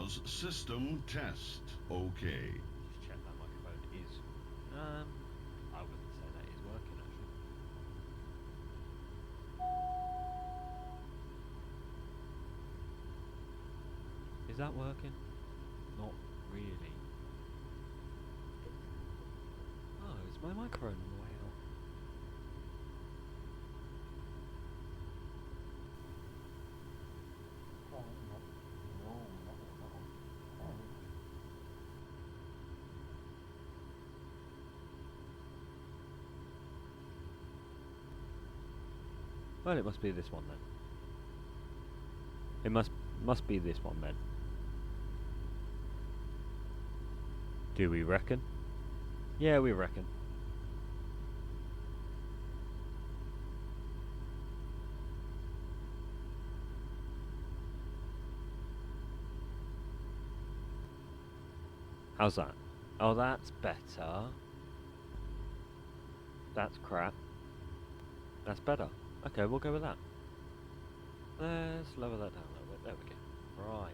Pause system test. Okay. Just check that microphone is. I wouldn't say that is working actually. Is that working? Not really. Oh, is my microphone on the way out? Well, it must be this one then. It must be this one then. Do we reckon? Yeah, we reckon. How's that? Oh, that's better. That's crap. That's better. Okay, we'll go with that. Let's lower that down a little bit. There we go. Right.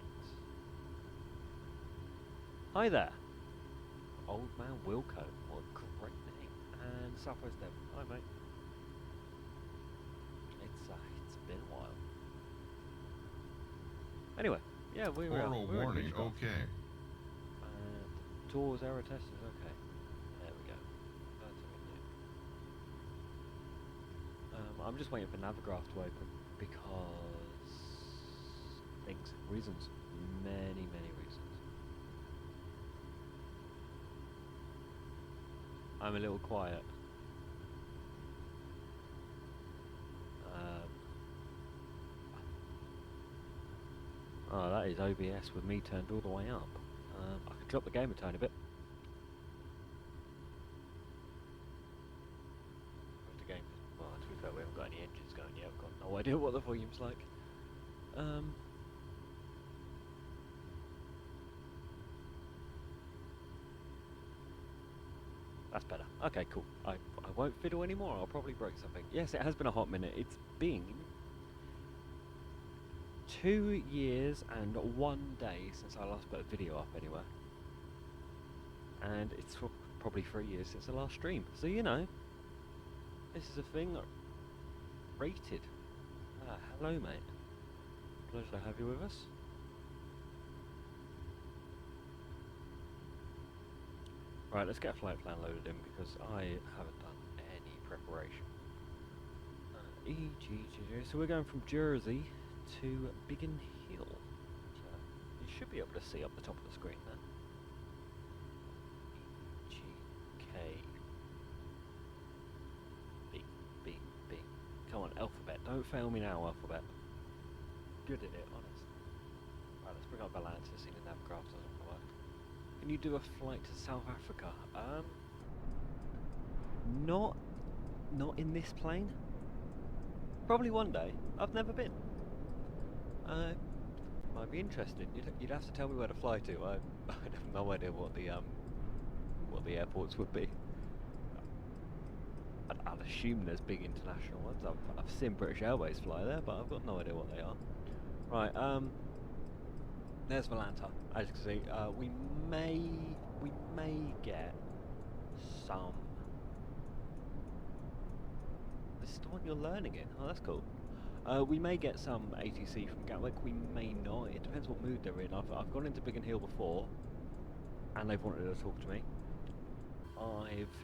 Hi there. Old Man Wilco. What a great name. And Southwest Devon. Hi, mate. It's been a while. Anyway, yeah, we were. Oral warning. Okay. And tools error testers. Okay. There we go. That's something new. I'm just waiting for Navigraph to open because reasons, many reasons. I'm a little quiet. Oh, that is OBS with me turned all the way up. I could drop the game a tiny bit. The game, well, to be fair, we haven't got any engines going yet. I've got no idea what the volume's like. That's better. Okay, cool. I won't fiddle anymore. I'll probably break something. Yes, it has been a hot minute. It's been 2 years and 1 day since I last put a video up anywhere. And it's probably 3 years since the last stream. So, you know, this is a thing rated. Hello, mate. Pleasure to have you with us. Right, let's get a flight plan loaded in because I haven't done any preparation. So we're going from Jersey to Biggin Hill. So you should be able to see up the top of the screen there. EGK. B. Come on, alphabet. Don't fail me now, alphabet. Good at it, honest. Right, let's bring up balance to see the Navigraph doesn't work. Can you do a flight to South Africa? Not in this plane. Probably one day. I've never been. Might be interesting. You'd have to tell me where to fly to. I have no idea what the airports would be. I'd assume there's big international ones. I've seen British Airways fly there, but I've got no idea what they are. Right. There's Valanta. As you can see, we may get some. This is the one you're learning in. Oh, that's cool. We may get some ATC from Gatwick. We may not. It depends what mood they're in. I've gone into Biggin Hill before, and they've wanted to talk to me. I've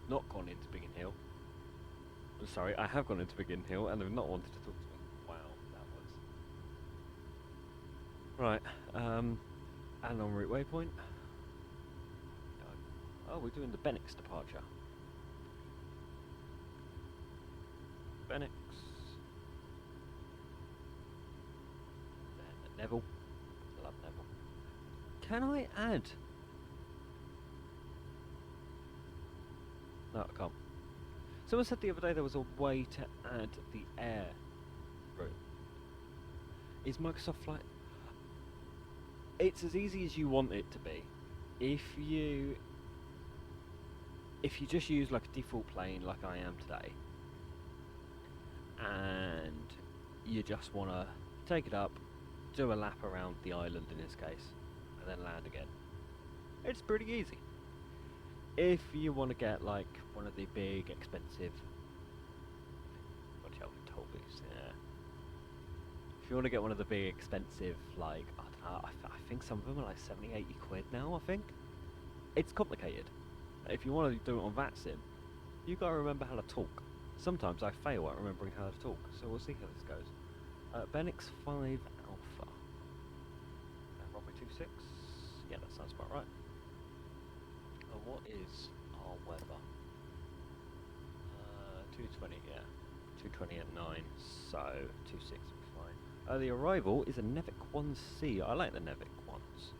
not gone into Biggin Hill. Sorry, I have gone into Biggin Hill, and they've not wanted to talk to me. Wow, that was right. And en route waypoint. Oh, we're doing the Benix departure. Benix. Then Neville. Love Neville. Can I add? No, I can't. Someone said the other day there was a way to add the air route. Is Microsoft Flight? It's as easy as you want it to be. If you just use like a default plane like I am today, and you just want to take it up, do a lap around the island in this case, and then land again. It's pretty easy. If you want to get like one of the big expensive, watch out for toll booths, yeah. If you want to get one of the big expensive, like, I don't know, I think some of them are like 70, 80 quid now, I think. It's complicated. If you want to do it on Vatsim, you got to remember how to talk. Sometimes I fail at remembering how to talk, so we'll see how this goes. Benix 5 Alpha. Runway 26. Yeah, that sounds about right. What is our weather? 220, yeah. 220 at 9, so 26 will be fine. The arrival is a Nevic 1C. I like the Nevic ones.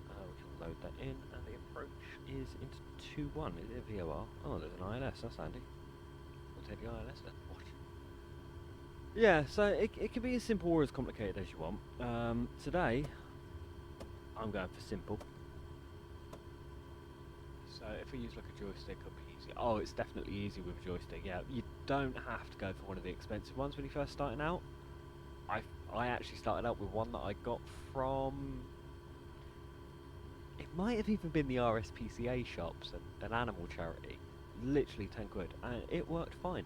We can load that in, and the approach is into 2-1. Is it a VOR? Oh, there's an ILS, that's handy. We'll take the ILS then. What? Yeah, so it can be as simple or as complicated as you want. Today, I'm going for simple. So if we use like a joystick, it'll be easy. Oh, it's definitely easy with a joystick, yeah. You don't have to go for one of the expensive ones when you're first starting out. I actually started out with one that I got from... It might have even been the RSPCA shops, an animal charity. Literally 10 quid, and it worked fine.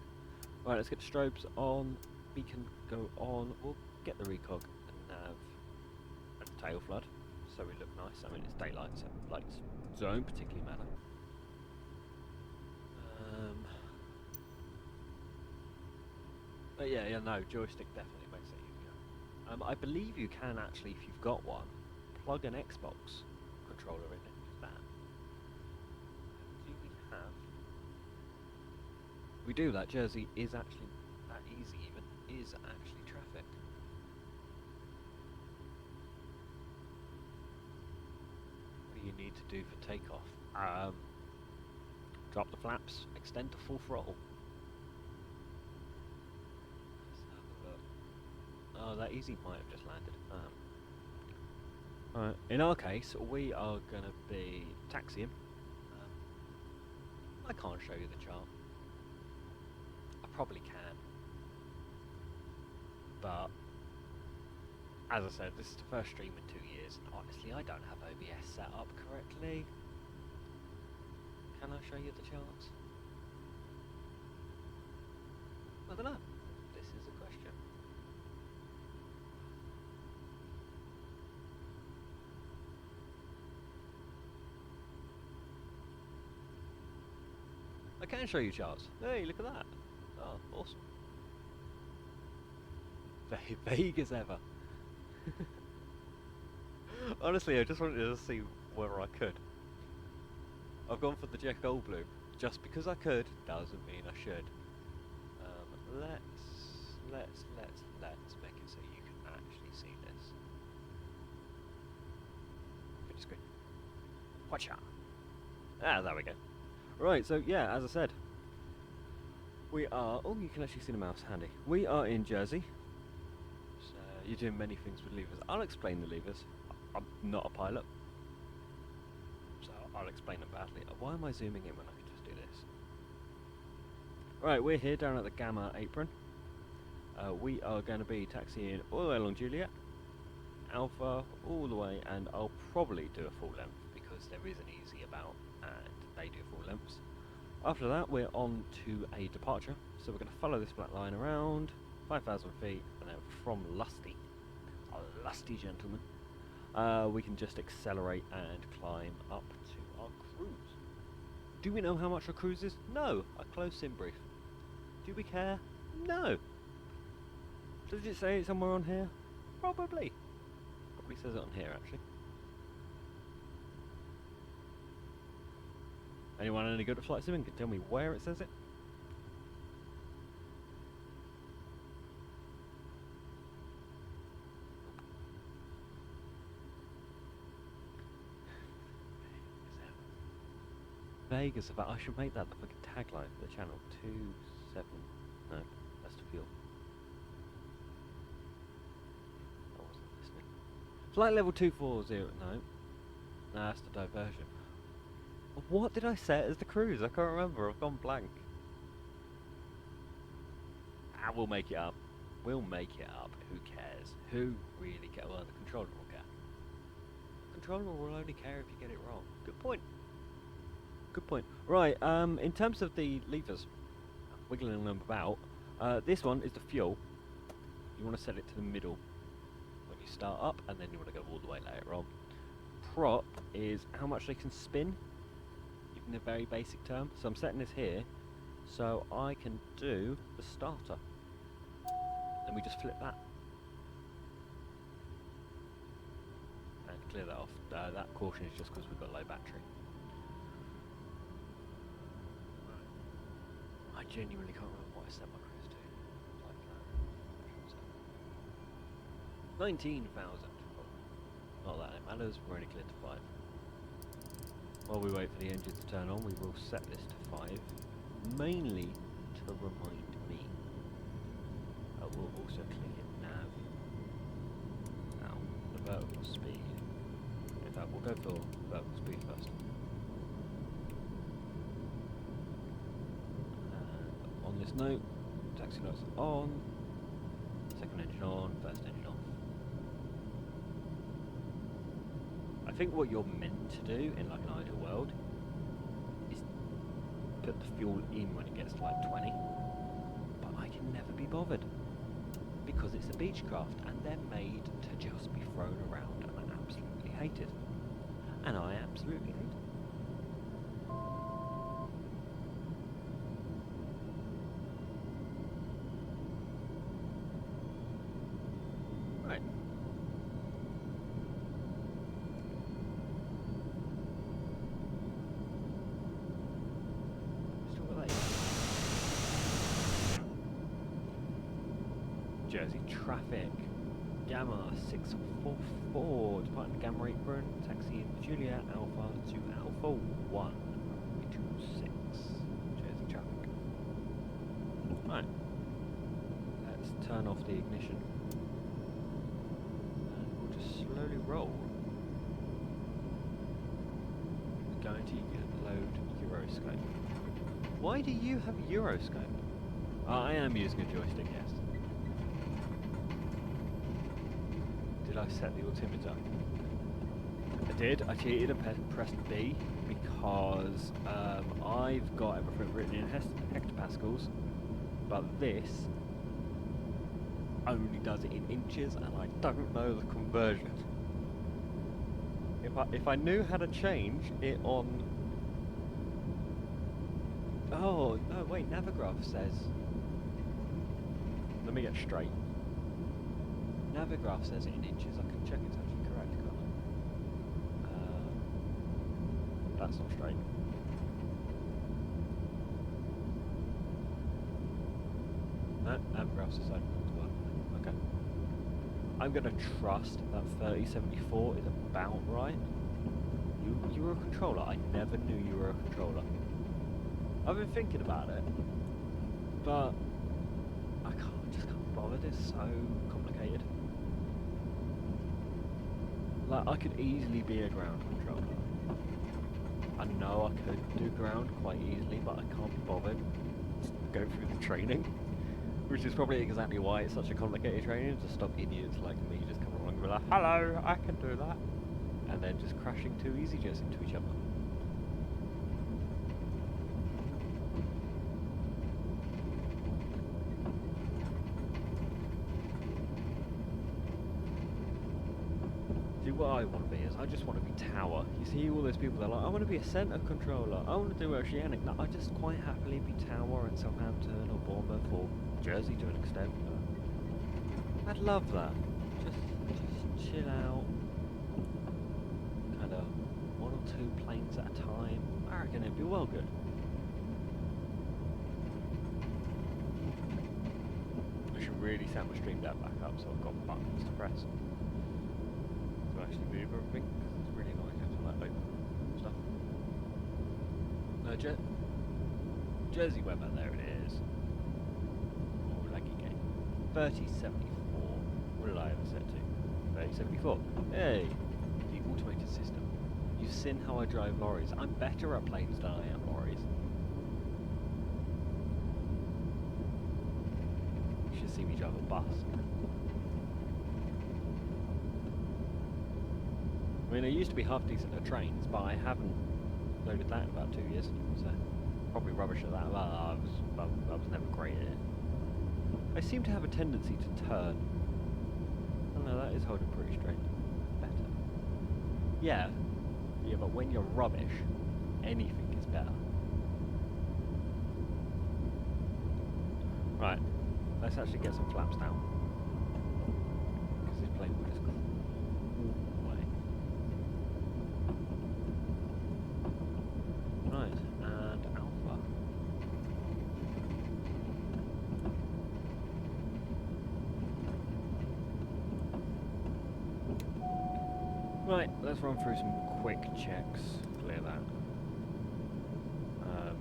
Right, let's get the strobes on. We can go on. We'll get the recog and nav and tail flood, so we look nice. I mean, it's daylight, so lights don't particularly matter. But yeah, no, joystick definitely makes it easier. I believe you can actually, if you've got one, plug an Xbox controller in and use that. Do we have? We do that. Jersey is actually that easy. Even is actually traffic. What do you need to do for takeoff? Drop the flaps, extend to full throttle. Oh, that easy might have just landed. Alright, in our case, we are going to be taxiing. I can't show you the chart. I probably can. But, as I said, this is the first stream in 2 years, and honestly, I don't have OBS set up correctly. Can I show you the charts? I don't know. This is a question. I can show you charts. Hey, look at that. Oh, awesome. Very vague as ever. Honestly, I just wanted to see whether I could. I've gone for the Jeff Goldblum. Just because I could doesn't mean I should. Let's make it so you can actually see this. Good screen. Watch out. Ah, there we go. Right, so yeah, as I said, we are... Oh, you can actually see the mouse, handy. We are in Jersey. So you're doing many things with levers. I'll explain the levers. I'm not a pilot, so I'll explain them badly. Why am I zooming in when I can just do this? Right, we're here down at the Gama apron. We are going to be taxiing all the way along Juliet, Alpha, all the way, and I'll probably do a full length because there is an easy about and they do full lengths. After that, we're on to a departure, so we're going to follow this black line around 5,000 feet, and then from Lusty, a lusty gentleman, we can just accelerate and climb up to our cruise. Do we know how much our cruise is? No. A close sim brief. Do we care? No. Does it say it somewhere on here? Probably. Probably says it on here, actually. Anyone any good at flight simming can tell me where it says it? Vegas about I should make that the fucking tagline for the channel. 27. No, that's the fuel. I wasn't listening. Flight level 240. No. No, that's the diversion. What did I set as the cruise? I can't remember. I've gone blank. Ah, we'll make it up. We'll make it up. Who cares? Who really cares? Well, the controller will care. The controller will only care if you get it wrong. Good point. Good point. Right, in terms of the levers, wiggling them about, this one is the fuel. You want to set it to the middle when you start up, and then you want to go all the way later on. Prop is how much they can spin, in a very basic term. So I'm setting this here, so I can do the starter. Then we just flip that. And clear that off. That caution is just because we've got low battery. I genuinely can't remember what I set my cruise to. Like 19,000. Not that it matters, we're only cleared to 5. While we wait for the engine to turn on, we will set this to 5, mainly to remind me. I will also click it nav. Now, the vertical speed. In fact, we'll go for vertical speed first. And on this note, taxi lights on, second engine on, first engine off. I think what you're meant to do in like an ideal world is put the fuel in when it gets to like 20, but I can never be bothered because it's a Beechcraft and they're made to just be thrown around, and I absolutely hate it. And I absolutely hate it. Right. Jersey traffic. Gama 644, departing Gama apron, taxi in Juliet Alpha to Alpha 126. Jersey traffic. Right. Let's turn off the ignition. And we'll just slowly roll. Going to load Euroscope. Why do you have Euroscope? I am using a joystick, yes. Did I set the altimeter? I did. I cheated and pressed B because I've got everything written in hectopascals, but this only does it in inches, and I don't know the conversion. If I knew how to change it on... Oh, no, wait, Navigraph says... Let me get straight. Navigraph says it in inches. I can check it's actually correct, can't I? That's not straight. No, Navigraph says that as well. Okay. I'm going to trust that 3074 is about right. You were a controller. I never knew you were a controller. I've been thinking about it, but I just can't be bothered. It's so complicated. Like, I could easily be a ground controller. I know I could do ground quite easily, but I can't be bothered go through the training. Which is probably exactly why it's such a complicated training, to stop idiots like me just coming along and be like, hello, I can do that. And then just crashing two EasyJets into each other. What I want to be is, I just want to be tower. You see all those people that are like, I want to be a centre controller, I want to do Oceanic. No, I just quite happily be tower at Southampton or Bournemouth or Jersey to an extent. I'd love that. Just chill out. Kind of 1 or 2 planes at a time. I reckon it'd be well good. I should really set my stream deck back up so I've got buttons to press. Actually move everything. It's really annoying having that open stuff. No, Jersey weather, there it is. Oh, laggy game. 3074. What did I ever set to? 3074. Hey! The automated system. You've seen how I drive lorries. I'm better at planes than I am lorries. You should see me drive a bus. I mean, I used to be half decent at trains, but I haven't loaded that in about 2 years, so probably rubbish at that. Well, I was never great at it. I seem to have a tendency to turn. Oh no, that is holding pretty straight. Better. Yeah, but when you're rubbish, anything is better. Right, let's actually get some flaps down. Because this plane will just go all the way. Right, and Alpha. Right, let's run through some quick checks. Clear that.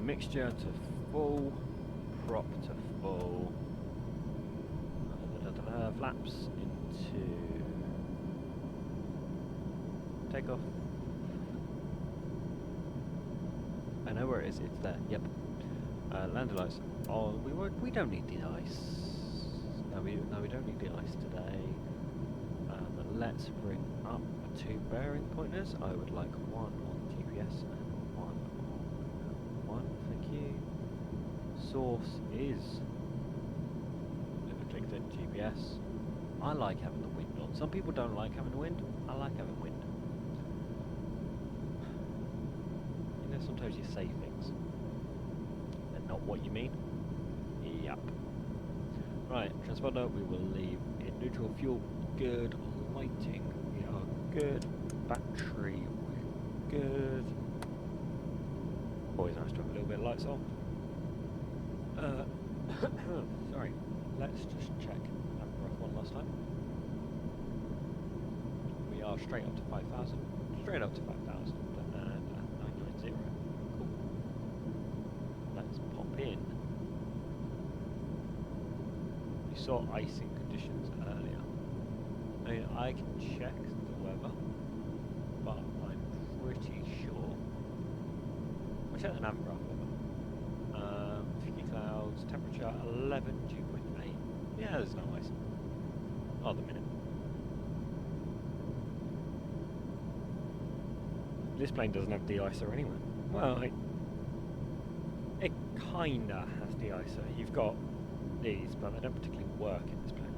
Mixture to full, prop to full. Flaps into takeoff. I know where it is. It's there. Yep. Landing lights. Oh, we don't need the ice. No, we don't need the ice today. Let's bring up 2 bearing pointers. I would like one on GPS and one on one. Thank you. Source is. Never clicked it. GPS. I like having the wind on. Some people don't like having the wind. I like having wind. You know, sometimes you say things. They're not what you mean. Yep. Right, transponder, we will leave in neutral. Fuel, good. Lighting, we are good. Battery, we're good. Always nice to have a little bit of lights on. Sorry, let's just check. One last time. We are straight up to 5,000. Straight up to 5,000 and 990. Cool. Let's pop in. We saw icing conditions earlier. I mean, I can check the weather, but I'm pretty sure. I'll check the nav graph weather. 50 clouds, temperature 11, 2.8. Yeah, there's no ice. Oh, the minute. This plane doesn't have de-icer anyway. Well, it kinda has de-icer. You've got these, but they don't particularly work in this plane.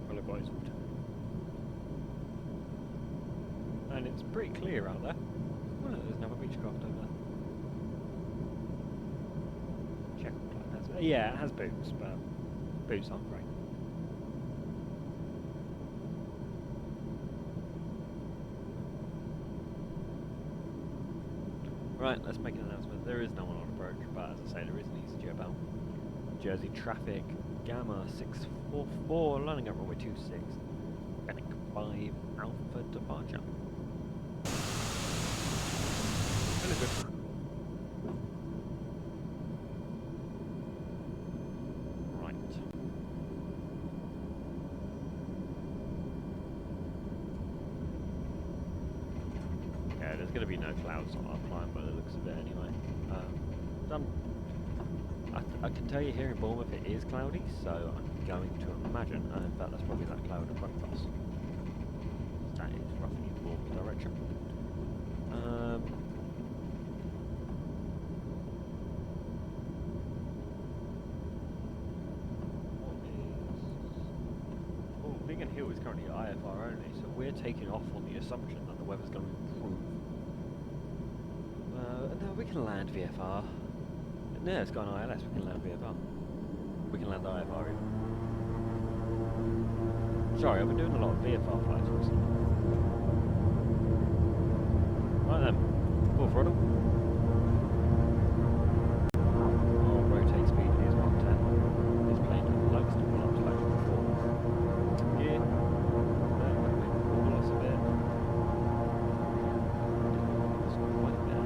Well, I've got is water. And it's pretty clear out there. Oh, look, there's another Beechcraft over there. Check what plane has. Yeah, it has boots, but boots aren't great. Right, let's make an announcement. There is no one on approach, but as I say, there is an EasyJet bell. Jersey traffic, Gama 644, landing at runway 26, Fennec 5, Alpha departure. Really good. Right. Yeah, there's going to be no clouds on our climb by the looks of it anyway. I can tell you here in Bournemouth it is cloudy, so I'm going to imagine, in fact that's probably that cloud in front of us. That is roughly the Bournemouth direction. Biggin Hill is currently IFR only, so we're taking off on the assumption that the weather's going to improve. No, we can land VFR. No, it's got an ILS, we can land VFR. We can land IFR even. Sorry, I've been doing a lot of VFR flights recently. Right then, full throttle. Our rotate speed is 110. This plane likes to pull up slightly before. Gear. Pull us a bit. It's quite bad.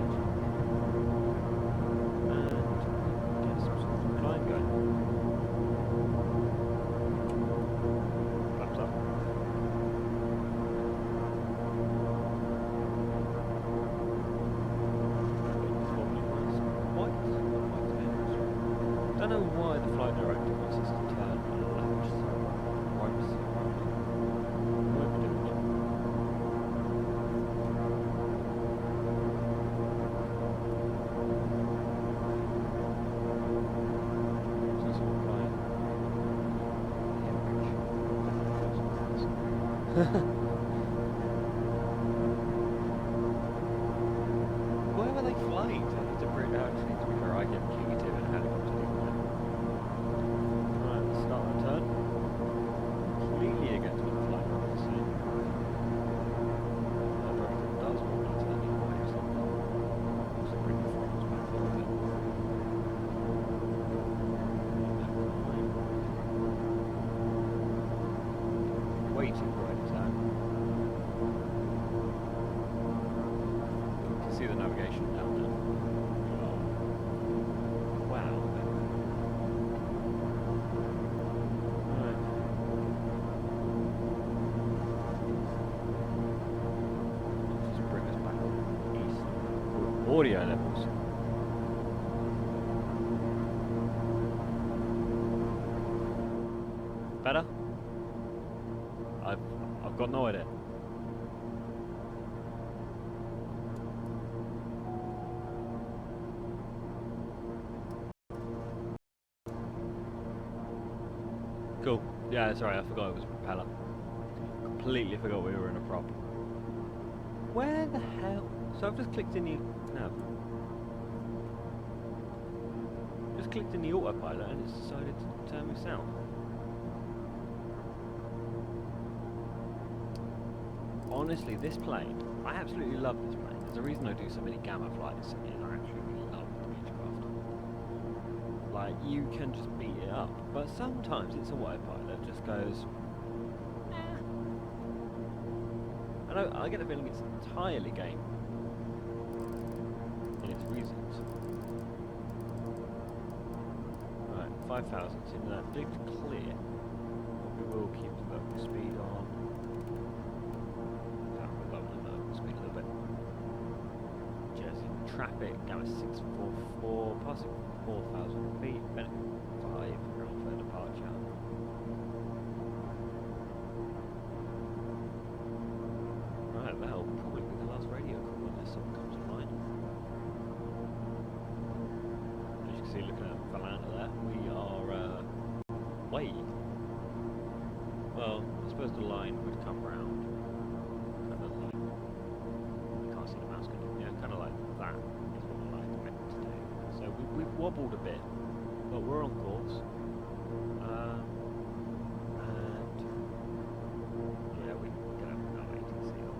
Where were they flying to? To bring actually, to be fair, I get King Tim and helicopter. Right, let's start the turn. Completely against what the flight rules say. That drone does want me to turn anyway, so I'll just bring the throttles back a little bit. Way too bright is that. You can see the navigation down there. Wow. Right. Just bring us back east. Audio levels. Better? I've got no idea. Cool. Yeah, sorry, I forgot it was a propeller. Completely forgot we were in a prop. Where the hell? So I've just clicked in the nav. Just clicked in the autopilot and it's decided to turn me south. Honestly, this plane, I absolutely love this plane. There's a reason I do so many Gama flights, is I absolutely love the Beechcraft. Like, you can just beat it up, but sometimes it's a autopilot just goes, eh. And I get the feeling it's entirely game in its reasons. Right, 5,000 in that dipped clear. We will keep the vertical speed on. Speed a little bit. Jersey traffic, Gama 644, passing 4,000 feet, benefit 5, ground for departure. Right, that'll probably be the last radio call unless someone comes online. As you can see, looking at Valanda there, we are way. Well, I suppose the line would come round. That is what the line's meant to do. So we've wobbled a bit, but we're on course. And yeah, we can get up now ATC on.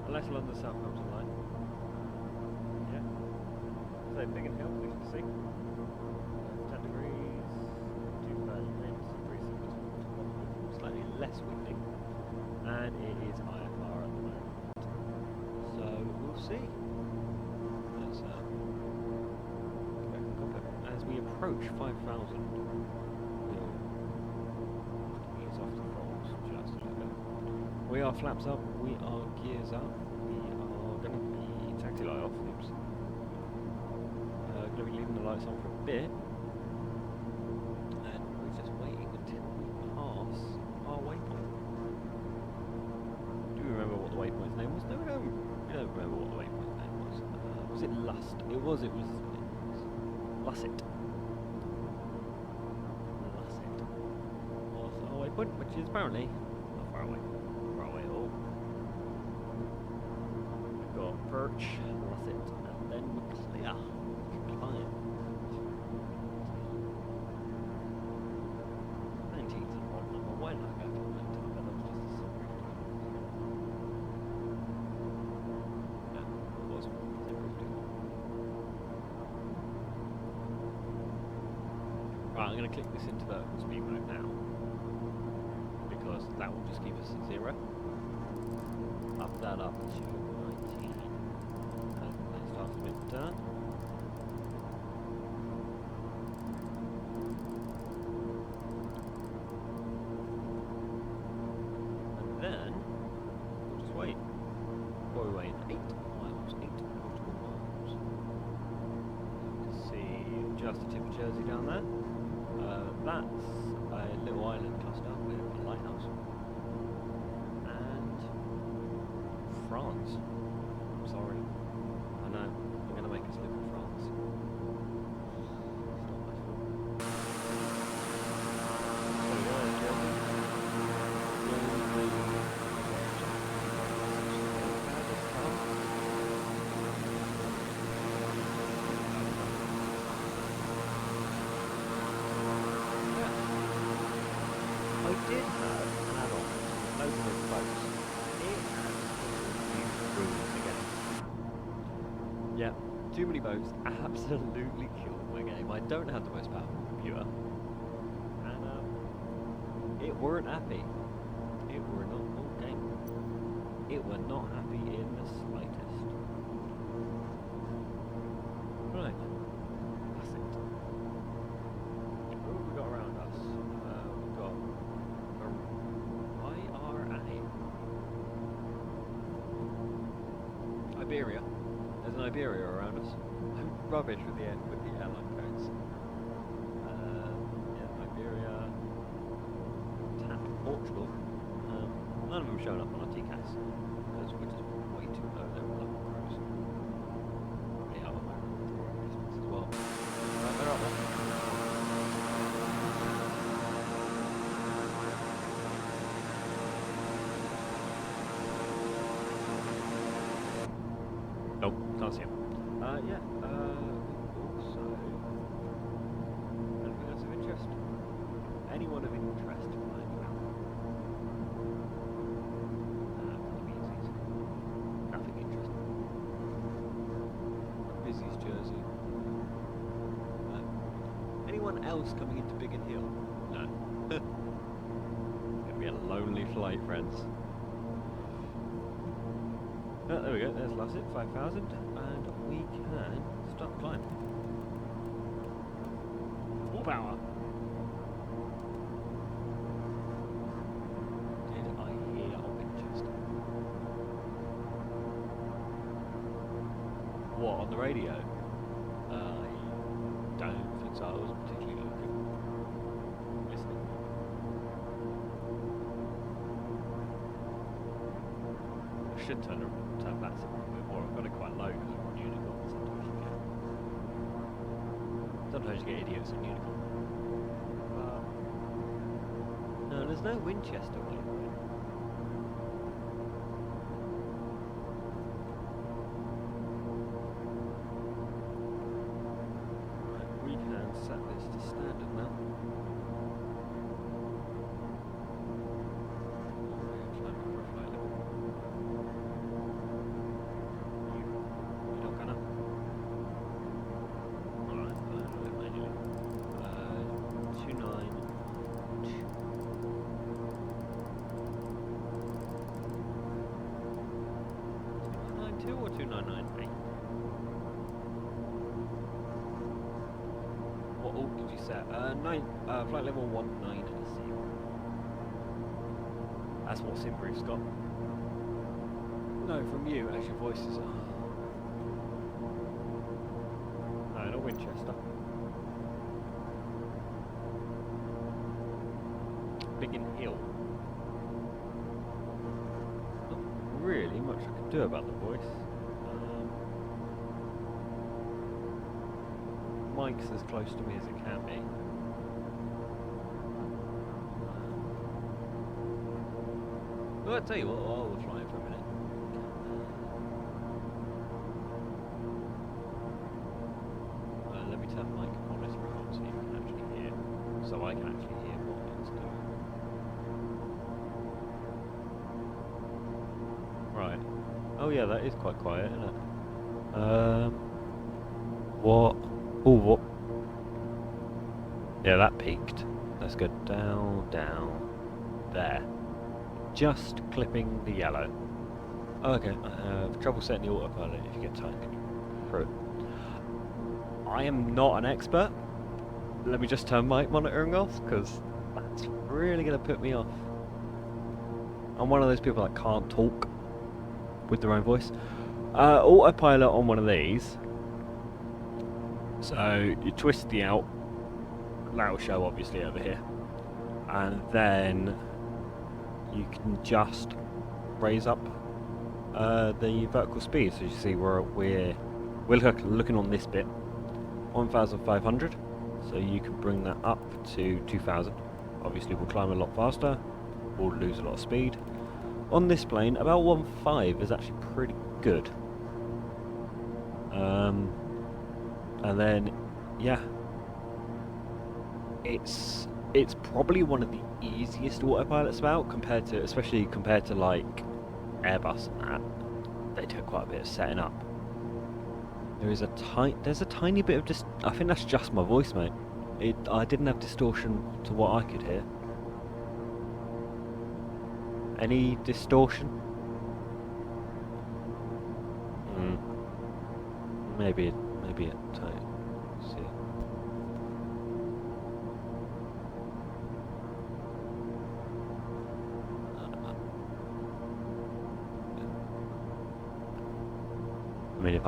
Unless London South comes online. Yeah. So Biggin Hill, we can see. 10 degrees, 2,000 winds, breeze slightly less windy. And it is IFR at the moment. So we'll see. Let's go back and cockpit. As we approach 5,000, we'll ease off the throttles just a little bit. We are flaps up, we are gears up, we are going to be taxi light off, oops. Going to be leaving the lights on for a bit. And we're just waiting until we pass our waypoint. Do you remember what the waypoint's name was? No, we don't. I don't remember what the waypoint's name was. Was it Lust? It was Lusset. Lusset was our waypoint, which is apparently not far away. Far away at all. We've got Perch, Lusset, and then we're clear. We can climb. 19's an odd number. Why not go for 19? But that was just a summary. Right, I'm going to click this into vertical speed mode now, because that will just keep us at 0. Up that up to 19, and then start to mid-turn. And then, we'll just wait. What are we waiting? 8 miles, 8 nautical miles. You can see just the tip of Jersey down there. That's a little island cluster with a lighthouse. And France. I'm sorry. I know. I'm going to make us live in France. It's not my fault. So did have an add-on, loads of those boats. It has used rules again. Yeah, too many boats absolutely killed my game. I don't have the most powerful computer, and it weren't happy. It were not game. It were not happy in the slightest. Right, that's it. What have we got around us? We've got IRA. Iberia. There's an Iberia around us. I'm rubbish with the airline codes. Yeah, Iberia. Tap Portugal. None of them showing up on our TCAS because we're just way too low there on level cruise. Probably out of my distance as well. Right, they're up there. Nope, can't see him. Yeah, also, anything else of interest? Anyone of interest flying around? Nothing interesting. Busy's Jersey. Anyone else coming into Biggin Hill? No. Gonna be a lonely flight, friends. Oh, there we go, there's Lasset, 5,000, and we can start climbing. Full power! Did I hear Winchester? What, on the radio? I don't think so, I wasn't particularly listening. I should turn Vatsim a little bit more. I've got it quite low because we're on Unicorn. Sometimes you get idiots on Unicorn. No, there's no Winchester while you're in. Right, we can set this to standard now. Or 2998? What alt did you set? Flight level 19 at sea. That's what Simbrief's got. No, from you, as your voice is. No, not Winchester. Biggin Hill. Not really much I can do about the voice. Mike's as close to me as it can be. Well, I'll tell you what, I'll fly it for a minute. Let me turn Mike monitor on so you can actually hear, so I can actually hear what it's doing. Right. Oh yeah, that is quite quiet, isn't it? What? Oh, what? Yeah, that peaked. Let's go down, there. Just clipping the yellow. Oh, okay, trouble setting the autopilot if you get tight through it. I am not an expert. Let me just turn mic monitoring off, because that's really going to put me off. I'm one of those people that can't talk with their own voice. Autopilot on one of these. So you twist the out, that will show obviously over here, and then you can just raise up the vertical speed. So you see we're looking on this bit, 1,500. So you can bring that up to 2,000. Obviously we'll climb a lot faster, we'll lose a lot of speed. On this plane, about 1.5 is actually pretty good. And then, yeah, it's it's probably one of the easiest autopilots about, especially compared to like Airbus and that. They took quite a bit of setting up. There's a tiny bit of I think that's just my voice, mate. I didn't have distortion to what I could hear. Any distortion? Maybe it tight. See. I mean, if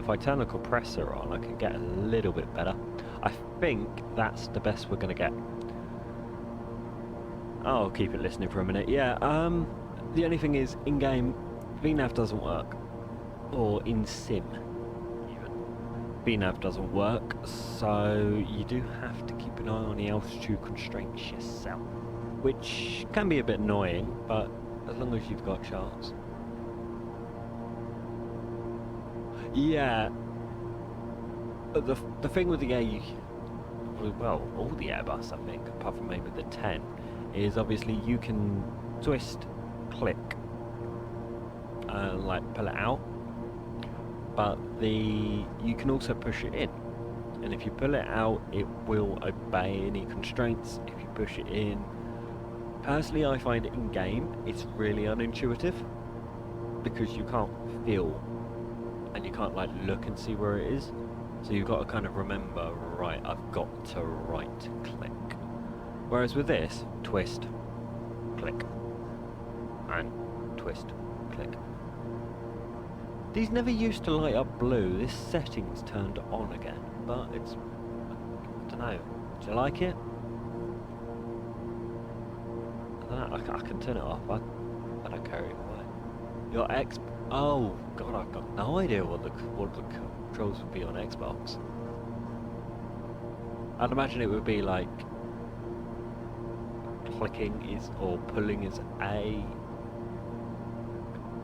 I turn the compressor on, I can get a little bit better. I think that's the best we're gonna get. I'll keep it listening for a minute. Yeah. The only thing is, in game, VNav doesn't work, or in sim, even VNav doesn't work. So you do have to keep an eye on the altitude constraints yourself, which can be a bit annoying, but as long as you've got charts. Yeah. But the thing with the all the Airbus, I think, apart from maybe the 10, is obviously you can twist, click, like pull it out, but you can also push it in, and if you pull it out, it will obey any constraints. If you push it in, personally, I find it in game it's really unintuitive because you can't feel and you can't like look and see where it is. So you've got to kind of remember, right, I've got to right click. Whereas with this, twist, click, and twist, click. These never used to light up blue. This setting's turned on again, but it's, I don't know. Do you like it? I don't know, I can turn it off. I don't care either way. Your oh god, I've got no idea what the controls would be on Xbox. I'd imagine it would be like clicking is or pulling is A.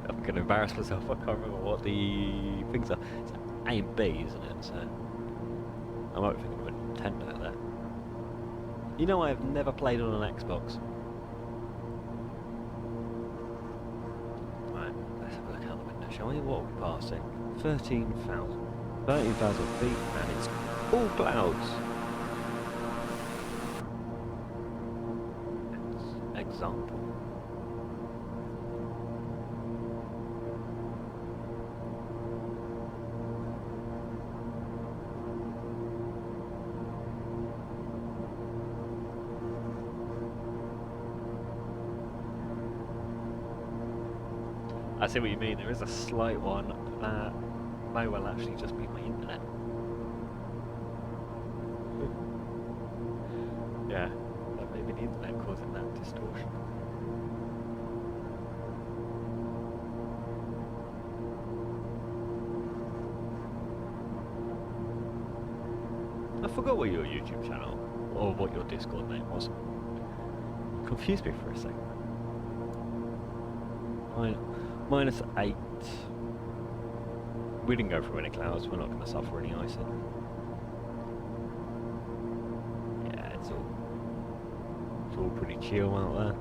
I'm gonna embarrass myself. I can't remember what the things are. It's A and B, isn't it? So I might be thinking of a Nintendo there. You know, I have never played on an Xbox. Right, let's have a look out the window, shall we? What are we passing? 13,000 feet, and it's all clouds. Example. I see what you mean. There is a slight one that may well actually just be my internet. Yeah, that may be the internet causing that distortion. I forgot what your YouTube channel or what your Discord name was. Confused me for a second. -8. We didn't go through any clouds. We're not going to suffer any icing. Yeah, it's all pretty chill out there.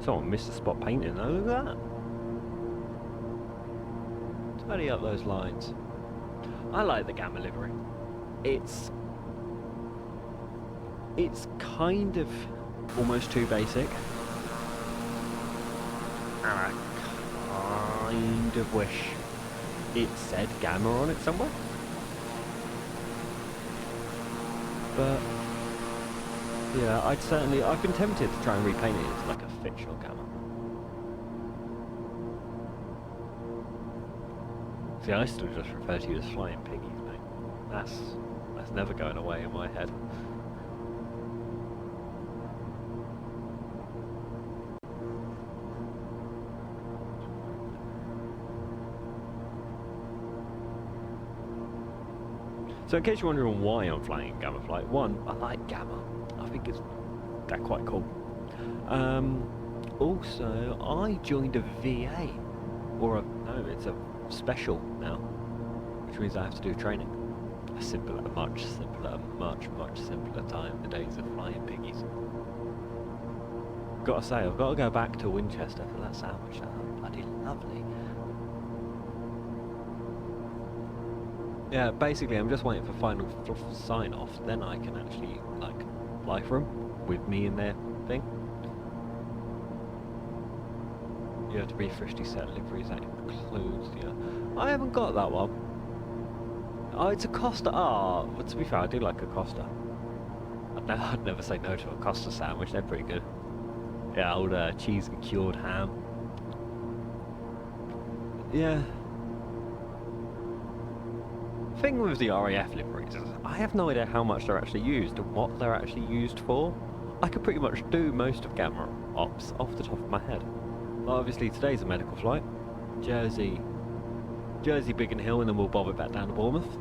Someone missed a spot painting though. Look at that. Tidy up those lines. I like the Gama livery. It's kind of almost too basic. And I kind of wish it said Gama on it somewhere. But yeah, I've been tempted to try and repaint it as like a fictional Gama. See, I still just refer to you as Flying Piggies, mate. That's never going away in my head. So in case you're wondering why I'm flying in Gama Flight, one, I like Gama. I think they're quite cool. Also, I joined a VA, no, it's a special now, which means I have to do training. a much simpler, much simpler time. The days of flying piggies. Gotta say, I've got to go back to Winchester for that sandwich. That was bloody lovely. Yeah, basically, I'm just waiting for final sign off. Then I can actually like fly for 'em with me in their thing. You have to be 50 set liveries. That includes the. I haven't got that one. Oh, it's a Costa. Ah, well, to be fair, I do like a Costa. I'd never say no to a Costa sandwich. They're pretty good. Yeah, old cheese and cured ham. Yeah. Thing with the RAF liveries is I have no idea how much they're actually used and what they're actually used for. I could pretty much do most of Gama ops off the top of my head. Well, obviously today's a medical flight. Jersey, Biggin Hill, and then we'll bob it back down to Bournemouth.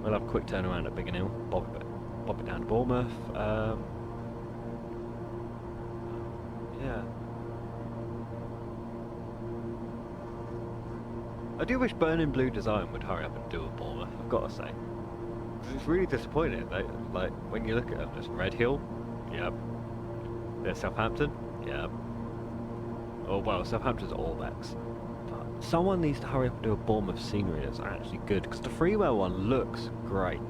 We'll have a quick turnaround at Biggin Hill, bob it down to Bournemouth. Yeah. I do wish Burning Blue Design would hurry up and do a Bournemouth, I've got to say. It's really disappointing. Like, when you look at them, just Red Hill, yep. There's Southampton, yep. Oh, well, Southampton's Allbacks. But someone needs to hurry up and do a Bournemouth scenery that's actually good, because the freeware one looks great.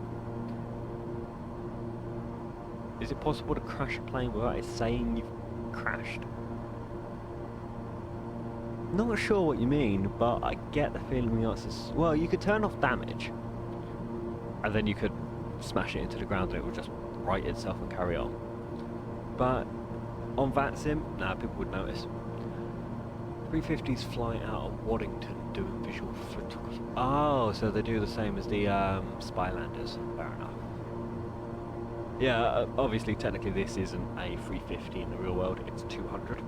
Is it possible to crash a plane without it saying you've crashed? Not sure what you mean, but I get the feeling the answer is, well, you could turn off damage, and then you could smash it into the ground and it would just right itself and carry on. But on Vatsim, nah, people would notice. 350s fly out of Waddington doing visual photography. Oh, so they do the same as the Spylanders. Fair enough. Yeah, obviously, technically this isn't a 350 in the real world, it's 200.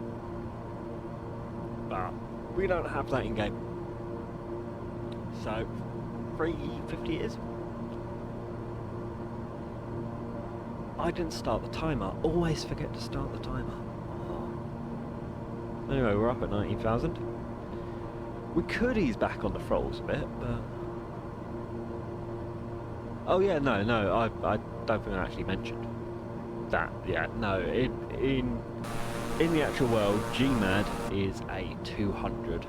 But we don't have that in game. So, 350 it is. I didn't start the timer. Always forget to start the timer. Oh. Anyway, we're up at 19,000. We could ease back on the throttles a bit, but... Oh yeah, no, I don't think I actually mentioned that. Yeah, no, in the actual world, GMAD is a 200,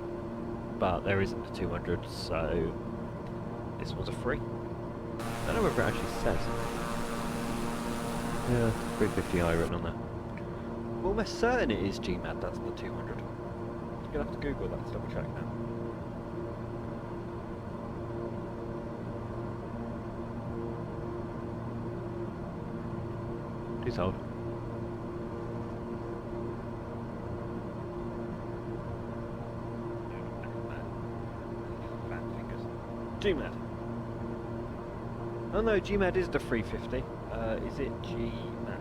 but there isn't a 200, so this was a free. I don't know whether it actually says. Yeah, 350i written on there. I'm almost certain it is GMAD, that's the 200. You're gonna have to Google that to double check now. Please hold. GMAD. Oh no, GMAD is the 350. Is it GMAD?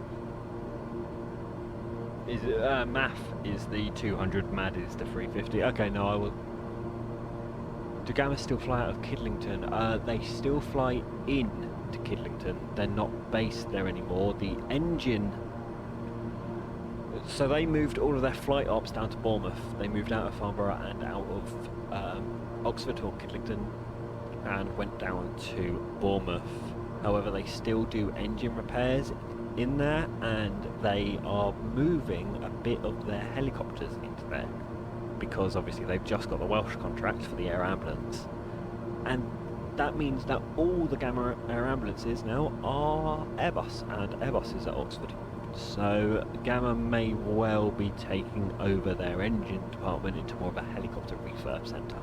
Is it MAF is the 200, MAD is the 350. Okay, no, I will. Do Gama still fly out of Kidlington? They still fly in to Kidlington. They're not based there anymore. The engine. So they moved all of their flight ops down to Bournemouth. They moved out of Farnborough and out of Oxford or Kidlington, and went down to Bournemouth. However, they still do engine repairs in there, and they are moving a bit of their helicopters into there, because obviously they've just got the Welsh contract for the air ambulance, and that means that all the Gama air ambulances now are Airbus, and Airbus is at Oxford. So Gama may well be taking over their engine department into more of a helicopter refurb centre.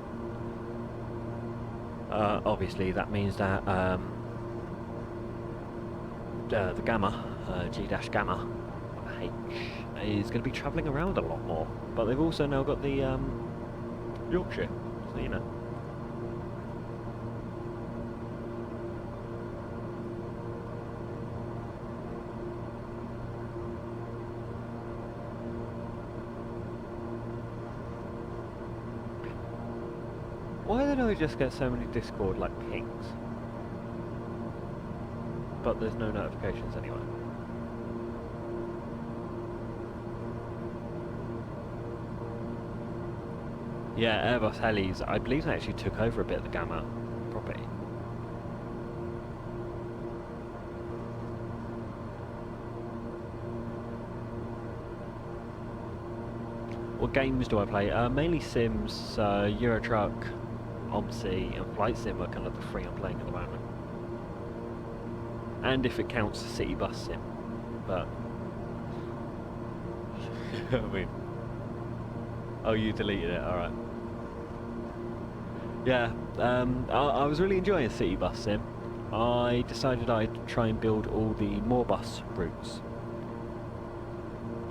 Obviously that means that the Gama, G-Gamma H, is going to be travelling around a lot more. But they've also now got the Yorkshire, so you know. Why do I just get so many Discord like pings? But there's no notifications anyway. Yeah, Airbus helis, I believe they actually took over a bit of the Gama property. What games do I play? Mainly Sims, Euro Truck, OMSI, and Flight Sim are kind of the three I'm playing at the moment. And if it counts, City Bus Sim. But I mean, oh, you deleted it. All right. Yeah, I was really enjoying City Bus Sim. I decided I'd try and build all the Moorbus routes.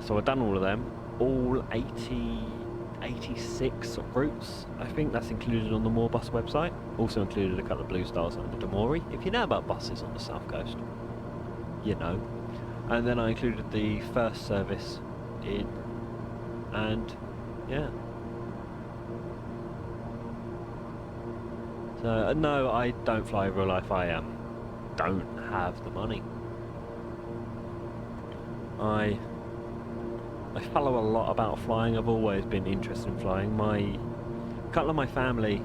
So I've done all of them, all 86 routes. I think that's included on the Moorbus website. Also included a couple of blue stars under Demori. If you know about buses on the south coast, you know. And then I included the first service in, and yeah. So no, I don't fly in real life. I don't have the money. I follow a lot about flying. I've always been interested in flying. A couple of my family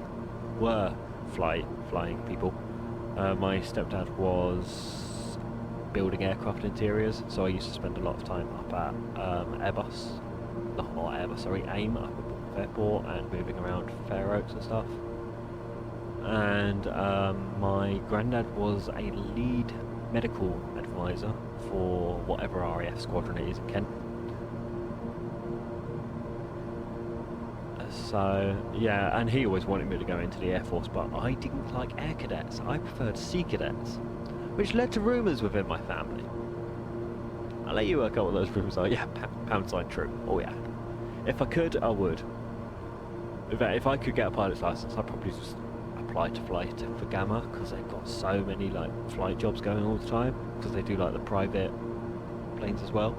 were flying people. My stepdad was building aircraft interiors, so I used to spend a lot of time up at Airbus, not Airbus, sorry, AIM up at Bournemouth Airport and moving around Fair Oaks and stuff. And my granddad was a lead medical advisor for whatever RAF squadron it is in Kent. So yeah, and he always wanted me to go into the Air Force, but I didn't like air cadets. I preferred sea cadets, which led to rumours within my family. I'll let you work out what those rumours are. Yeah, pound sign true. Oh yeah. If I could, I would. If I could get a pilot's license, I'd probably just apply to fly for Gama, because they've got so many like flight jobs going all the time, because they do like the private planes as well.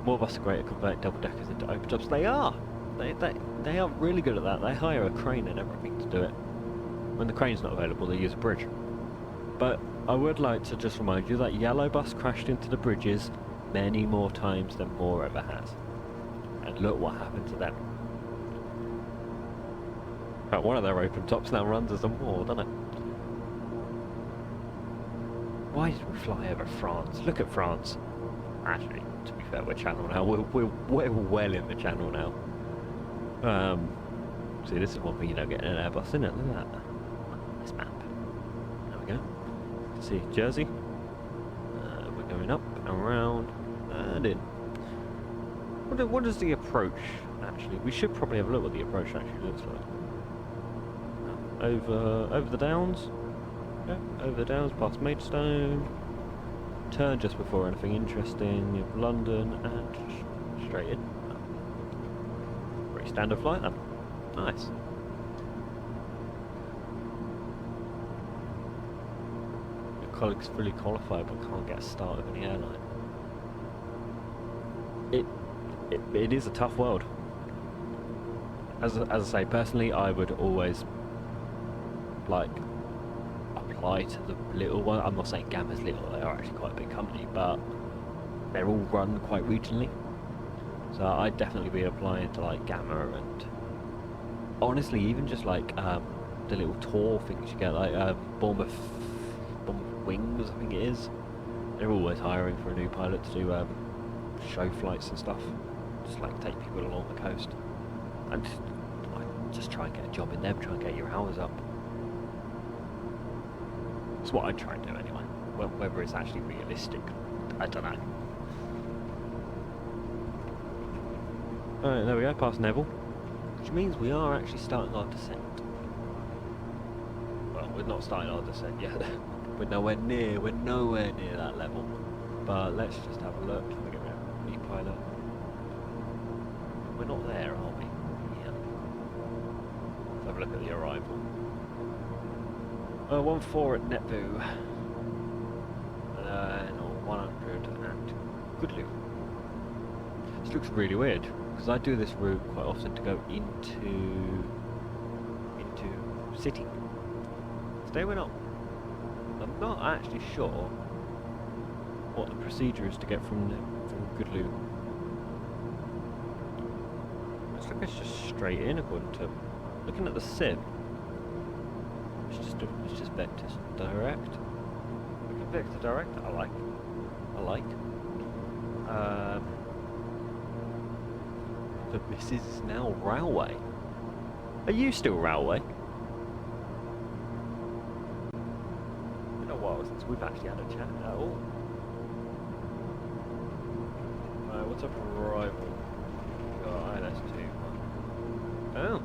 Moorbus are great at converting double deckers into open jobs. They are. They are really good at that. They hire a crane and everything to do it. When the crane's not available, they use a bridge. But I would like to just remind you that yellow bus crashed into the bridges many more times than Moore ever has. And look what happened to them. But one of their open tops now runs as a Moore, doesn't it? Why did we fly over France? Look at France. Actually, to be fair, we're Channel now. We're well in the Channel now. See, this is one thing you don't get in an Airbus, isn't it? Look at that. This map. There we go. You can see Jersey. We're going up and around and in. What is the approach, actually? We should probably have a look what the approach actually looks like. Over the downs. Yeah, over the downs, past Maidstone. Turn just before anything interesting. You have London and straight in. Pretty standard flight then. Nice. Your colleague's fully qualified but can't get a start with any airline. It is a tough world. As I say, personally, I would always like apply to the little one. I'm not saying Gama's little, they are actually quite a big company, but they're all run quite regionally. So I'd definitely be applying to like Gama, and honestly even just like the little tour things you get, like Bournemouth Wings, I think it is. They're always hiring for a new pilot to do show flights and stuff. Just like take people along the coast. And just try and get a job in them, try and get your hours up. That's what I'd try and do anyway. Whether it's actually realistic, I don't know. Alright, there we go, past Neville. Which means we are actually starting our descent. Well, we're not starting our descent yet. We're nowhere near that level. But let's just have a look. Let me get rid of the pilot. We're not there, are we? Yeah. Let's have a look at the arrival. 1-4 at Netvu. And 100 at Goodloo. This looks really weird, because I do this route quite often to go into city. Today we're not. I'm not actually sure what the procedure is to get from Goodloo. Looks like it's just straight in according to looking at the sim. It's just vector direct. Vector direct. I like. But Mrs. is now Railway. Are you still Railway? Been a while since we've actually had a chat at all. What's up, rival? Got ILS2. Oh.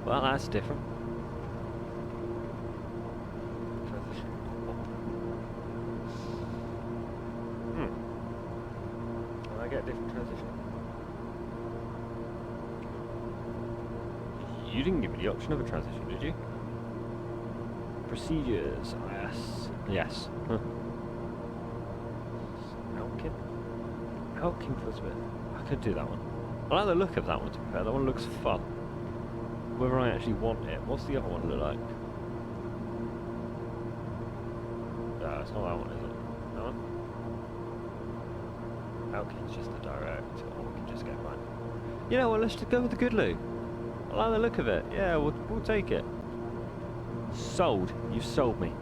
Well, that's different. Transition. Can I get a different transition? You didn't give me the option of a transition, did you? Procedures. Yes. Yes. Huh. Elkin for Smith. I could do that one. I like the look of that one, to be fair. That one looks fun. Whether I actually want it. What's the other one look like? No, it's not that one, is it? That one? Elkin's just the direct, or we can just get mine. You know what, let's just go with the Goodloo. I like the look of it. Yeah, we'll take it. Sold. You've sold me.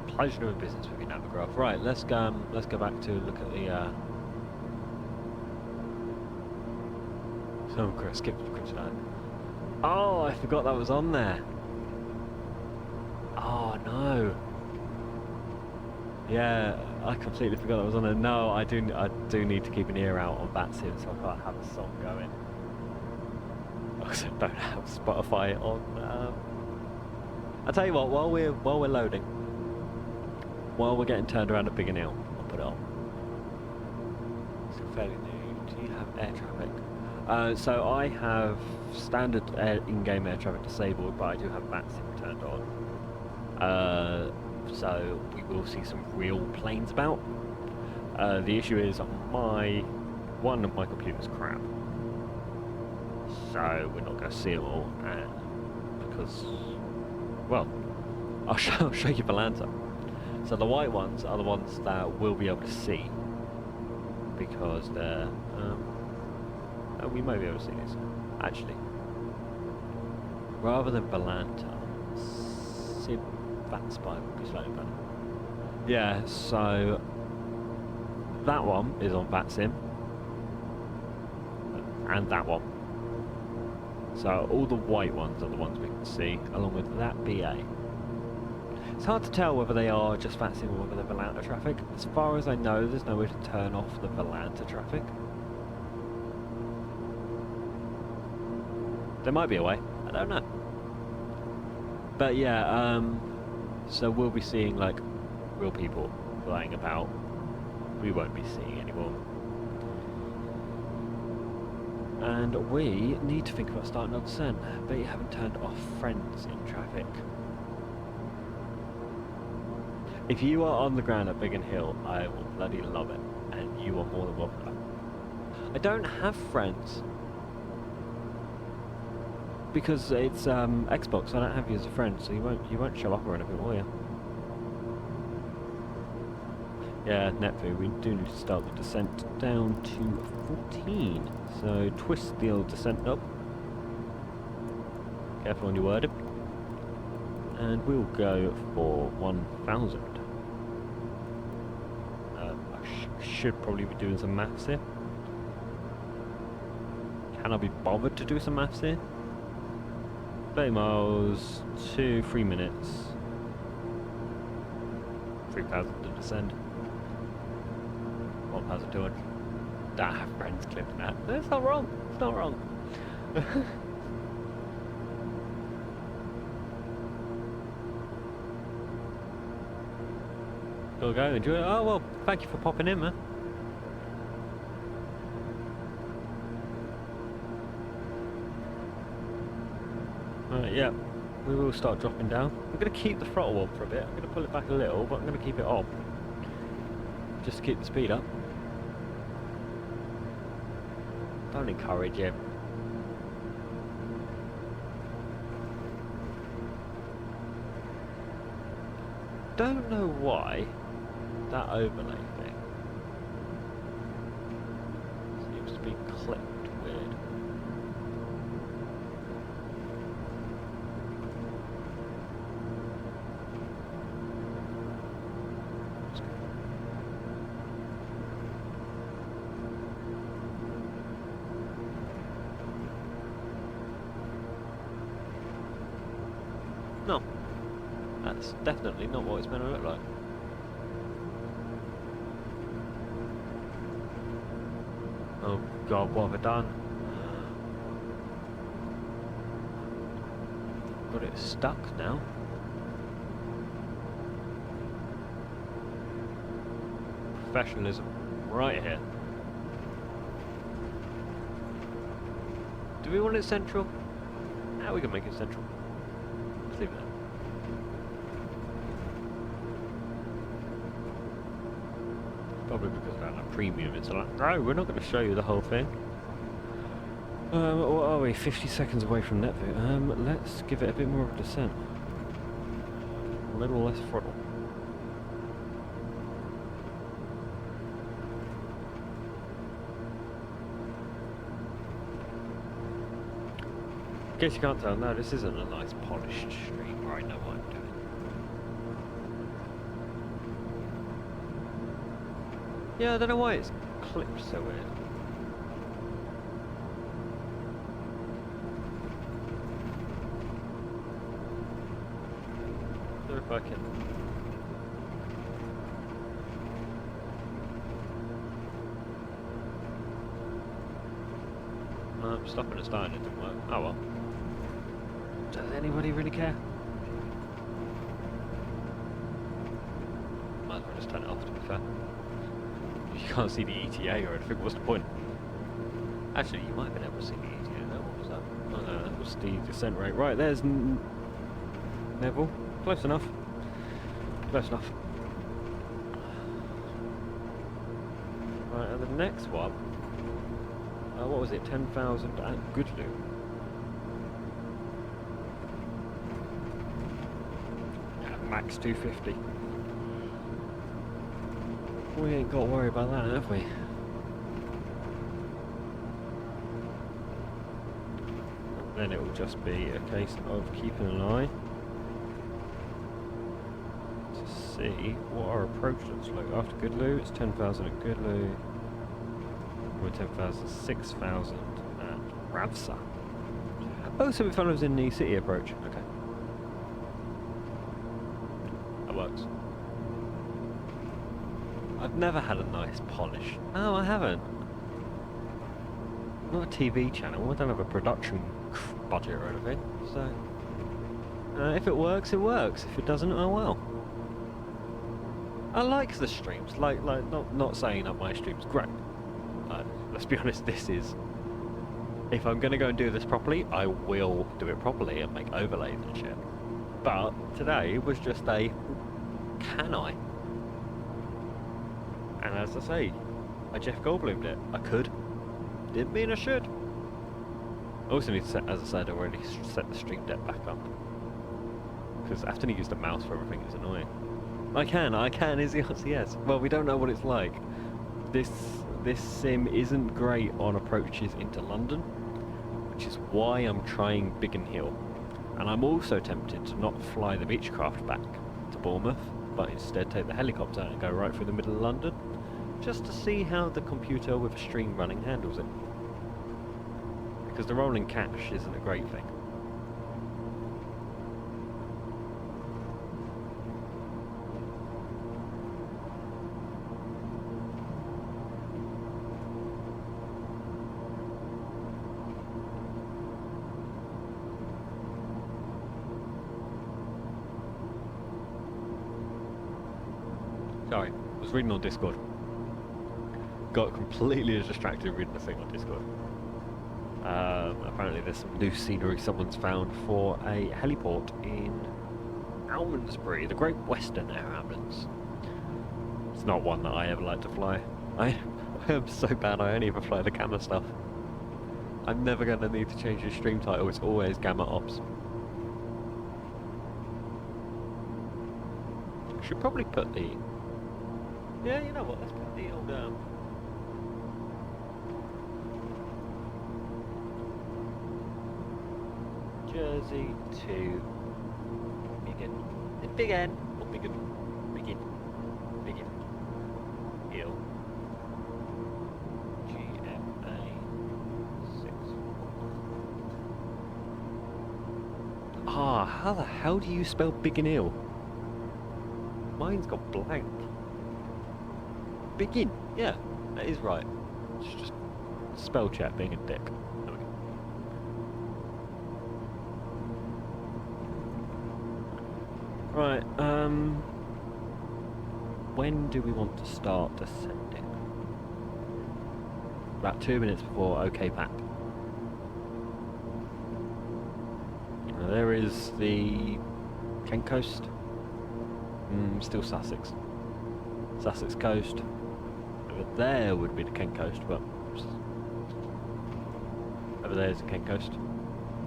Pleasure doing business with you, Navigraph. Right, let's go back to look at the oh, Chris, skip the kryptonite. Oh, I forgot that was on there. Oh no. Yeah, I completely forgot that was on there. No, I do need to keep an ear out on Vatsim, so I can't have a song going. I also don't have Spotify on. I'll tell you what, while we're loading. While we're getting turned around at Biggin Hill, I'll put it on. Still fairly new. Do you have air traffic? So I have standard in-game air traffic disabled, but I do have Vatsim turned on. So we will see some real planes about. The issue is one of my computer's crap, so we're not going to see them all, because, well, I'll show you Valanta. So the white ones are the ones that we'll be able to see, because they're, we may be able to see these, actually. Rather than Valanta, Vatspy would be slightly better. Yeah, so that one is on Vatsim, and that one. So all the white ones are the ones we can see, along with that BA. It's hard to tell whether they are just Vatsim or whether they're Valanta traffic. As far as I know, there's no way to turn off the Valanta traffic. There might be a way, I don't know. But yeah, so we'll be seeing like real people flying about. We won't be seeing anyone. And we need to think about starting our descent, but you haven't turned off friends in traffic. If you are on the ground at Biggin Hill, I will bloody love it, and you are more than welcome. I don't have friends because it's Xbox. I don't have you as a friend, so you won't show up or anything, will you? Yeah, Netfu, we do need to start the descent down to 14. So twist the old descent up. Careful on your wording. And we'll go for 1,000. I should probably be doing some maths here. Can I be bothered to do some maths here? 30 miles to 3 minutes. 3,000 to descend. 1,200. Ah, friends clipped that. That's not wrong. It's not wrong. Go enjoy it. Oh well, thank you for popping in, man. Right, yeah, we will start dropping down. I'm going to keep the throttle on for a bit. I'm going to pull it back a little, but I'm going to keep it on, just to keep the speed up. Don't encourage him. Don't know why that overlay thing seems to be clipped weird. No, that's definitely not what it's meant to look like. Oh god, what have I done? Got it stuck now. Professionalism, right here. Do we want it central? How we can make it central? Let's leave it there. Probably because I don't have premium, it's like, no, we're not going to show you the whole thing. What are we? 50 seconds away from net view. Let's give it a bit more of a descent. A little less throttle. In case you can't tell, no, this isn't a nice polished street where I know what I'm doing. Yeah, I don't know why it's clipped so weird. I wonder if I can... No, stopping and starting, it didn't work. Oh well. Does anybody really care? Might as well just turn it off, to be fair. You can't see the ETA or anything, what's the point? Actually, you might have been able to see the ETA. No, what was that? Oh no, that was the descent rate. Right, there's Neville. Close enough. Close enough. Right, and the next one, what was it? 10,000 at Goodloo. Yeah, max 250. We ain't got to worry about that, have we? Then it will just be a case of keeping an eye to see what our approach looks like. After Goodloo, it's 10,000 at Goodloo. We're 10,000, 6,000 at Ravsa. Oh, so we found it was in the city approach. Okay. That works. I've never had a nice polish. No, I haven't. Not a TV channel. I don't have a production budget or anything. So, if it works, it works. If it doesn't, oh well. I like the streams. Like, not saying that my stream's great. Let's be honest. This is. If I'm gonna go and do this properly, I will do it properly and make overlays and shit. But today was just a. Can I? And as I say, I Jeff Goldblumed it. I could. Didn't mean I should. I also need to set, as I said already, set the stream deck back up. Because having to use the mouse for everything is annoying. I can is the answer yes. Well, we don't know what it's like. This sim isn't great on approaches into London, which is why I'm trying Biggin Hill. And I'm also tempted to not fly the Beechcraft back to Bournemouth, but instead take the helicopter and go right through the middle of London, just to see how the computer with a stream running handles it. Because the rolling cache isn't a great thing. Sorry, I was reading on Discord. Got completely distracted reading the thing on Discord. Apparently there's some new scenery someone's found for a heliport in Almondsbury, the Great Western Air Ambulance. It's not one that I ever like to fly. I am so bad I only ever fly the Gama stuff. I'm never going to need to change the stream title, it's always Gama Ops. Should probably put the... Yeah, you know what, let's put the old... Jersey to Biggin. Is it Big N or Biggin? Biggin. Biggin. Hill. GMA 6. Ah, Ah, how the hell do you spell Biggin Hill? Mine's got blank. Biggin, yeah, that is right. It's just spell check being a dick. There we go. Right, when do we want to start descending? About 2 minutes before OK Pack. Now there is the Kent Coast. Still Sussex. Sussex Coast. Over there would be the Kent Coast, but over there is the Kent Coast.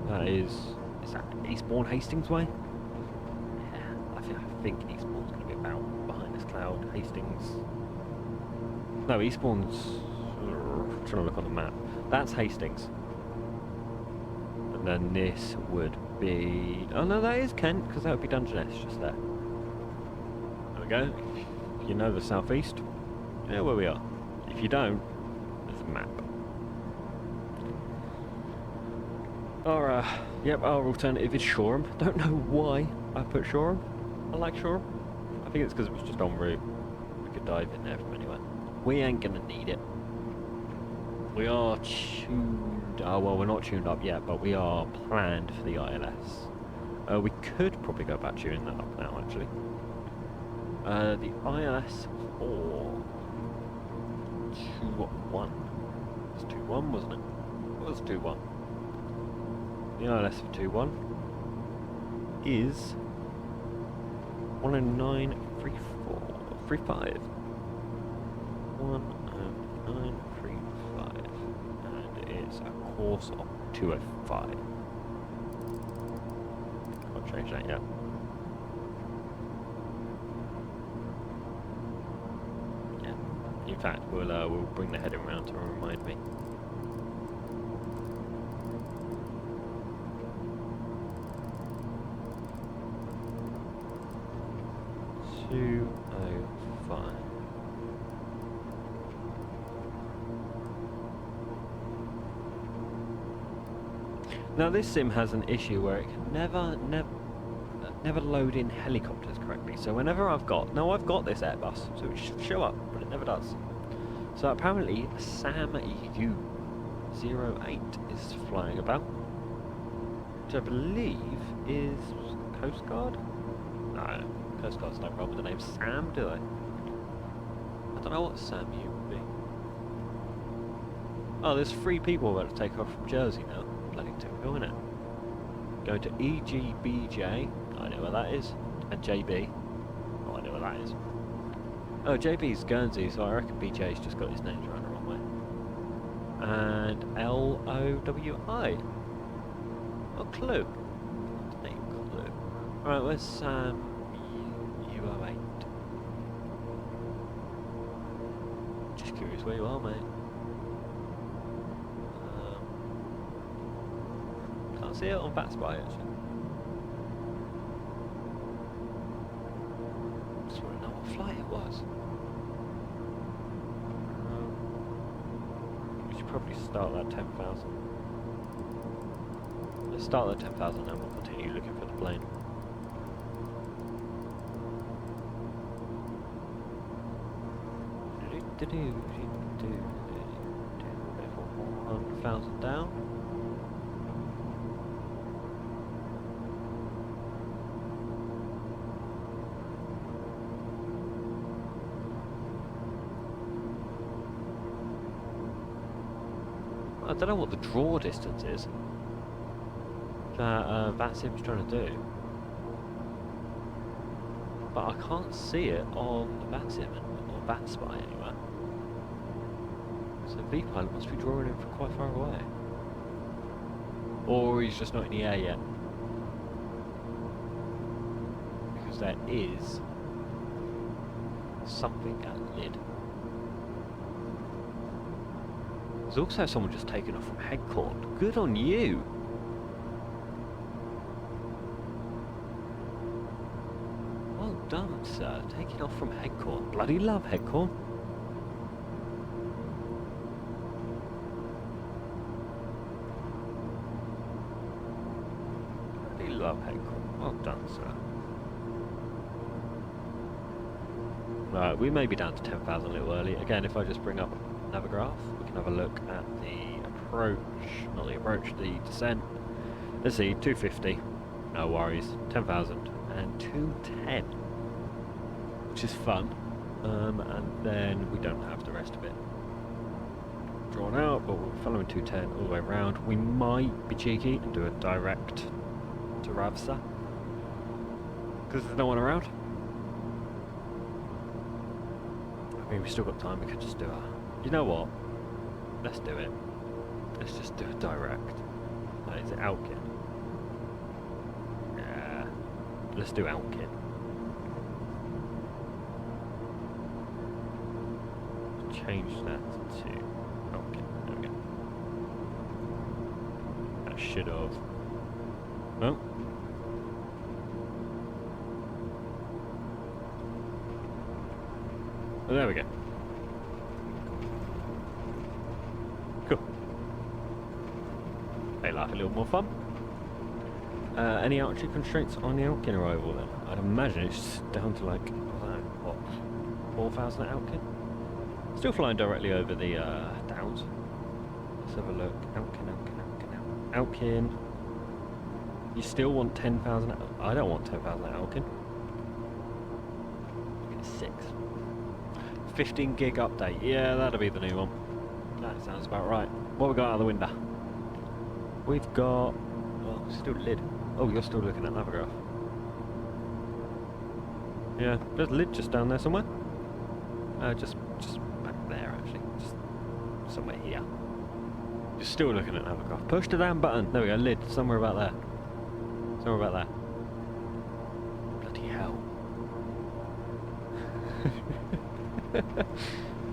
That is that Eastbourne Hastings way? Yeah, I think Eastbourne's going to be about behind this cloud. Hastings. No, Eastbourne's. I'm trying to look on the map. That's Hastings. And then this would be. Oh no, that is Kent, because that would be Dungeness just there. There we go. If you know the southeast, you know where we are. If you don't, there's a map. Our alternative is Shoreham. Don't know why I put Shoreham. I like Shoreham. I think it's because it was just en route. We could dive in there from anywhere. We ain't gonna need it. We are tuned. Oh well, we're not tuned up yet, but we are planned for the ILS. We could probably go about tuning that up now, actually. The ILS for 2-1. It's 2-1, wasn't it? It was 2-1. The ILS for 2-1 is 109.35. 109.35, and it's a course of 205. Can't change that yet. Yeah. In fact, we'll bring the heading round to remind me. Now this sim has an issue where it can never load in helicopters correctly. So whenever I've got this Airbus, so it should show up, but it never does. So apparently Sam U08 is flying about, which I believe is Coast Guard. No, Coast Guard's no problem with the name Sam, do they? I don't know what Sam U would be. Oh, there's 3 people about to take off from Jersey now. Bloody typical, isn't it? Go to EGBJ, I know where that is, and JB, oh I know where that is. Oh, JB's Guernsey, so I reckon BJ's just got his names around the wrong way. And LOWI. Oh, Clue. Name Clue. Alright, where's Sam U08? Just curious where you are, mate. See it on Vatsim actually. Just want to know what flight it was. We should probably start that 10,000. Let's start that 10,000 and we'll continue looking for the plane. Level 1,000 down. I don't know what the draw distance is that Vatsim's trying to do, but I can't see it on the Vatsim or Vatspy anywhere. So V-Pilot must be drawing him from quite far away, or he's just not in the air yet, because there is something at lid. There's also someone just taken off from Headcorn. Good on you! Well done, sir. Taking off from Headcorn. Bloody love Headcorn. Bloody love Headcorn. Well done, sir. Right, we may be down to 10,000 a little early. Again, if I just bring up Navigraph, we can have a look at the approach, not the approach, the descent. Let's see, 250, no worries, 10,000, and 210, which is fun. And then we don't have the rest of it drawn out, but we're following 210 all the way around. We might be cheeky and do a direct to Ravsa, because there's no one around. I mean, we've still got time, we could just do a... You know what? Let's do it. Let's just do a direct. Is it Alkin? Yeah. Let's do Alkin. Change that to Alkin. There we go. That should have... Oh. Oh, there we go. Cool. They like a little more fun. Any altitude constraints on the Alkin arrival then? I'd imagine it's down to like, I don't know, what, 4,000 at Alkin? Still flying directly over the downs. Let's have a look. Alkin. You still want 10,000? I don't want 10,000 at Alkin. Look at 6. 15 gig update. Yeah, that'll be the new one. That sounds about right. What we got out of the window? We've got... Oh, still lid. Oh, you're still looking at Navigraph. Yeah, there's a lid just down there somewhere. Just back there actually. Just somewhere here. You're still looking at Navigraph. Push the damn button. There we go, lid. Somewhere about there. Somewhere about there. Bloody hell.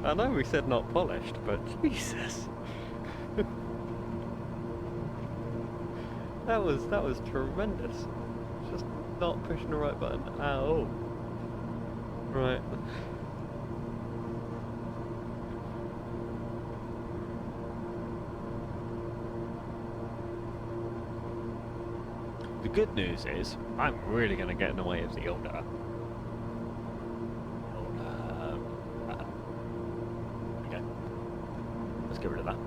I know we said not polished, but Jesus. that was tremendous. Just not pushing the right button at all. Right. The good news is, I'm really going to get in the way of the older. Okay. Let's get rid of that.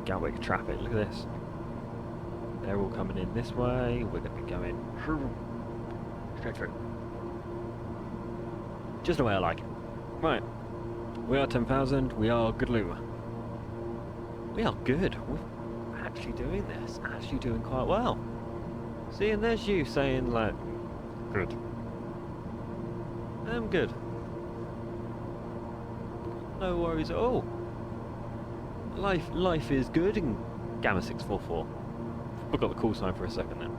Gatwick traffic, look at this. They're all coming in this way, we're going to be going straight through. Just the way I like it. Right. We are 10,000, we are good looter. We are good. We're actually doing this. Actually doing quite well. See, and there's you saying like, good. I'm good. No worries at all. Life is good in Gama 644. Forgot the call sign for a second then.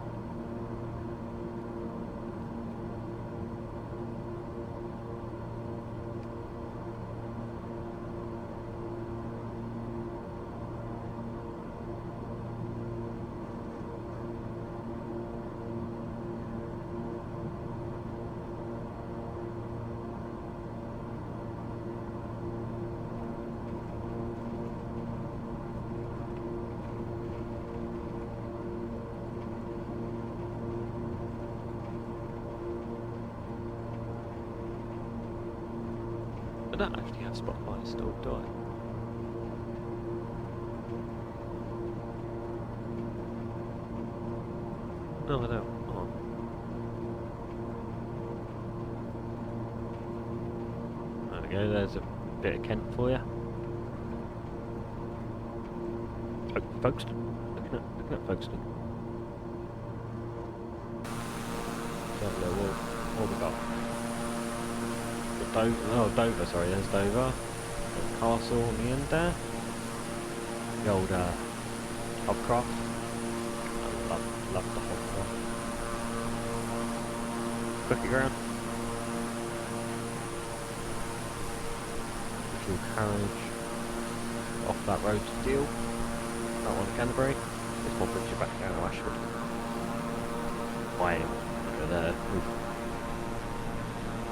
I don't actually have Spotify installed, do I? No, I don't. Oh. There we go, there's a bit of Kent for you. Oh, Folkestone. Looking at Folkestone. What we got? Oh, Dover, sorry, there's Dover. There's Castle on the end there. The old Hobcroft. I love the Hobcroft. Quickie ground. Dual carriage. Off that road to Deal. That one to Canterbury. This one brings you back down to Ashford. Way over there.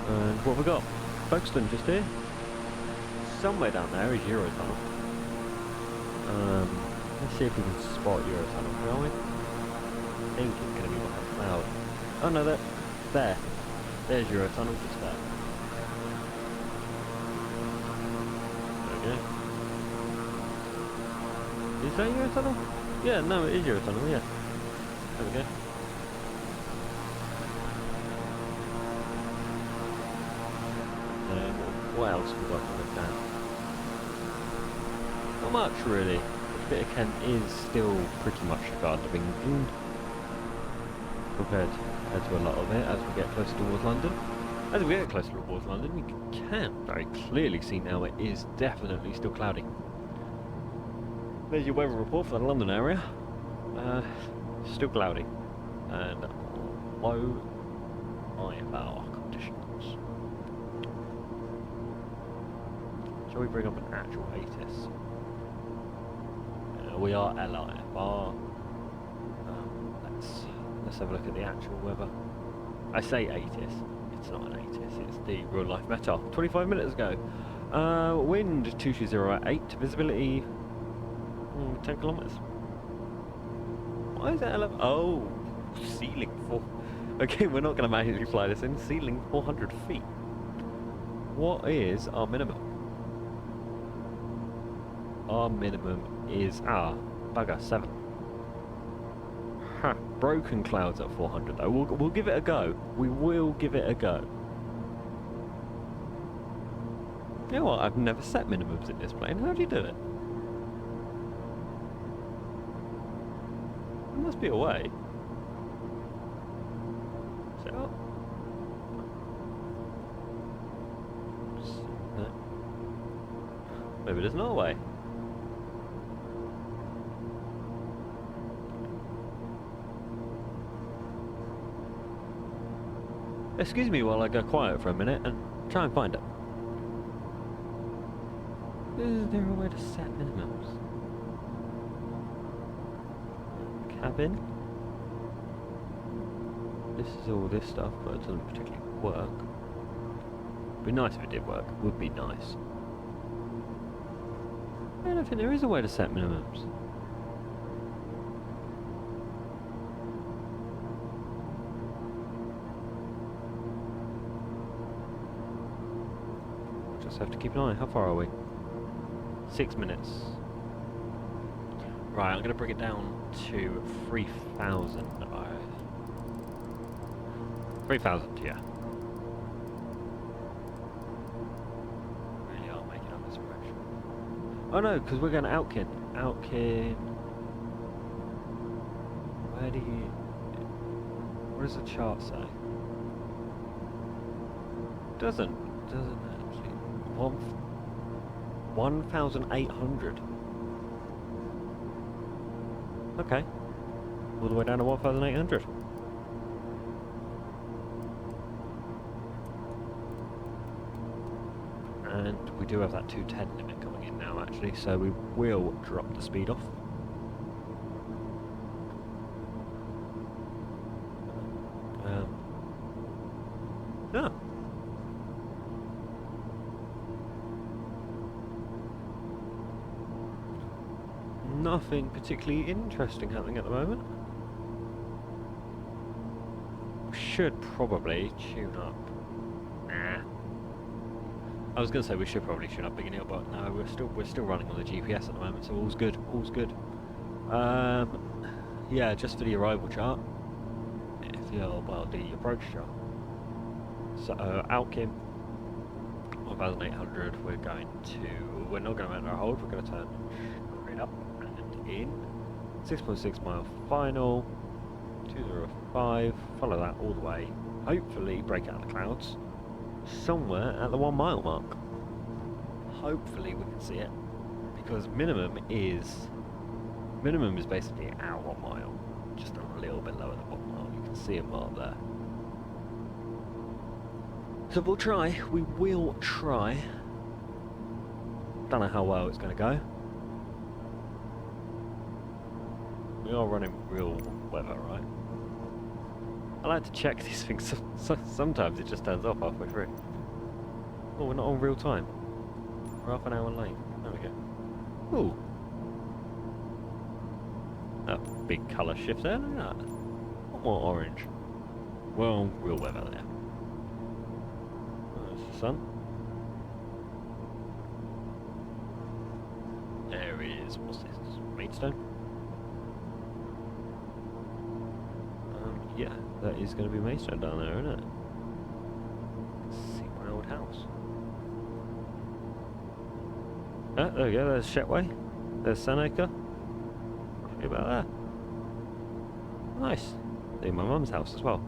And what have we got? Folkestone just here. Somewhere down there is Eurotunnel. Let's see if we can spot Eurotunnel, shall we? I think it's going to be behind a cloud. Oh no, there. There's Eurotunnel, just there. There we go. Is that Eurotunnel? Yeah, no, it is Eurotunnel, yeah. There we go. What else have we got to look at? Not much really. This bit of Kent is still pretty much the Garden of England compared to a lot of it as we get closer towards London. As we get closer towards London, we can very clearly see now it is definitely still cloudy. There's your weather report for the London area. Still cloudy and low IFR conditions. Shall we bring up an actual ATIS? We are LIFR. Let's have a look at the actual weather. I say ATIS, it's not an ATIS, it's the real life METAR. 25 minutes ago. Wind 220 at 8, visibility 10 kilometers. Why is that 11? Oh, ceiling 4. Okay, we're not going to manually fly this in. Ceiling 400 feet. What is our minimum? Our minimum is bugger 7. Ha, broken clouds at 400 though. We'll give it a go. We will give it a go. You know what? I've never set minimums in this plane. How do you do it? There must be a way. Set up. No. Maybe there's not a way. Excuse me while I go quiet for a minute and try and find it. Is there a way to set minimums? Cabin. This is all this stuff, but it doesn't particularly work. Would be nice if it did work. Would be nice. I don't think there is a way to set minimums. Just have to keep an eye. How far are we? 6 minutes. Right, I'm going to bring it down to 3,000. 3,000, yeah. Really are making up this impression. Oh no, because we're going to Outkin. Outkin. Where do you... What does the chart say? Doesn't actually. 1,800. Okay. All the way down to 1,800. And we do have that 210 limit coming in now actually, so we will drop the speed off. No. Nothing particularly interesting happening at the moment. Should probably tune up. Nah. I was gonna say we should probably tune up Big Neil, but no, we're still running on the GPS at the moment, so all's good. All's good. Yeah, just for the arrival chart. If you're the approach chart. So Outkin 1,800. We're not going to enter a hold. We're going to turn straight up and in. 6.6 mile final. 205. Follow that all the way. Hopefully break out of the clouds somewhere at the 1 mile mark. Hopefully we can see it, because minimum is basically our 1 mile, just a little bit lower than 1 mile. You can see a mark there. So we'll try. We will try. Don't know how well it's going to go. We are running real weather, right? I like to check these things. Sometimes it just turns off halfway through. Oh, we're not on real time. We're half an hour late. There we go. Ooh. A big colour shift there, look at that. What more orange? Well, real weather there. There's the sun. There is, what's this? Maidstone? Yeah, that is going to be Maidstone down there, isn't it? Let's see my old house. Ah, there we go, there's Shetway. There's Sanacre. Look about that. Nice. There's my mum's house as well.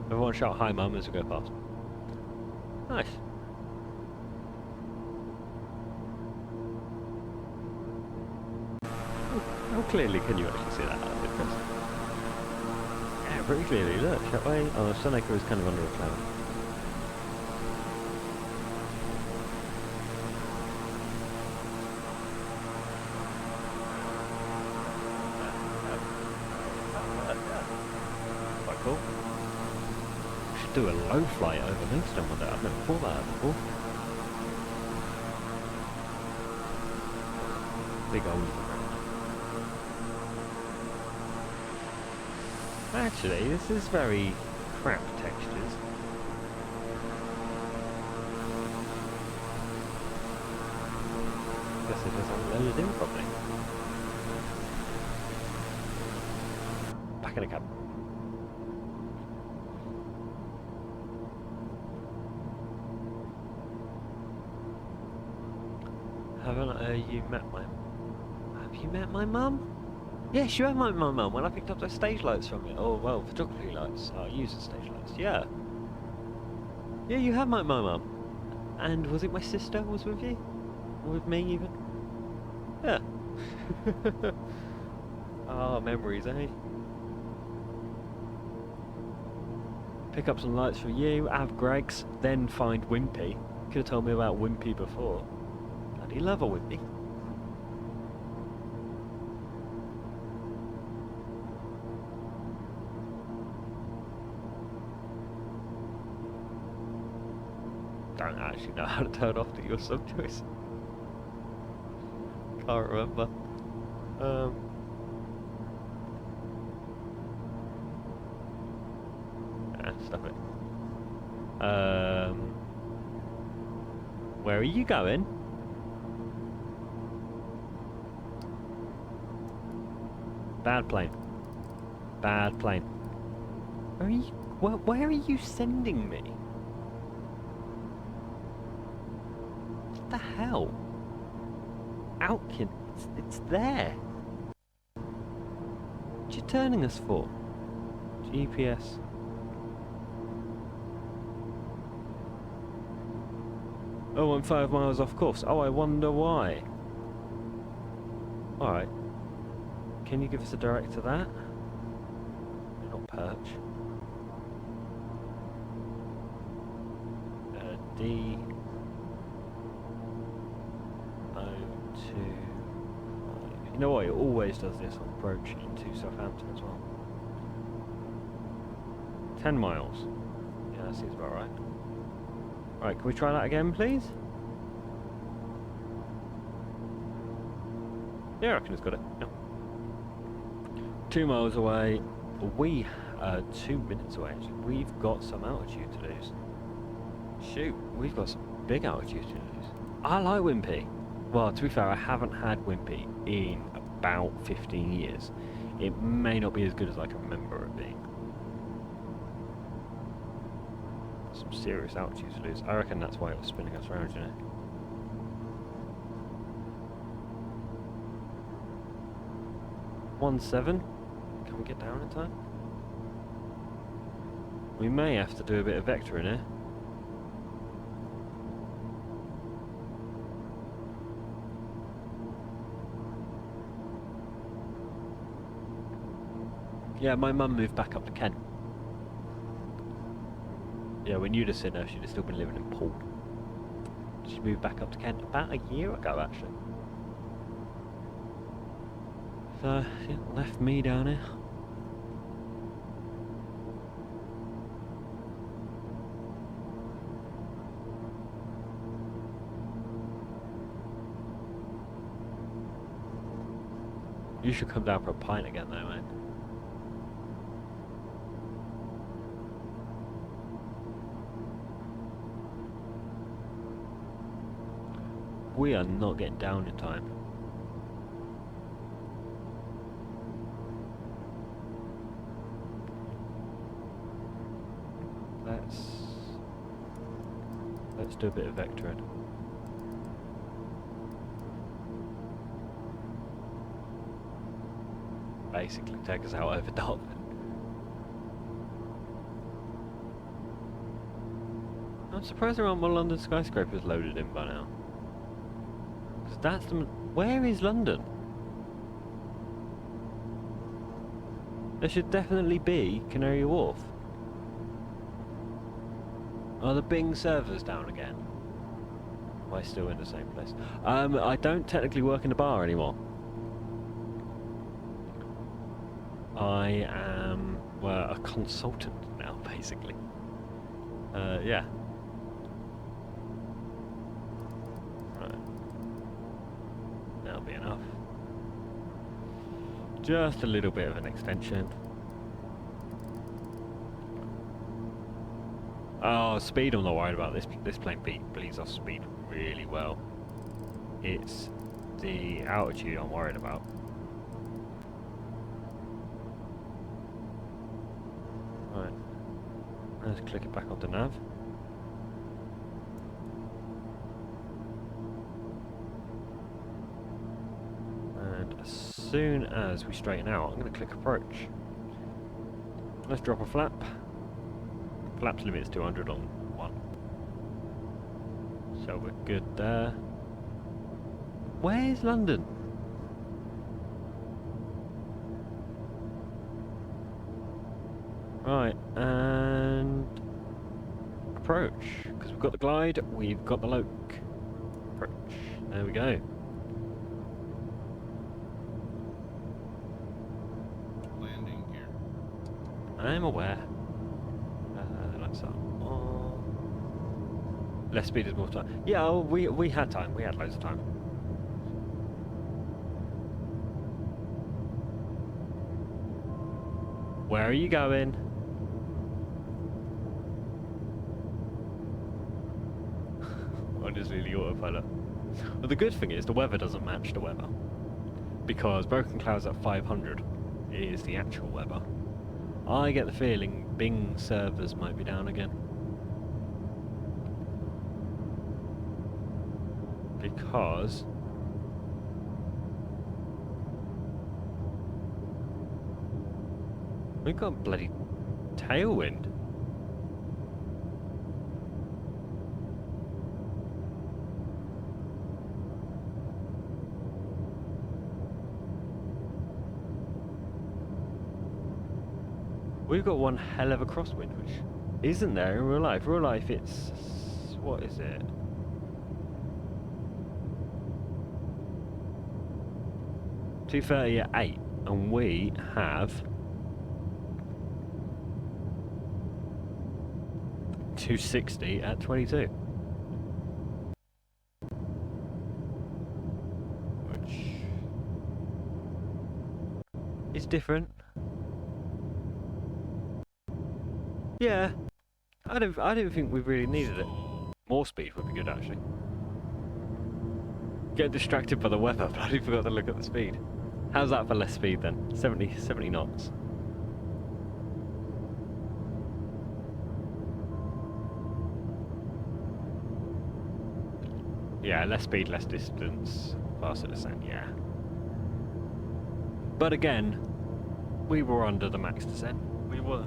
Everyone shout hi mum as we go past. Nice. How clearly can you actually see that out of interest? Yeah, pretty clearly, look, Shetway. Oh, Sanacre is kind of under a cloud. Quite cool. We should do a low flight over Maidstone one day. I've never thought about that before. Big old. Actually, this is very crap textures. Guess it doesn't load it in properly. Back in the cab. Haven't you met my... Have you met my mum? Yes, you have met my mum when I picked up those stage lights from you. Oh, well, photography lights. I use the stage lights, yeah. Yeah, you have met my mum. And was it my sister was with you? Or with me, even? Yeah. Ah, memories, eh? Pick up some lights for you, have Greg's, then find Wimpy. Could have told me about Wimpy before. Bloody love a Wimpy. Don't actually know how to turn off the your sub choice. Can't remember. Stop it. Where are you going? Bad plane. Bad plane. Where are you? Where are you sending me? What the hell? Outkin, it's there. What you turning us for? GPS. Oh, I'm 5 miles off course. Oh, I wonder why. Alright. Can you give us a direct to that? Not perch. D. 025. You know what? It always does this on approach into Southampton as well. 10 miles. Yeah, that seems about right. Right, can we try that again, please? Yeah, I reckon it's got it. Yeah. 2 miles away. 2 minutes away, actually. We've got some altitude to lose. Shoot, we've got some big altitude to lose. I like Wimpy. Well, to be fair, I haven't had Wimpy in about 15 years. It may not be as good as I can remember it being. Some serious altitude to lose. I reckon that's why it was spinning us around, you know. .17. Can we get down in time? We may have to do a bit of vector in here. Yeah, my mum moved back up to Kent. Yeah, when you'd have seen her, she'd have still been living in Poole. She moved back up to Kent about a year ago, actually. So, yeah, left me down here. You should come down for a pint again though, mate. We are not getting down in time. Let's do a bit of vectoring. Basically take us out over Dartford. I'm surprised there aren't more London skyscrapers loaded in by now. Because that's the... Where is London? There should definitely be Canary Wharf. Are the Bing servers down again? Am I still in the same place? I don't technically work in the bar anymore. I am, well, a consultant now, basically. Yeah. Right. That'll be enough. Just a little bit of an extension. Oh, speed I'm not worried about. This plane bleeds off speed really well. It's the altitude I'm worried about. Right. Let's click it back onto nav. And as soon as we straighten out, I'm going to click approach. Let's drop a flap. Flaps limit is 200 on 1. So we're good there. Where's London? Right, and approach. Because we've got the glide, we've got the loc. Approach. There we go. Landing here. I'm aware. Less speed is more time. Yeah, oh, we had time. We had loads of time. Where are you going? Honestly, the autopilot. Well, the good thing is the weather doesn't match the weather. Because Broken Clouds at 500 is the actual weather. I get the feeling Bing servers might be down again. Because we've got bloody tailwind. We've got one hell of a crosswind, which isn't there in real life. Real life, it's... what is it? .230 at 8, and we have 260 at 22. Which is different. Yeah, I don't think we really needed it. More speed would be good, actually. Get distracted by the weather, bloody forgot to look at the speed. How's that for less speed then? 70 knots. Yeah, less speed, less distance, faster descent, yeah. But again, we were under the max descent. We were.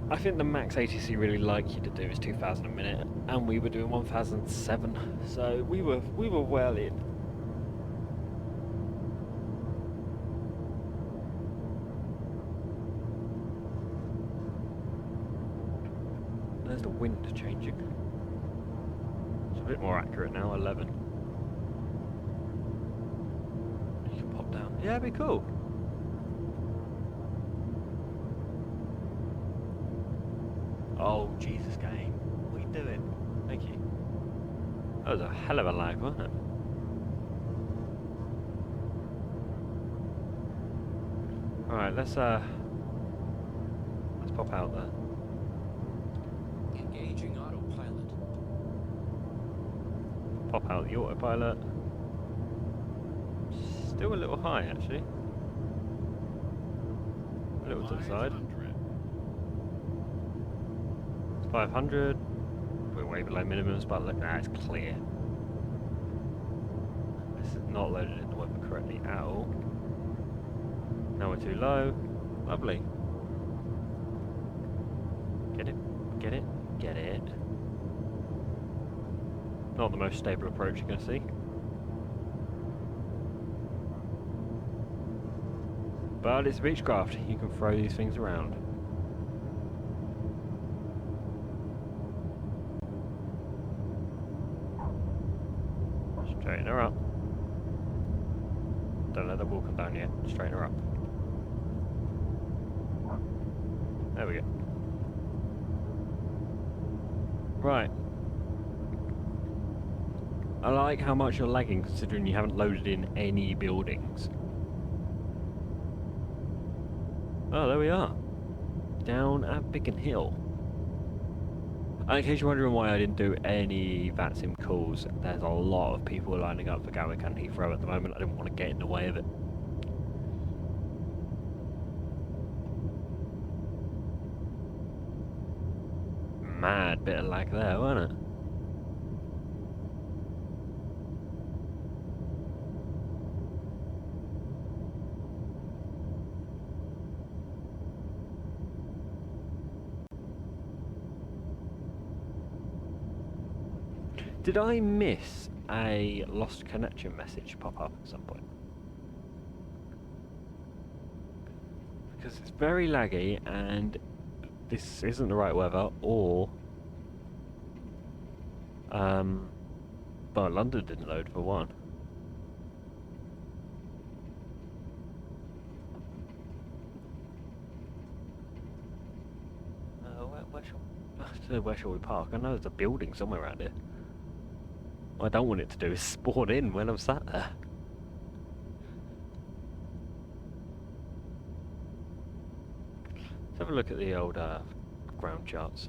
I think the max ATC really like you to do is 2,000 a minute, and we were doing 1,007, so we were well in. There's the wind changing. It's a bit more accurate now, 11. You can pop down. Yeah, it'd be cool. Oh, Jesus, game. What are you doing? Thank you. That was a hell of a lag, wasn't it? Alright, let's pop out there. Engaging autopilot. Pop out the autopilot. Still a little high, actually. A little to the side. 500. It's 500. We're way below minimums, but look, nah, it's clear. This is not loaded in the weapon correctly at all. Now we're too low. Lovely. Get it, get it, get it. Not the most stable approach you're going to see. But it's a Beechcraft. You can throw these things around. Straighten her up. Don't let the wall come down yet. Straighten her up. There we go. Right. I like how much you're lagging considering you haven't loaded in any buildings. Oh, there we are. Down at Biggin Hill. And in case you're wondering why I didn't do any Vatsim calls, there's a lot of people lining up for Gatwick and Heathrow at the moment. I didn't want to get in the way of it. Mad bit of lag there, wasn't it? Did I miss a lost connection message pop up at some point? Because it's very laggy and this isn't the right weather, or well, London didn't load for one. Where shall we park? I know there's a building somewhere around here. What I don't want it to do is spawn in when I'm sat there. Let's have a look at the old ground charts.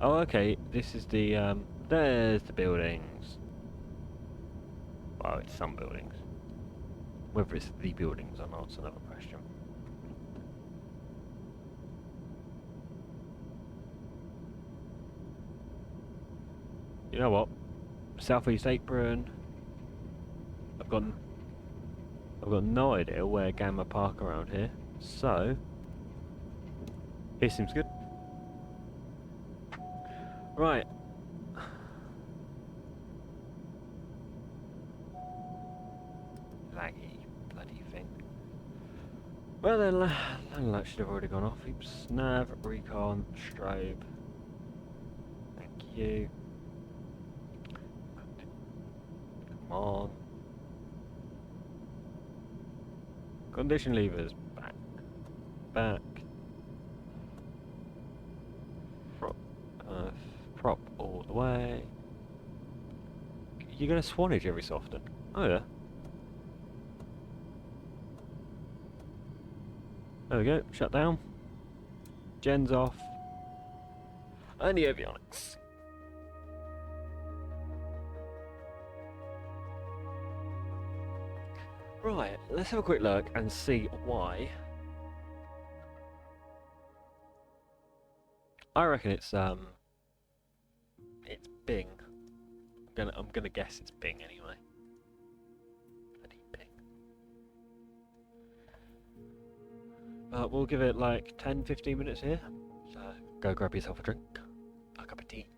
Oh, okay. This is the there's the buildings. Well, it's some buildings. Whether it's the buildings or not is another question. You know what? Southeast Apron. I've got no idea where Gama park around here. So here seems good. Right. Laggy bloody thing. Well then, that should have already gone off. Oops. Nav, recon, strobe. Thank you. Come on. Condition levers. Back. Back. Prop all the way. You're going to Swanage every so often. Oh yeah. There we go. Shut down. Gen's off. And the avionics. Right, let's have a quick look and see why. I reckon it's Bing. I'm gonna guess it's Bing anyway. Bloody Bing. But we'll give it like 10-15 minutes here. So go grab yourself a drink, a cup of tea,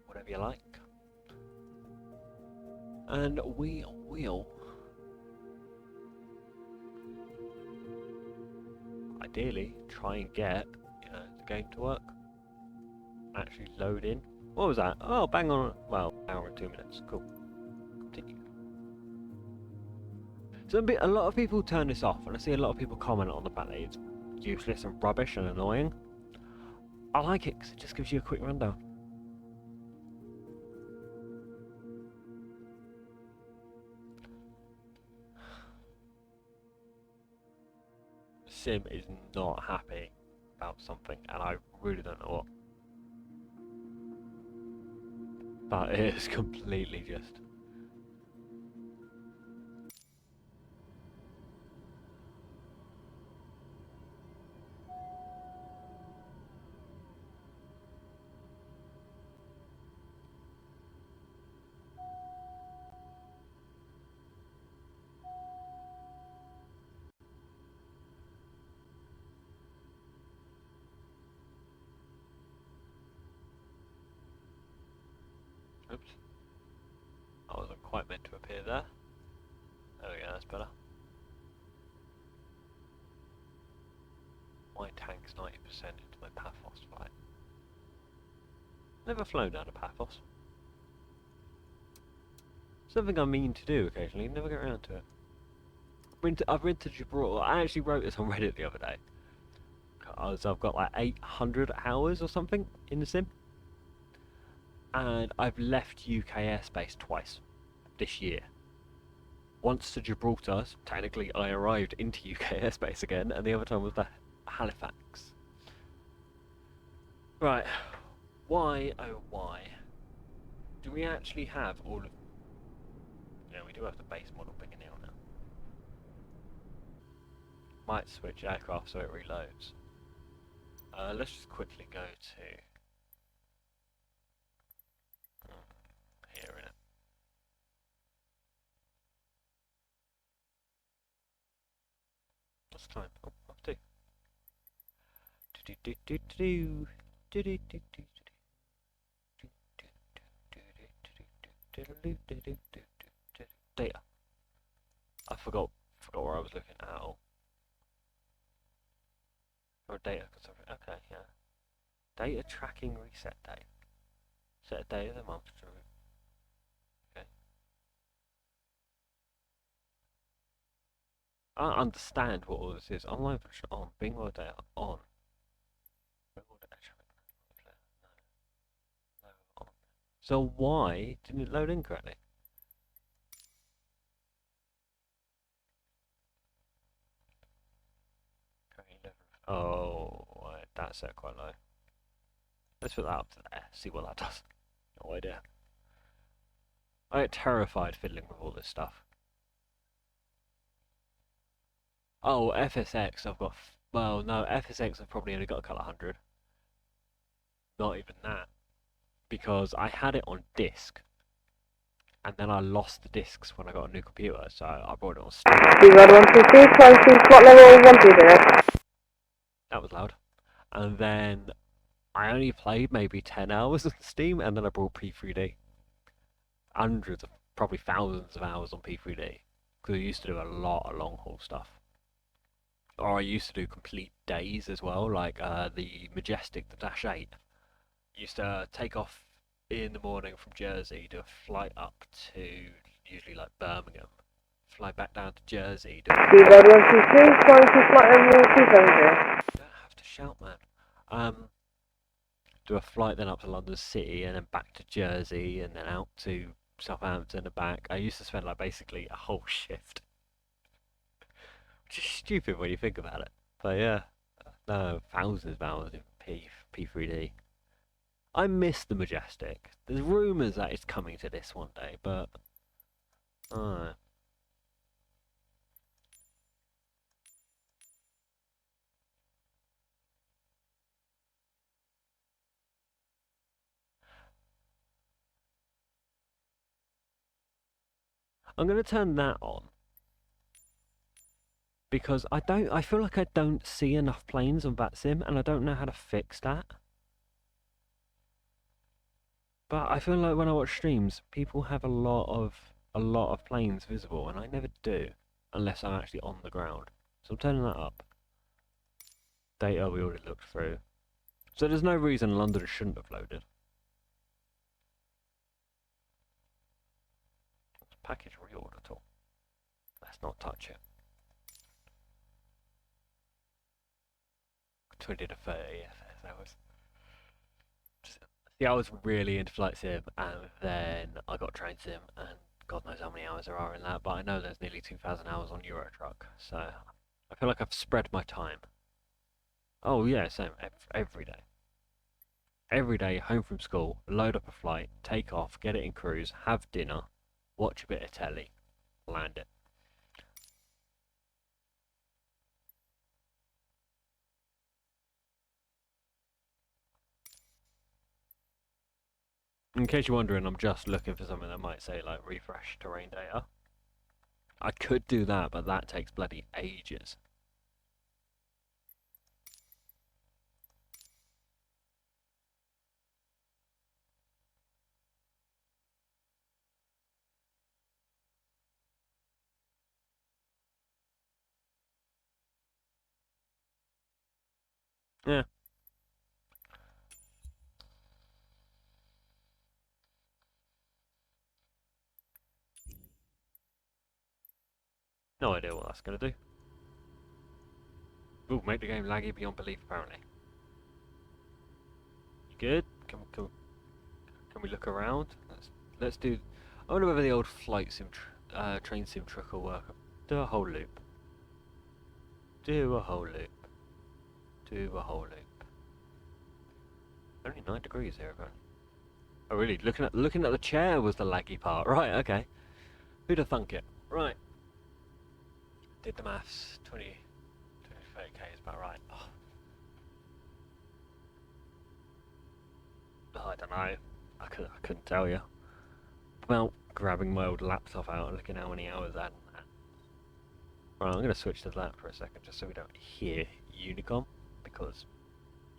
whatever you like. And we will ideally try and get, the game to work. Actually load in. What was that? Oh, bang on. Well, hour and 2 minutes. Cool. Continue. So a lot of people turn this off, and I see a lot of people comment on the fact that it's useless and rubbish and annoying. I like it because it just gives you a quick rundown. sim is not happy about something, and I really don't know what. But it is completely just. Oops. I wasn't quite meant to appear there. There we go, that's better. My tank's 90% into my Paphos fight. Never flown down a Paphos. Something I mean to do occasionally, never get around to it. I've been to Gibraltar. I actually wrote this on Reddit the other day. I've got like 800 hours or something in the sim. And I've left UK airspace twice this year. Once to Gibraltar, so technically I arrived into UK airspace again, and the other time was to Halifax. Right, why oh why do we actually have all of... Yeah, we do have the base model Biggin Hill now. Might switch aircraft so it reloads. Let's just quickly go to... here in it. What's the time? Oh, up to. Data. I forgot where I was looking at all. Or data, okay, yeah. Data tracking reset date. Set a day of the month to... Okay. I don't understand what all this is. Online function on. Bingo data on. So why didn't it load in correctly? Oh, right, that's set quite low. Let's put that up to there, see what that does. No idea. I get terrified fiddling with all this stuff. Oh, FSX, I've got... Well, no, FSX I've probably only got a couple of hundred. Not even that. Because I had it on disk. And then I lost the discs when I got a new computer, so I brought it on Steam. Slot level 120. That was loud. And then I only played maybe 10 hours on Steam, and then I brought P3D. Hundreds of, probably thousands of hours on P3D. Because I used to do a lot of long haul stuff. Or I used to do complete days as well, like the Majestic, the Dash 8. Used to take off in the morning from Jersey, do a flight up to usually like Birmingham, fly back down to Jersey. Road 123, flying to flight level 270. You don't have to shout, man. Do a flight then up to London City and then back to Jersey and then out to Southampton and back. I used to spend like basically a whole shift. Which is stupid when you think about it. But yeah, no, thousands of hours in P3D. I miss the Majestic. There's rumours that it's coming to this one day, but... I'm going to turn that on. Because I feel like I don't see enough planes on Vatsim, and I don't know how to fix that. But I feel like when I watch streams, people have a lot of planes visible, and I never do, unless I'm actually on the ground. So I'm turning that up. Data we already looked through. So there's no reason London shouldn't have loaded. Package reorder tool. Let's not touch it. 20 to 30 hours. See, I was really into flight sim, and then I got train sim, and God knows how many hours there are in that, but I know there's nearly 2,000 hours on Euro Truck, so I I feel like I've spread my time. Oh yeah, same every day. Every day, home from school, load up a flight, take off, get it in cruise, have dinner, watch a bit of telly, land it. In case you're wondering, I'm just looking for something that might say like refresh terrain data. I could do that, but that takes bloody ages. Yeah. No idea what that's gonna do. Ooh, make the game laggy beyond belief apparently. You good? Can we look around? Let's do. I wonder whether the old flight sim, train sim trick will work. Do a whole loop. Do a whole loop. Do a whole loop. Only 9 degrees here, apparently. Oh, really? Looking at the chair was the laggy part. Right. Okay. Who'd have thunk it? Right. Did the maths. 30k is about right. Oh. I don't know. I couldn't tell you. Without grabbing my old laptop out and looking how many hours that. Right, I'm going to switch to that for a second, just so we don't hear Unicom, because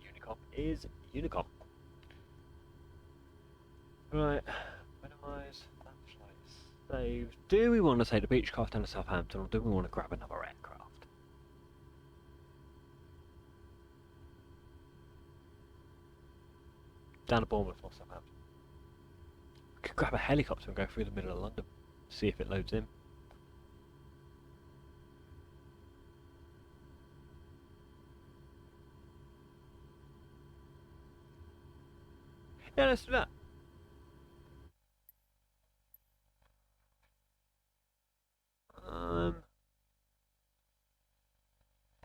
Unicom is Unicom. Right, minimize that flight saved. Do we want to take the Beechcraft down to Southampton, or do we want to grab another aircraft? Down to Bournemouth or Southampton. We could grab a helicopter and go through the middle of London, see if it loads in. Yeah, let's do that.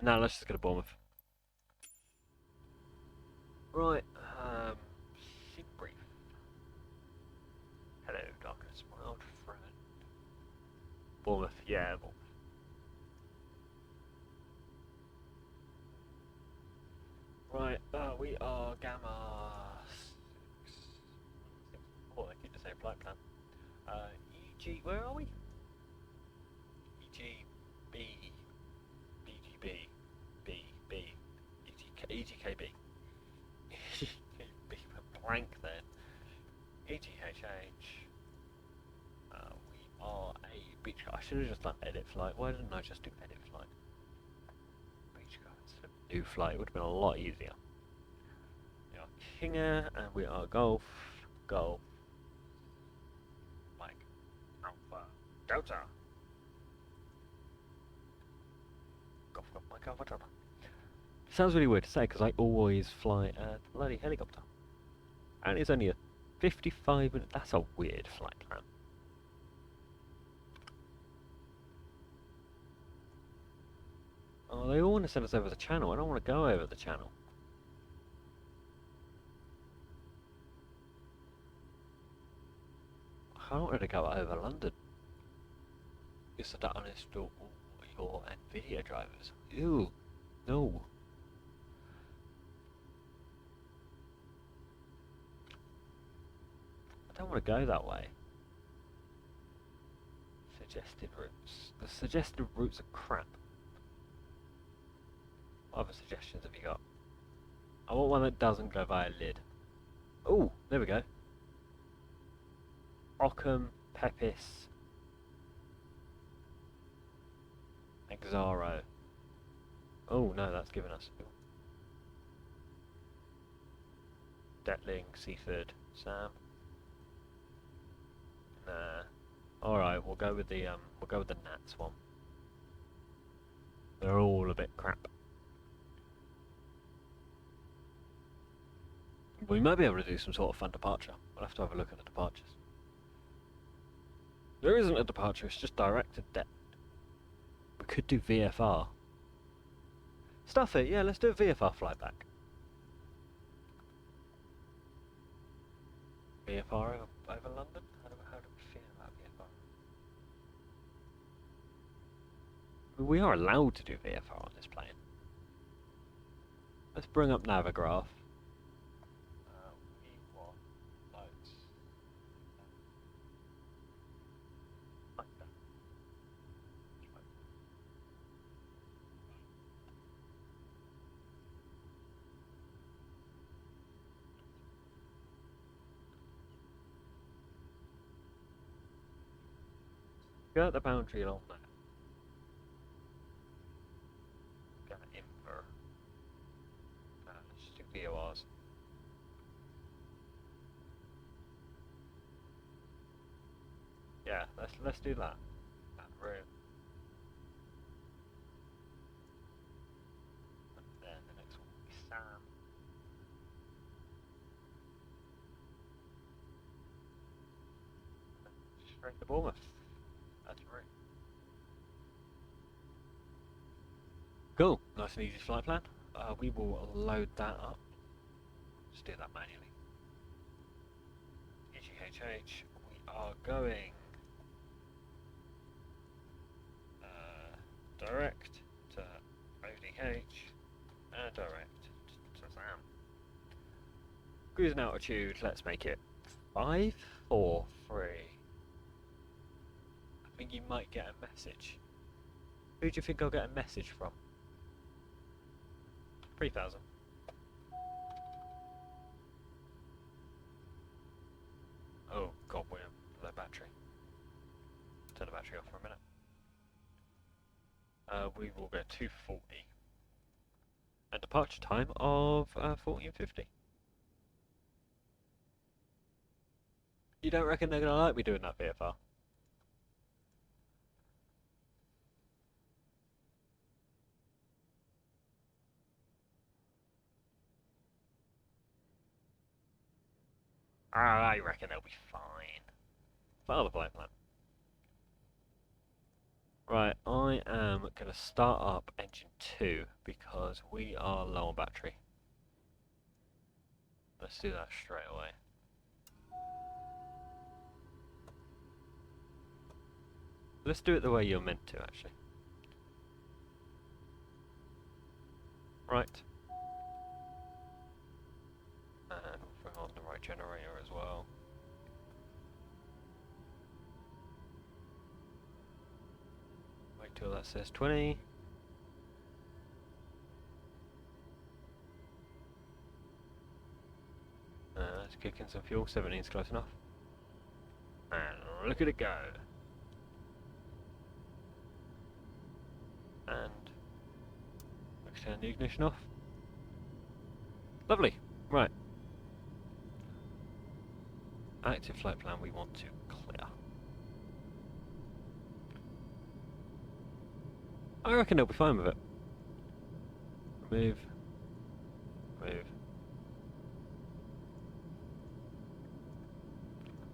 No, let's just go to Bournemouth. Right, ship brief. Hello, darkness, my old friend. Bournemouth, yeah, Bournemouth. Right, we are Gama 6. Oh, I keep the same flight plan. EG, where are we? EGB, BGB, BB, EGKB. EGKB went blank then. EGHH. We are a beach. I should have just done edit flight. Why didn't I just do edit flight? Beach instead of new flight would have been a lot easier. We are King Air and we are Golf. Golf. Mike. Alpha. Delta. Golf, Golf, Mike, Alpha, Delta. Sounds really weird to say because I always fly a bloody helicopter. And it's only a 55 minute. That's a weird flight plan. Oh, they all want to send us over the channel. I don't want to go over the channel. I don't want to go over London. You said that uninstall your NVIDIA drivers. Ew. No. I don't want to go that way. Suggested routes. The suggested routes are crap. What other suggestions have you got? I want one that doesn't go via Lid. Oh, there we go. Ockham, Pepys, Exaro. Oh no, that's given us. Detling, Seaford, Sam. Nah. Alright, we'll go with the Nats one. They're all a bit crap. We might be able to do some sort of fun departure. We'll have to have a look at the departures. There isn't a departure, it's just directed depth. We could do VFR. Stuff it, yeah, let's do a VFR flight back. VFR over London? How do we feel about VFR? We are allowed to do VFR on this plane. Let's bring up Navigraph. We want loads. Like that. Got the boundary along there. Got Inver. Let's do VORs. Yeah, let's do that. That room. And then the next one will be Sam. Straight to Bournemouth. That's right. Cool. Nice and easy flight plan. We will load that up. Just do that manually. EGHH. We are going direct to ODH and direct to Sam. Cruising altitude. Let's make it 5, 4, 3. I think you might get a message. Who do you think I'll get a message from? 3,000. Oh god, we're low battery. Turn the battery off for a minute. We will go 240. And departure time of 14:50. You don't reckon they're gonna like me doing that VFR? I reckon they'll be fine. Follow the flight plan. Right, I am going to start up engine 2 because we are low on battery. Let's do that straight away. Let's do it the way you're meant to, actually. Right. And we'll bring on the right generator as well. Wait till that says 20. Let's kick in some fuel, 17's close enough. And look at it go. And let's turn the ignition off. Lovely. Right. Active flight plan we want to clear. I reckon they'll be fine with it. Remove. Remove.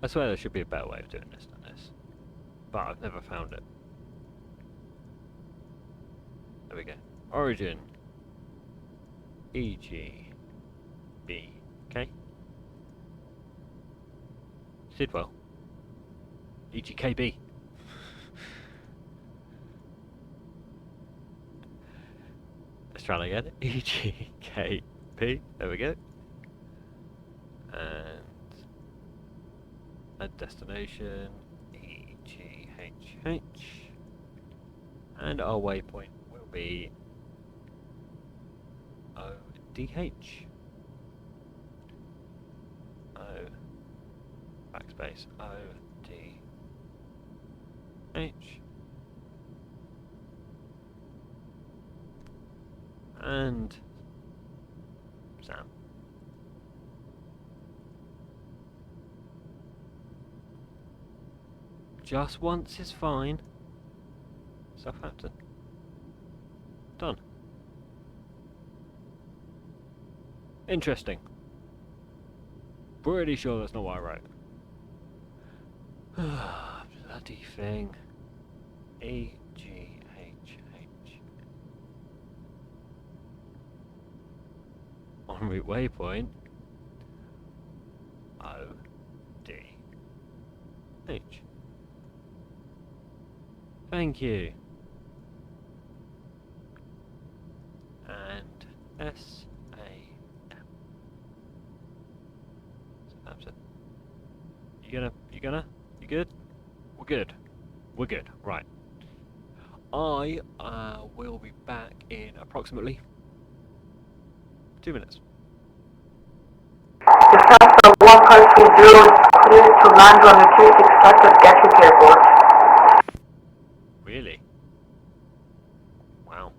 I swear there should be a better way of doing this than this. But I've never found it. There we go. Origin. EG. B. Okay. Sidwell. EGKB. Let's try that again. EGKP. There we go. And a destination. EGHH. And our waypoint will be ODH. O. Backspace. ODH. And Sam. Just once is fine. Southampton. Done. Interesting. Pretty sure that's not what I wrote. Bloody thing. EGHH. en route waypoint. O D H. Thank you. And S A M. So that's it. You good? We're good. We're good. Right. I will be back in approximately 2 minutes. Lufthansa 150 clear to land on the 365 at Gatwick Airport. Really? Wow.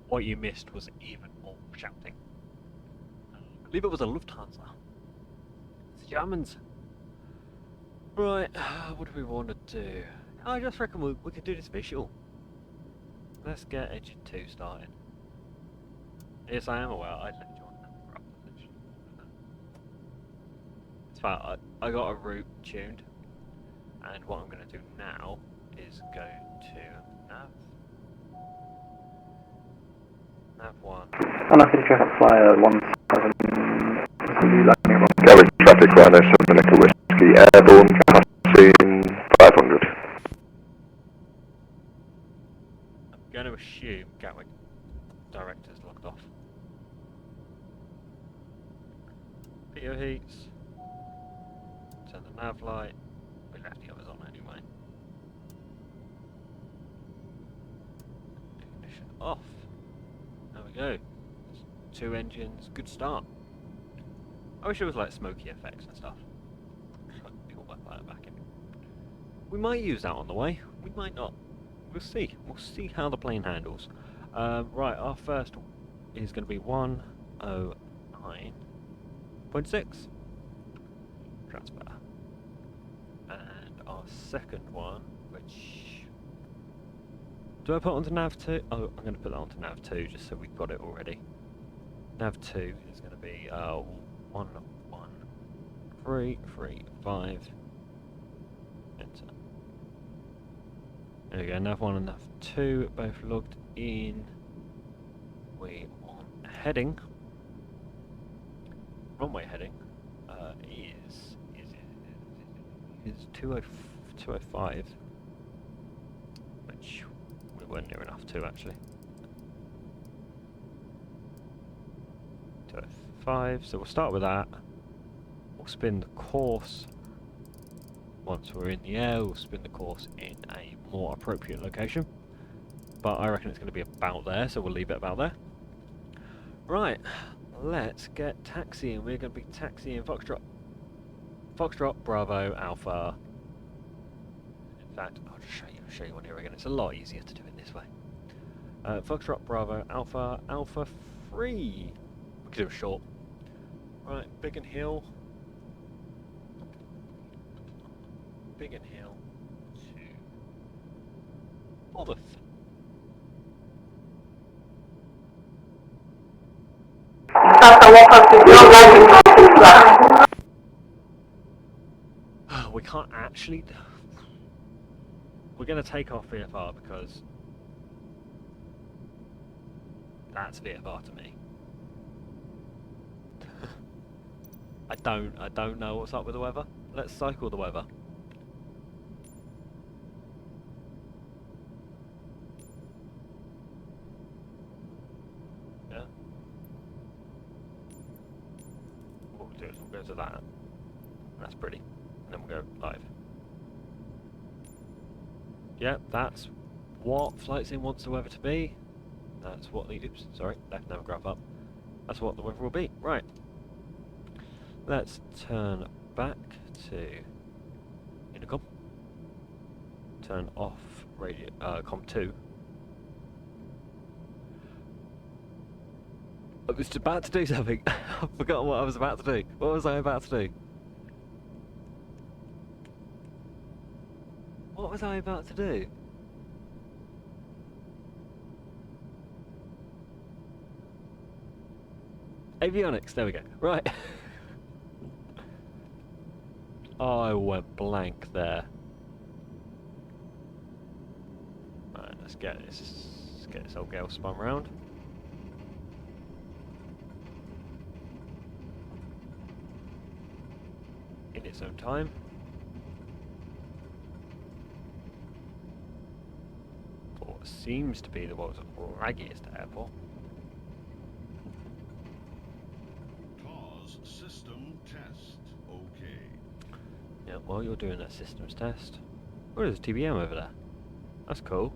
What you missed was even more shouting. I believe it was a Lufthansa. It's Germans. Right, what do we want to do? I just reckon we could do this visual. Let's get Engine 2 started. Yes, I am aware. I left you on that for position. It's fine. I got a route tuned, and what I'm going to do now is go to nav 1. Unlucky traffic flyer 17 landing on Garage traffic runner 7 Echo Whiskey airborne, passing 500. I'm going to assume Gatwick director's logged off. PO heats. Turn the nav light. We left the others on anyway. Ignition off. There we go. 2 engines. Good start. I wish it was like smoky effects and stuff. Pull that fire back in. We might use that on the way. We might not. We'll see. We'll see how the plane handles. Right, our first is going to be 109.6. Transfer. And our second one, which... Do I put onto nav 2? Oh, I'm going to put that onto nav 2 just so we've got it already. Nav 2 is going to be 11335. Enter. There we go, nav 1 and nav 2 both logged in. We want heading. Runway heading is 205, which we weren't near enough to actually. 205, so we'll start with that. We'll spin the course. Once we're in the air, we'll spin the course in a more appropriate location. But I reckon it's going to be about there, so we'll leave it about there. Right, let's get taxiing. We're going to be taxiing Foxtrot. Foxtrot, Bravo, Alpha. In fact, I'll just show you one here again. It's a lot easier to do it this way. Foxtrot, Bravo, Alpha, Alpha 3. We could do a short. Right, Biggin Hill. Biggin Hill to Bournemouth. We can't actually... We're going to take off VFR because that's VFR to me. I don't know what's up with the weather. Let's cycle the weather. Yeah. What we'll do is we'll go to that. That's pretty. And then we'll go live. Yep, that's what Flight Sim wants the weather to be. That's what the... Oops, sorry, left nav graph up. That's what the weather will be. Right. Let's turn back to intercom. Turn off radio com 2. I was about to do something. I've forgotten what I was about to do. What was I about to do? What was I about to do? Avionics, there we go. Right. Oh, I went blank there. Right, let's get this old girl spun round. In its own time. For what seems to be the world's raggiest airport. Pause system test. Okay. Yeah, while you're doing that systems test. Oh, there's a TBM over there. That's cool.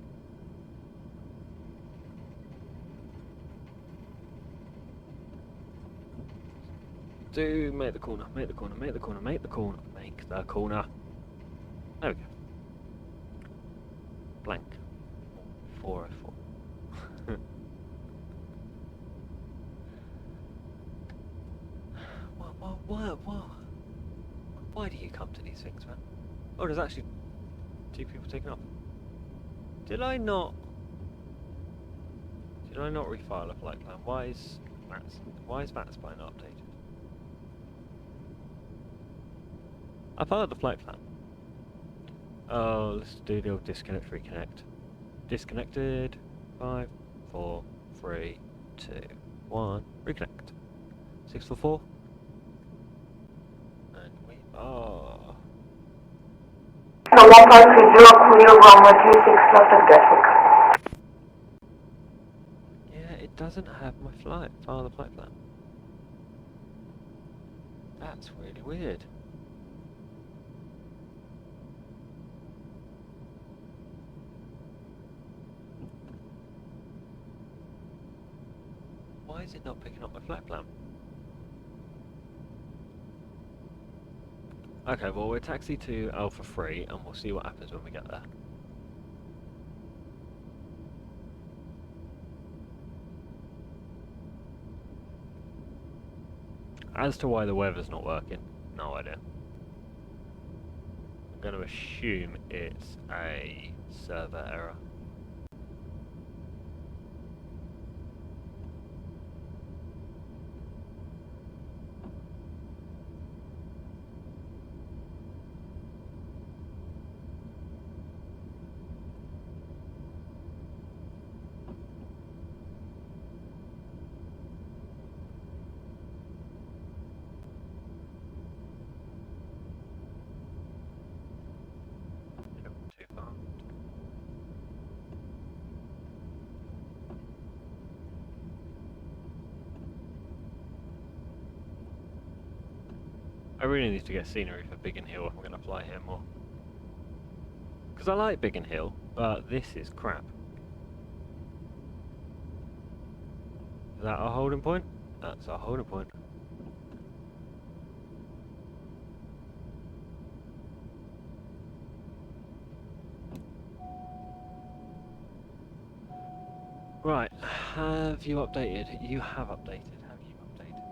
Do make the corner, make the corner, make the corner, make the corner, make the corner. There we go. Blank. 404. What? Why do you come to these things, man? Oh, there's actually 2 people taking off. Did I not refile a flight plan? Why is Vatsim not updated? I followed the flight plan. Oh, let's do the old disconnect, reconnect. Disconnected. 5, 4, 3, 2, 1. Reconnect. 644. And we are. So 1530 clear runway 26 left at Gatwick. Yeah, it doesn't have my file the flight plan. That's really weird. Why is it not picking up my flight plan? Okay, well we'll taxi to Alpha 3 and we'll see what happens when we get there. As to why the weather's not working, no idea. I'm going to assume it's a server error. Too far. I really need to get scenery for Biggin Hill if I'm going to fly here more. Because I like Biggin Hill, but this is crap. Is that our holding point? That's our holding point. Right, have you updated? You have updated. Have you updated?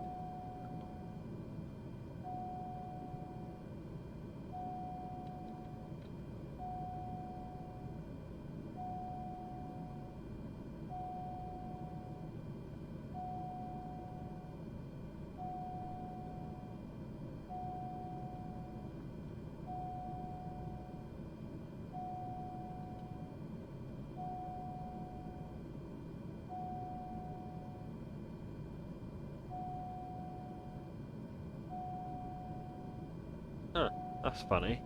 Huh, that's funny.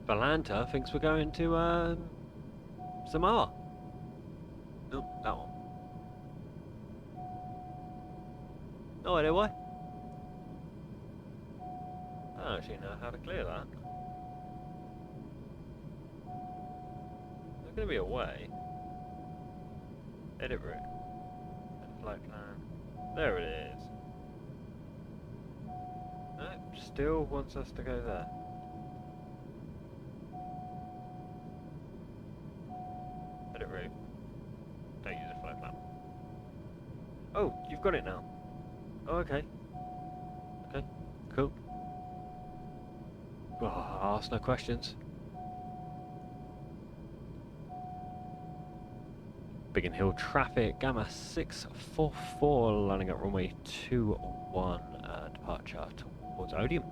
Valanta thinks we're going to Samoa. No, that one. No idea why. I don't actually know how to clear that. There's going to be a way. Edit route. Flight plan. There it is. No, still wants us to go there. Edit route. Don't use a flight plan. Oh, you've got it now. Oh, okay. Okay, cool. Oh, ask no questions. Biggin Hill traffic, Gama 644, landing at runway 21, departure towards Odium.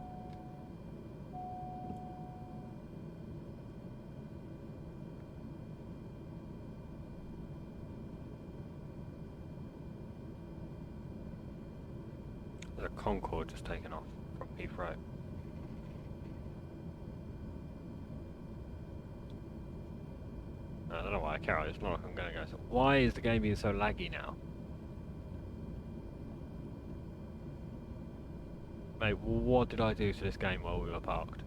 There's a Concorde just taken off from Heathrow. I don't know why I care, it's not like I'm going to go. So why is the game being so laggy now? Mate, what did I do to this game while we were parked?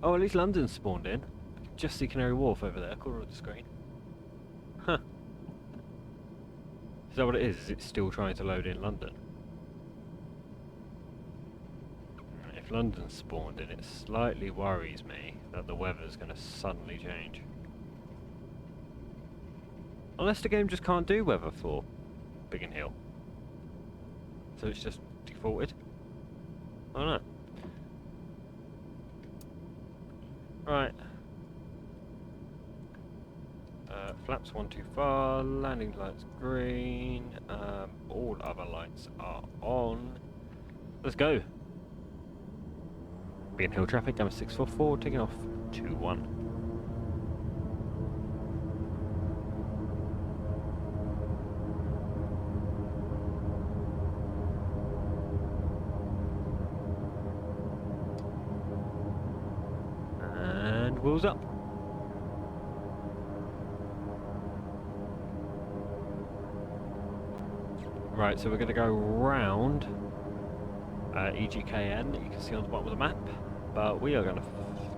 Oh, at least London's spawned in. I can just see Canary Wharf over there, corner of the screen. Huh. Is that what it is? Is it still trying to load in London? If London's spawned in, it slightly worries me that the weather's going to suddenly change. Unless the game just can't do weather for Biggin Hill. So it's just defaulted? I don't know. Right. Flaps 1 too far, landing lights green, all other lights are on. Let's go. Biggin Hill traffic, Gama 644, taking off 21. Wheels up. Right, so we're going to go round EGKN that you can see on the bottom of the map, but we are going to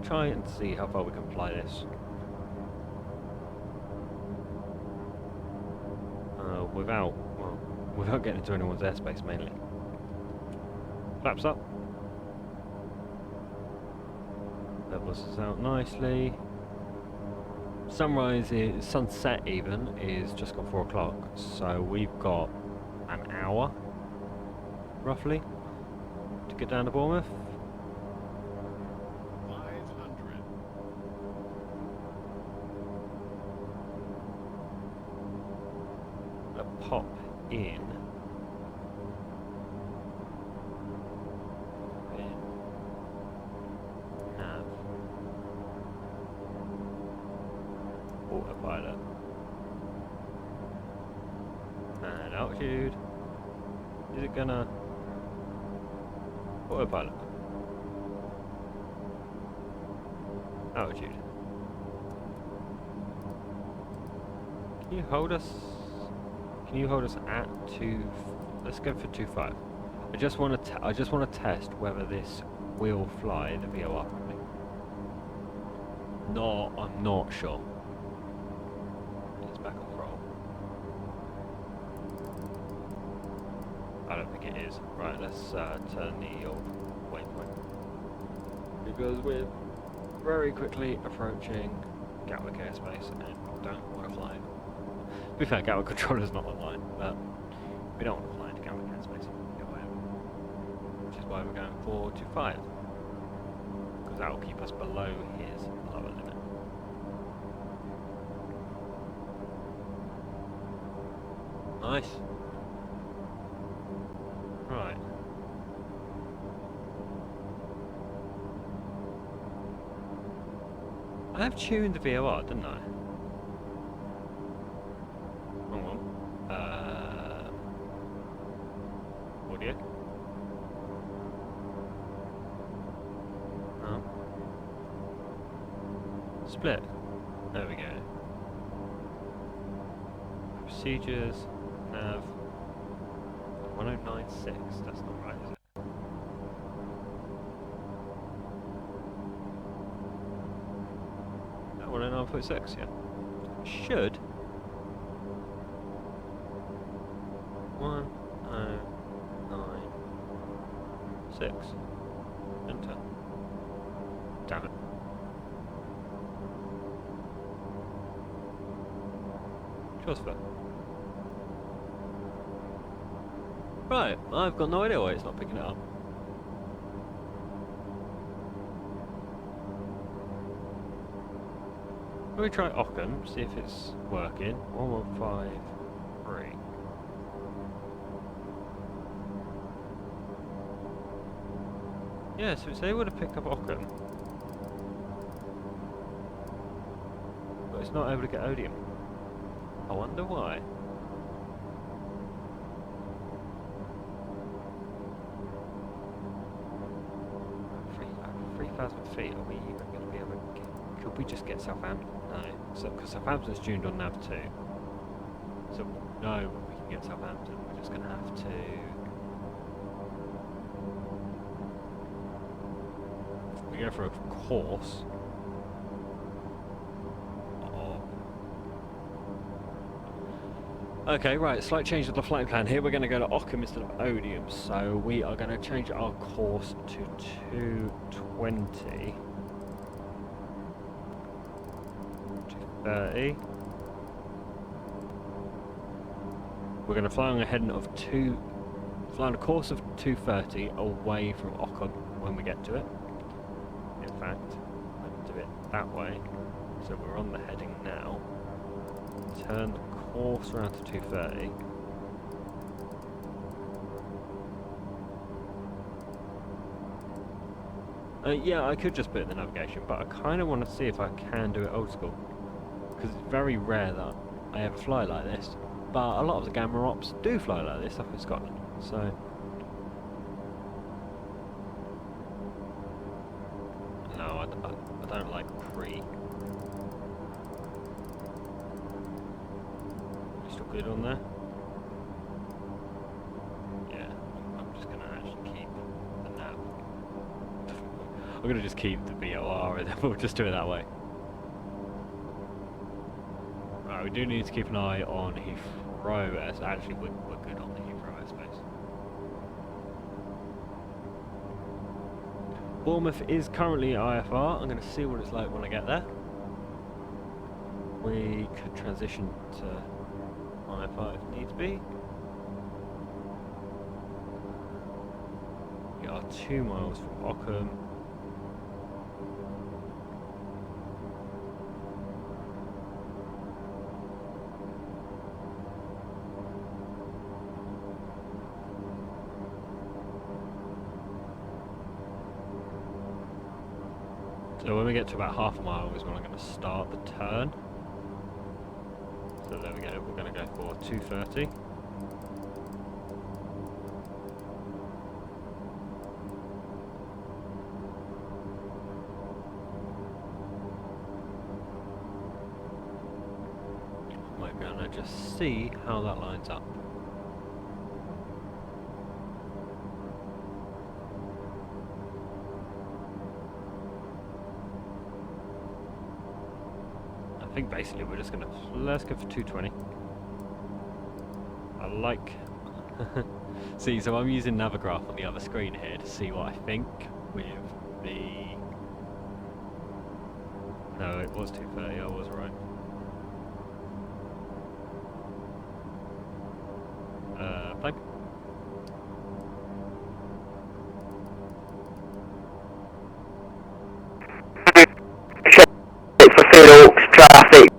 try and see how far we can fly this. Without getting into anyone's airspace mainly. Flaps up. Levels us out nicely. Sunset even is just got 4 o'clock, so we've got an hour, roughly, to get down to Bournemouth. 500. Gonna pop in. Autopilot. And altitude. Is it gonna... Autopilot. Altitude. Can you hold us? Can you hold us at 2... Let's go for 2.5. I just want to test whether this will fly the VOR properly. No, I'm not sure. It's back on roll. I don't think it is. Right, let's turn the old waypoint. Because we're very quickly approaching Gatwick airspace and don't want to fly. To be fair, Gatwick controller's not online, but we don't want to fly into Gatwick airspace. Which is why we're going for 2.5. Because that will keep us below his lower limit. Nice. Right. I have tuned the VOR, didn't I? Hang on. Audio. split? There we go. Procedures, nav, 1096, that's not right, is it? Oh, 1096, yeah. Should. 1096. Enter. Damn it. Transfer. Right, I've got no idea why it's not picking it up. Let me try Occam, see if it's working. 1153. Yeah, so it's able to pick up Occam. But it's not able to get Odium. I wonder why. 3,000 feet, are we even going to be able to get... Could we just get Southampton? No. So, because Southampton's tuned on nav 2. So, no, we can get Southampton. We're just going to have to... We go for a course. Okay, right, slight change of the flight plan here. We're going to go to Occam instead of Odium, so we are going to change our course to 220. 230. We're going to fly on a heading of fly on a course of 230 away from Occam when we get to it. In fact, I'm going to do it that way. So we're on the heading now. Turn the course around to 230. Yeah, I could just put it in the navigation, but I kind of want to see if I can do it old school. Because it's very rare that I ever fly like this, but a lot of the Gama ops do fly like this up in Scotland, so... No, I don't like pre... Still good on there? Yeah, I'm just going to actually keep the nav. I'm going to just keep the BOR and then we'll just do it that way. Right, we do need to keep an eye on Heathrow as actually we're good on the Heathrow airspace. Bournemouth is currently IFR. I'm going to see what it's like when I get there. We could transition to IFR if needs be. We are 2 miles from Occam. So when we get to about half a mile is when I'm going to start the turn. So there we go, we're going to go for 230. We're going to just see how that lines up. I think basically we're just going to, let's go for 220. I like, see, so I'm using Navigraph on the other screen here to see what I think with the, no it was 230, I was right. Plane. For Fair Oaks, traffic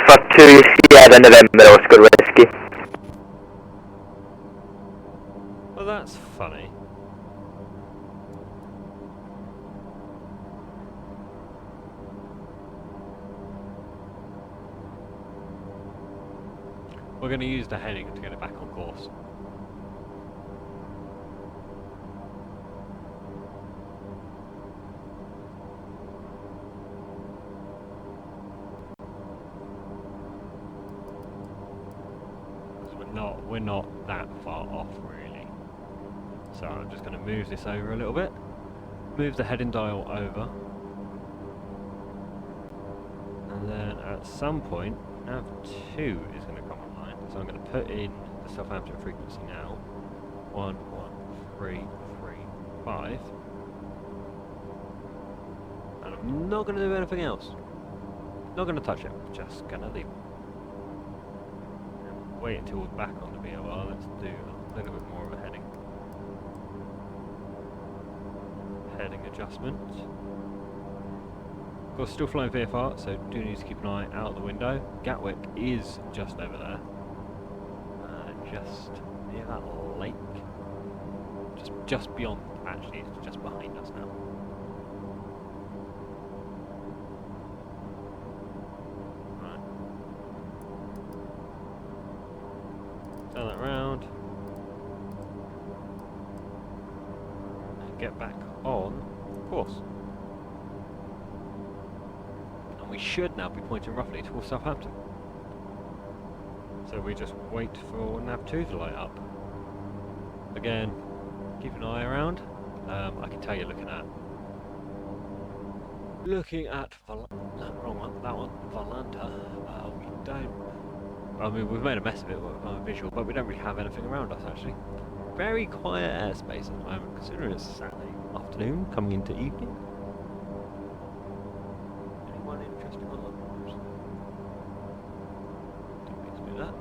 for 2 Sierra November Oscar Whiskey. Well, that's funny. We're going to use the heading to get it back on course. we're not that far off really. So I'm just going to move this over a little bit, move the heading dial over, and then at some point nav 2 is going to come online. So I'm going to put in the Southampton frequency now, 11335, and I'm not going to do anything else. Not going to touch it, just going to leave it. Wait until we're back on the VOR. Let's do a little bit more of a heading adjustment. Of course, still flying VFR, so do need to keep an eye out the window. Gatwick is just over there, just near that lake, just beyond. Actually, it's just behind us now. Turn that round and get back on course. And we should now be pointing roughly towards Southampton. So we just wait for nav 2 to light up. Again, keep an eye around. I can tell you're looking at wrong one, that one, Valanda. We don't. I mean, we've made a mess of it with our visual, but we don't really have anything around us actually. Very quiet airspace at the moment, considering it's Saturday afternoon, coming into evening. Anyone interesting on the board? Didn't mean to do that.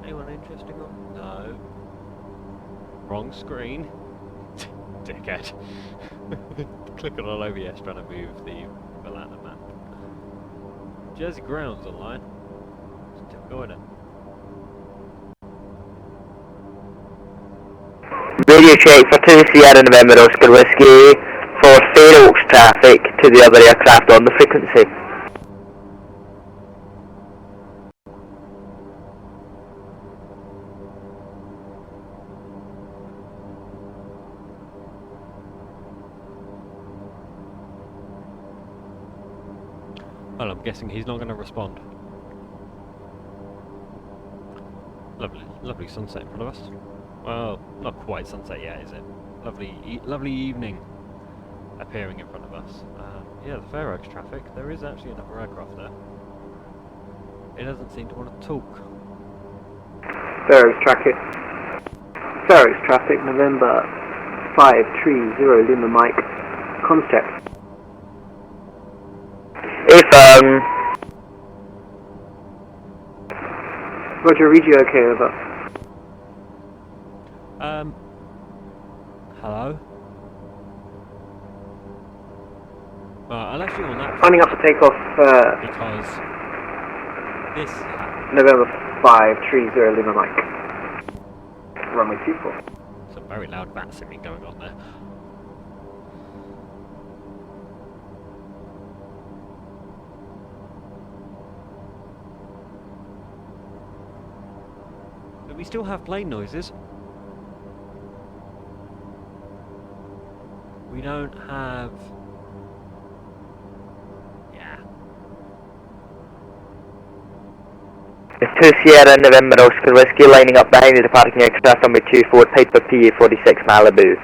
Anyone interesting on? No. Wrong screen. Dickhead. Clicking all over yes, trying to move the Valanda map. Jersey Ground's online. Go in it. Radio check for 2 Sierra November Oscar Whiskey for Fair Oaks traffic to the other aircraft on the frequency. Well, I'm guessing he's not going to respond. Lovely sunset in front of us. Well, not quite sunset yet, is it? Lovely evening appearing in front of us. Yeah, the Fair Oaks traffic. There is actually another aircraft there. It doesn't seem to want to talk. Fair Oaks traffic, November 530 Lima Mike, concept. Roger, read you okay, over. Hello? Well, I'll let you on that. Finding up to take off, because this November 530 Lima Mike. Runway 24. some very loud Vatsim going on there. But we still have plane noises. We don't have... Yeah. It's 2 Sierra November Oscar Whiskey lining up behind the departing aircraft number 24 Piper PA46 Malibu.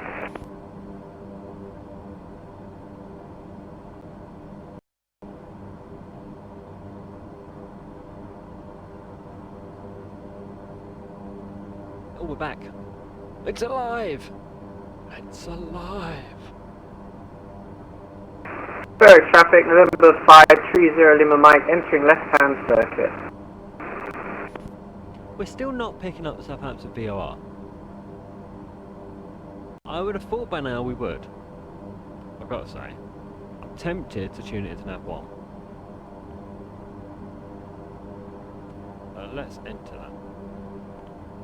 Oh, we're back. It's alive! It's alive! Fair Oaks traffic, November 530 Lima Mike, entering left-hand circuit. We're still not picking up the Southampton VOR. I would have thought by now we would. I've got to say. I'm tempted to tune it into nav 1. Let's enter that.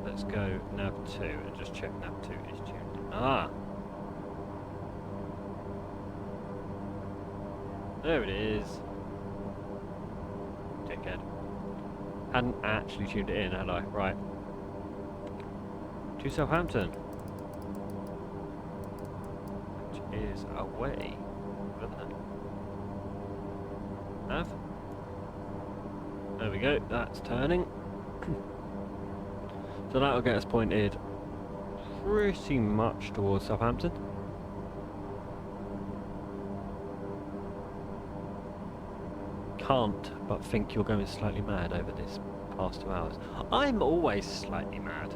Let's go nav 2 and just check nav 2 is tuned in. Ah! There it is. Dickhead. Hadn't actually tuned it in, had I? Right. To Southampton. Which is away. Over there. Nav. There we go, that's turning. So that'll get us pointed pretty much towards Southampton. Can't but think you're going slightly mad over this past 2 hours. I'm always slightly mad.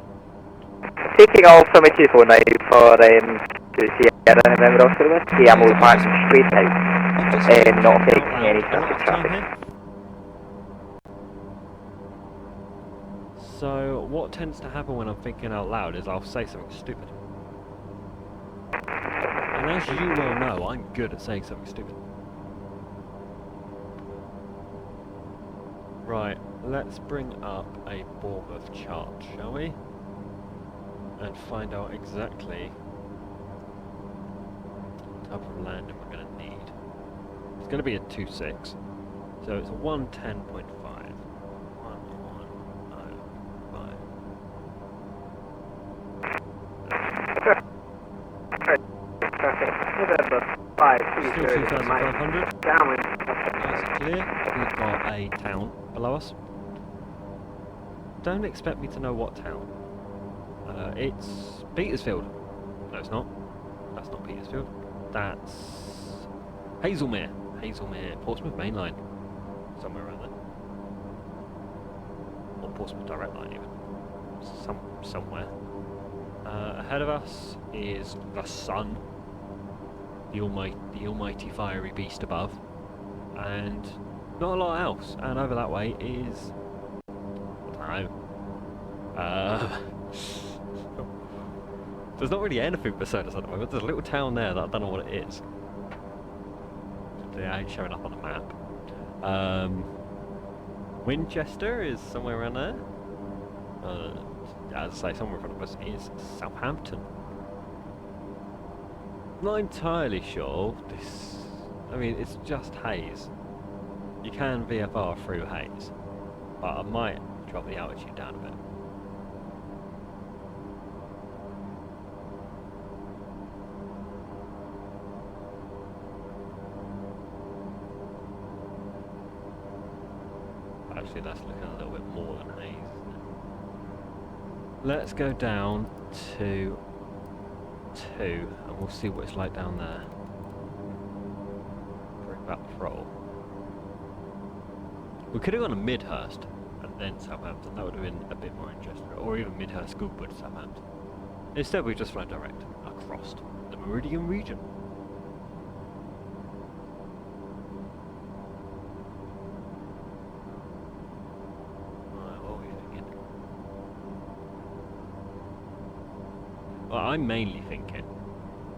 Taking off from a 249 for to Sierra November Oscar Whiskey, I'm all back straight out. Not taking any traffic. So what tends to happen when I'm thinking out loud is I'll say something stupid. And as you well know, I'm good at saying something stupid. Right, let's bring up a Bournemouth chart, shall we? And find out exactly what type of landing we're going to need. It's going to be a 2.6, so it's a 110.5. 1105. Traffic, November 5, Still 330 2,500. downwind. Nice and clear. We've got a town below us. Don't expect me to know what town. It's Petersfield. No, it's not. That's not Petersfield. That's Hazelmere. Hazelmere, Portsmouth Main Line. Somewhere around there. Or Portsmouth Direct Line even. Somewhere. Ahead of us is the sun. The almighty fiery beast above. And not a lot else. And over that way is... I don't know. There's not really anything beside us at the moment. There's a little town there that I don't know what it is. It ain't showing up on the map. Winchester is somewhere around there. As I say, somewhere in front of us is Southampton. Not entirely sure. I mean, it's just haze. You can VFR through haze, but I might drop the altitude down a bit. Actually, that's looking a little bit more than haze, isn't it? Let's go down to 2, and we'll see what it's like down there. Bring back the throttle. We could have gone to Midhurst and then Southampton. That would have been a bit more interesting. Or even Midhurst, Goodwood, Southampton. Instead, we just flown direct across the Meridian region. Right, what are we thinking? Well, I'm mainly thinking,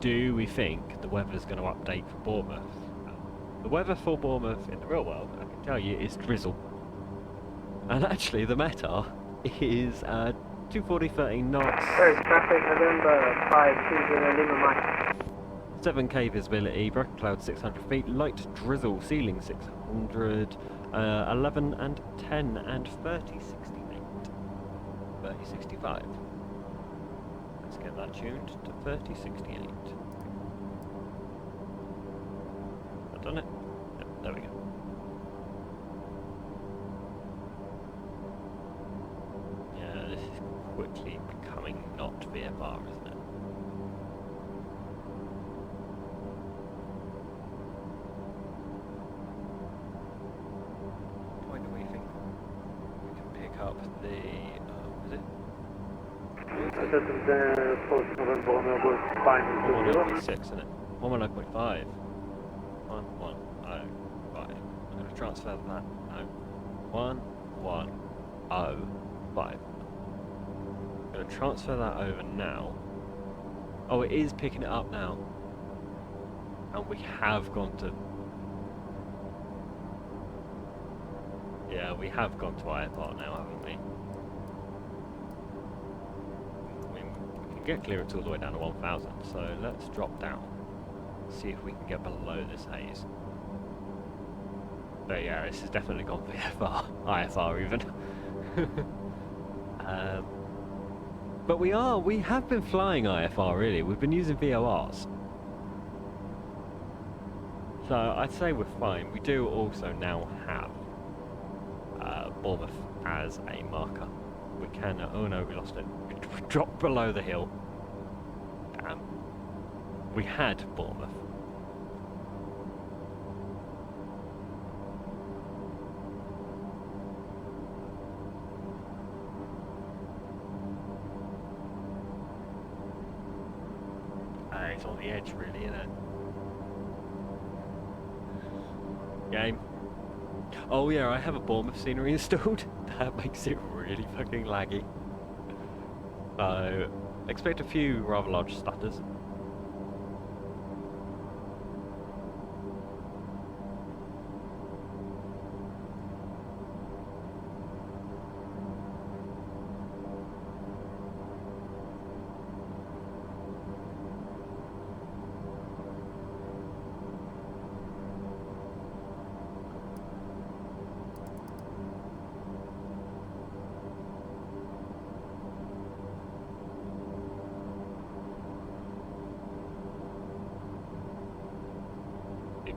do we think the weather's going to update for Bournemouth? The weather for Bournemouth in the real world, I can tell you, is drizzle. And actually, the meta is 240-13 knots. There's traffic, November 520 Lima Mike. 7k visibility, bracket cloud 600 feet, light drizzle, ceiling 600, 11 and 10 and 30, 68, 30, 65. Let's get that tuned to 30, 68. I've done it. Yep, there we go. Yeah, this is quickly becoming not VFR, isn't it? What point do we think we can pick up the, is it? Post November, November 520. 1.6, isn't it? 1.9.5. 1.105. I'm going to transfer that. No. 1.105. I'm going to transfer that over now. Oh, it is picking it up now. And we have gone to... Yeah, we have gone to IFR now, haven't we? I mean, we can get clearance all the way down to 1,000, so let's drop down. See if we can get below this haze. But yeah, this has definitely gone VFR, IFR even. But we have been flying IFR really, we've been using VORs. So I'd say we're fine. We do also now have Bournemouth as a marker. we can. Oh no, we lost it. We dropped below the hill. Damn. We had Bournemouth. It's on the edge, really, isn't it? Game. Oh yeah, I have a Bournemouth scenery installed. That makes it really fucking laggy. So, expect a few rather large stutters.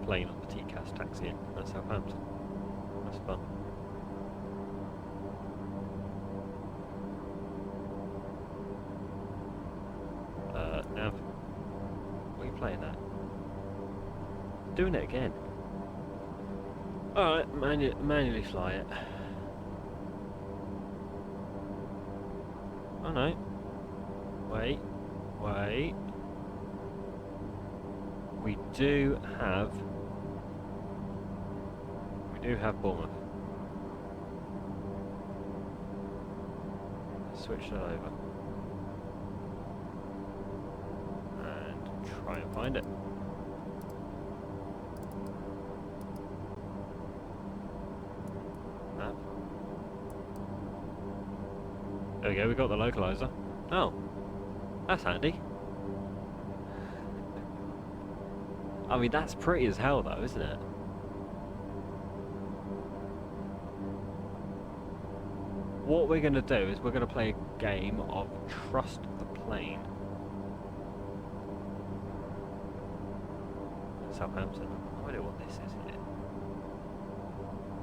Plane on the TCAS taxi in at Southampton. That's fun. Nav, what are you playing at? Doing it again. Alright, manually fly it. Oh no. Wait. We do have Bournemouth. Switch that over and try and find it. Map. There we go, we got the localizer. Oh, that's handy. I mean, that's pretty as hell though, isn't it? What we're going to do is we're going to play a game of Trust the Plane. Southampton. I don't know what this is here.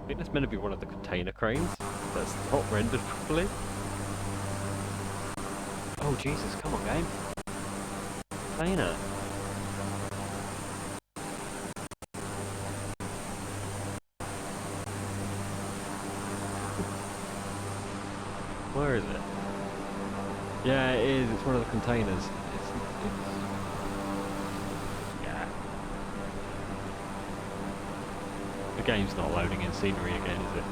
I think that's meant to be one of the container cranes. That's not rendered properly. Oh Jesus, come on game. Planer. Where is it? Yeah, it is. It's one of the containers. Yeah. The game's not loading in scenery again, is it?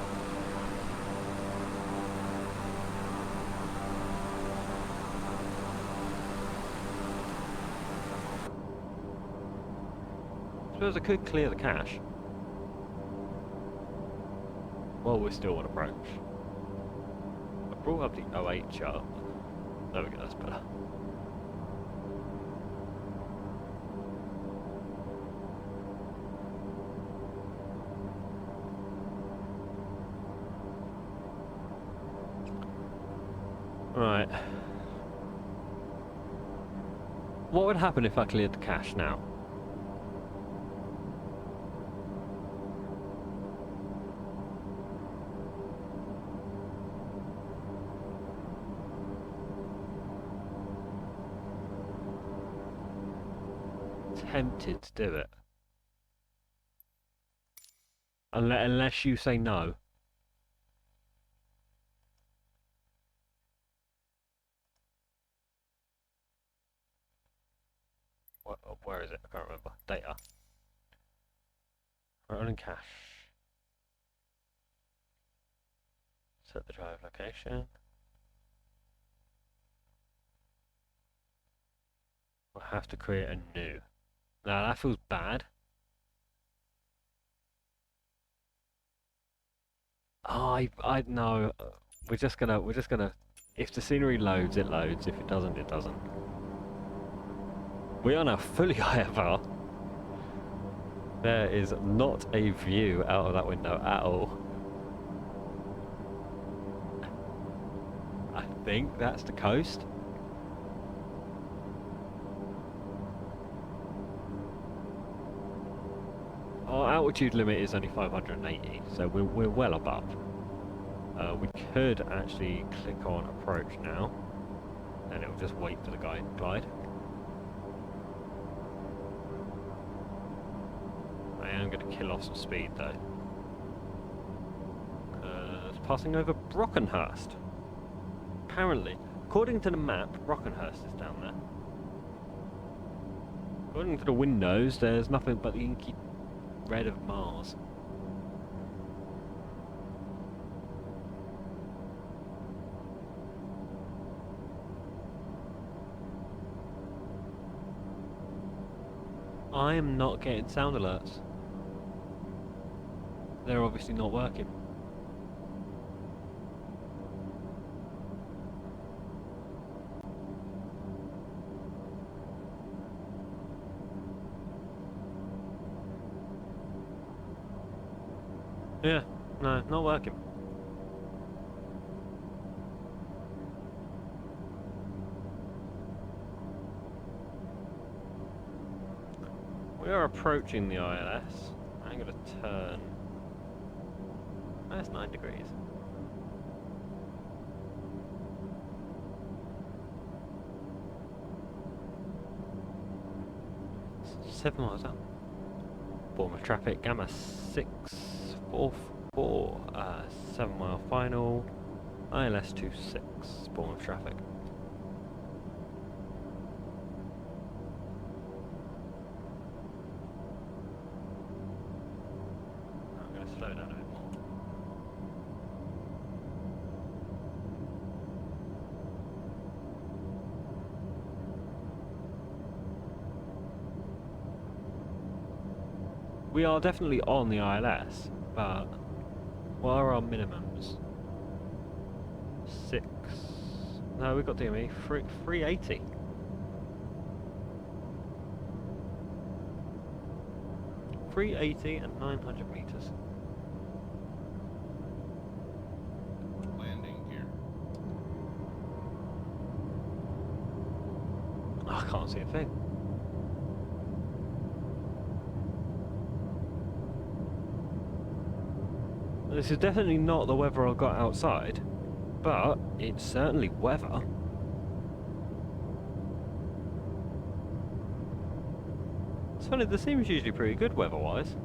I suppose I could clear the cache. Well, we still want to approach. Brought up the 08 chart. There we go, that's better. Right. What would happen if I cleared the cache now? Tempted to do it. Unless you say no. Where is it? I can't remember. Data. Running cache. Set the drive location. We'll have to create a new. Now that feels bad. Oh, I know. We're just gonna. If the scenery loads, it loads. If it doesn't, it doesn't. We are now fully IFR. There is not a view out of that window at all. I think that's the coast. Our altitude limit is only 580, so we're well above. We could actually click on approach now, and it will just wait for the guy to glide. I am going to kill off some speed though. It's passing over Brockenhurst. Apparently, according to the map, Brockenhurst is down there. According to the windows, there's nothing but the inky red of Mars. I am not getting sound alerts. They're obviously not working. Yeah, no, not working. We are approaching the ILS. I'm going to turn. That's 9 degrees. It's 7 miles out. Bournemouth traffic, Gama 644, 7 mile final, ILS 26, Bournemouth traffic. I'm going to slow down a bit more. We are definitely on the ILS, but what are our minimums? 6. No, we've got DME. 380. and 900 meters. Landing here. I can't see a thing. This is definitely not the weather I got outside, but it's certainly weather. It's funny, the seems usually pretty good weather-wise.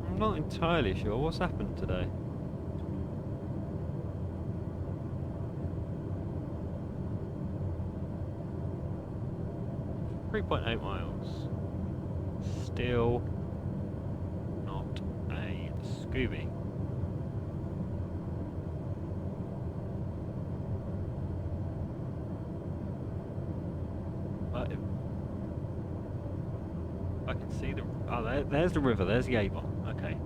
I'm not entirely sure what's happened today. .8 miles. Still not a Scooby. But if I can see the... Oh, there's the river, there's the Avon. Okay.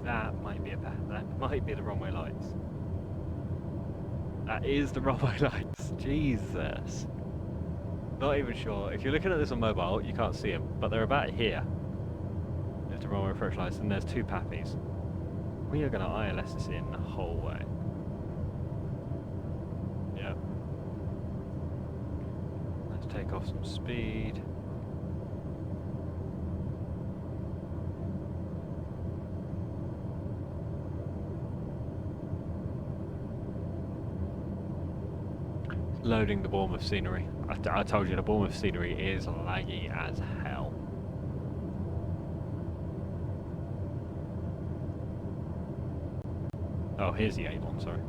That might be that might be the runway lights. That is the runway lights. Jesus. Not even sure. If you're looking at this on mobile, you can't see them, but they're about here. There's the runway approach lights, and there's 2 pappies. We are going to ILS this in the whole way. Yep. Let's take off some speed. Loading the Bournemouth scenery. I told you the Bournemouth scenery is laggy as hell. Oh, here's the Avon, sorry.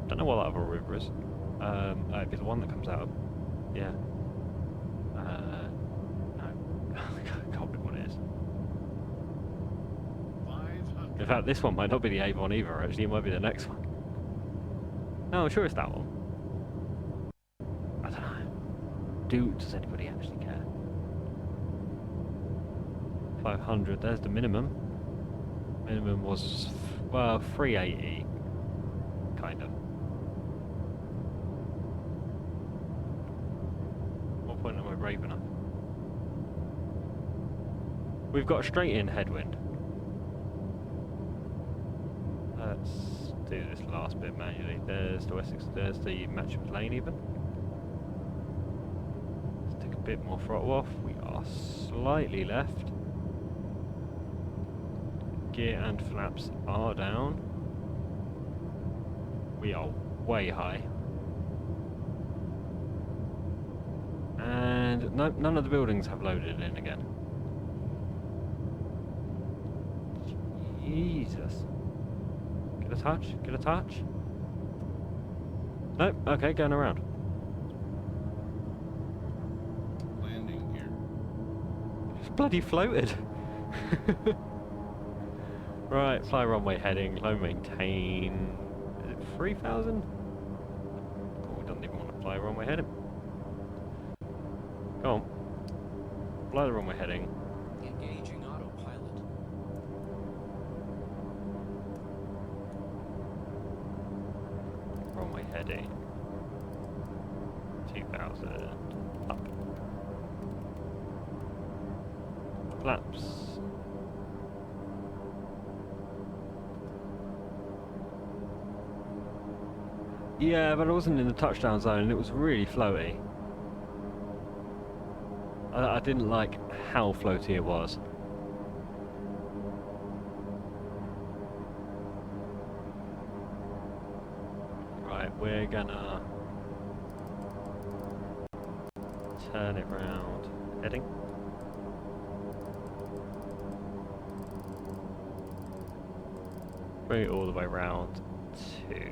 Don't know what that other river is. It'd be the one that comes out of... Yeah. No. I can't remember what it is. 500. In fact, this one might not be the Avon either, actually. It might be the next one. No, I'm sure it's that one. I don't know. Does anybody actually care? 500, there's the minimum. Minimum was, well, 380. Kind of. What point am I raving up? We've got a straight in headwind. Let's do this last bit manually. There's the Wessex, there's the Matcham lane even. Let's take a bit more throttle off. We are slightly left. Gear and flaps are down. We are way high. And no, none of the buildings have loaded in again. Jesus. Get a touch, get a touch. Nope, okay, going around. Landing gear. Just bloody floated. Right, fly runway heading, low maintain. Is it 3,000? Oh, we don't even want to fly runway heading. Go on. Fly the runway heading. Engaging autopilot. Runway heading. 2,000. Up. Flaps. Yeah, but I wasn't in the touchdown zone and it was really floaty. I didn't like how floaty it was. Right, we're gonna turn it round. Heading. Bring it all the way round to...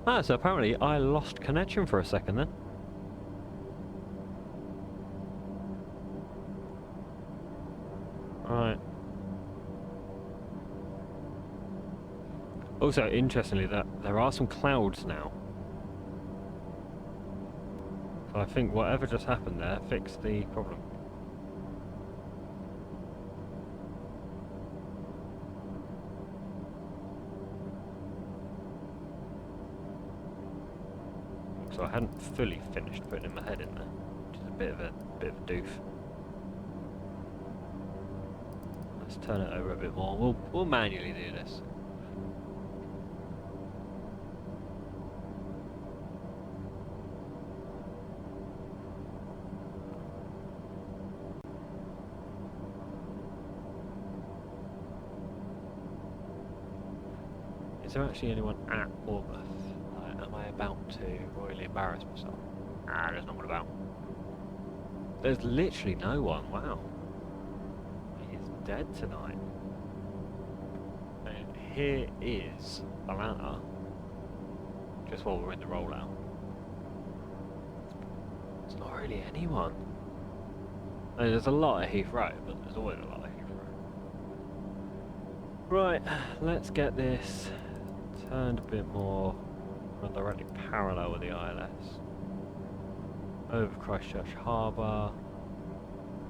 Ah, so apparently I lost connection for a second then. Right. Also, interestingly, that there are some clouds now. So I think whatever just happened there fixed the problem. So I hadn't fully finished putting my head in there, which is a bit of a doof. Let's turn it over a bit more. We'll manually do this. Is there actually anyone at Bournemouth? Am I about to royally embarrass myself? Ah, there's not one about. There's literally no one, wow. He's dead tonight. And here is Atlanta, just while we're in the rollout. There's not really anyone. I mean, there's a lot at Heathrow, but there's always a lot at Heathrow. Right, let's get this turned a bit more directly parallel with the ILS. Over Christchurch Harbour.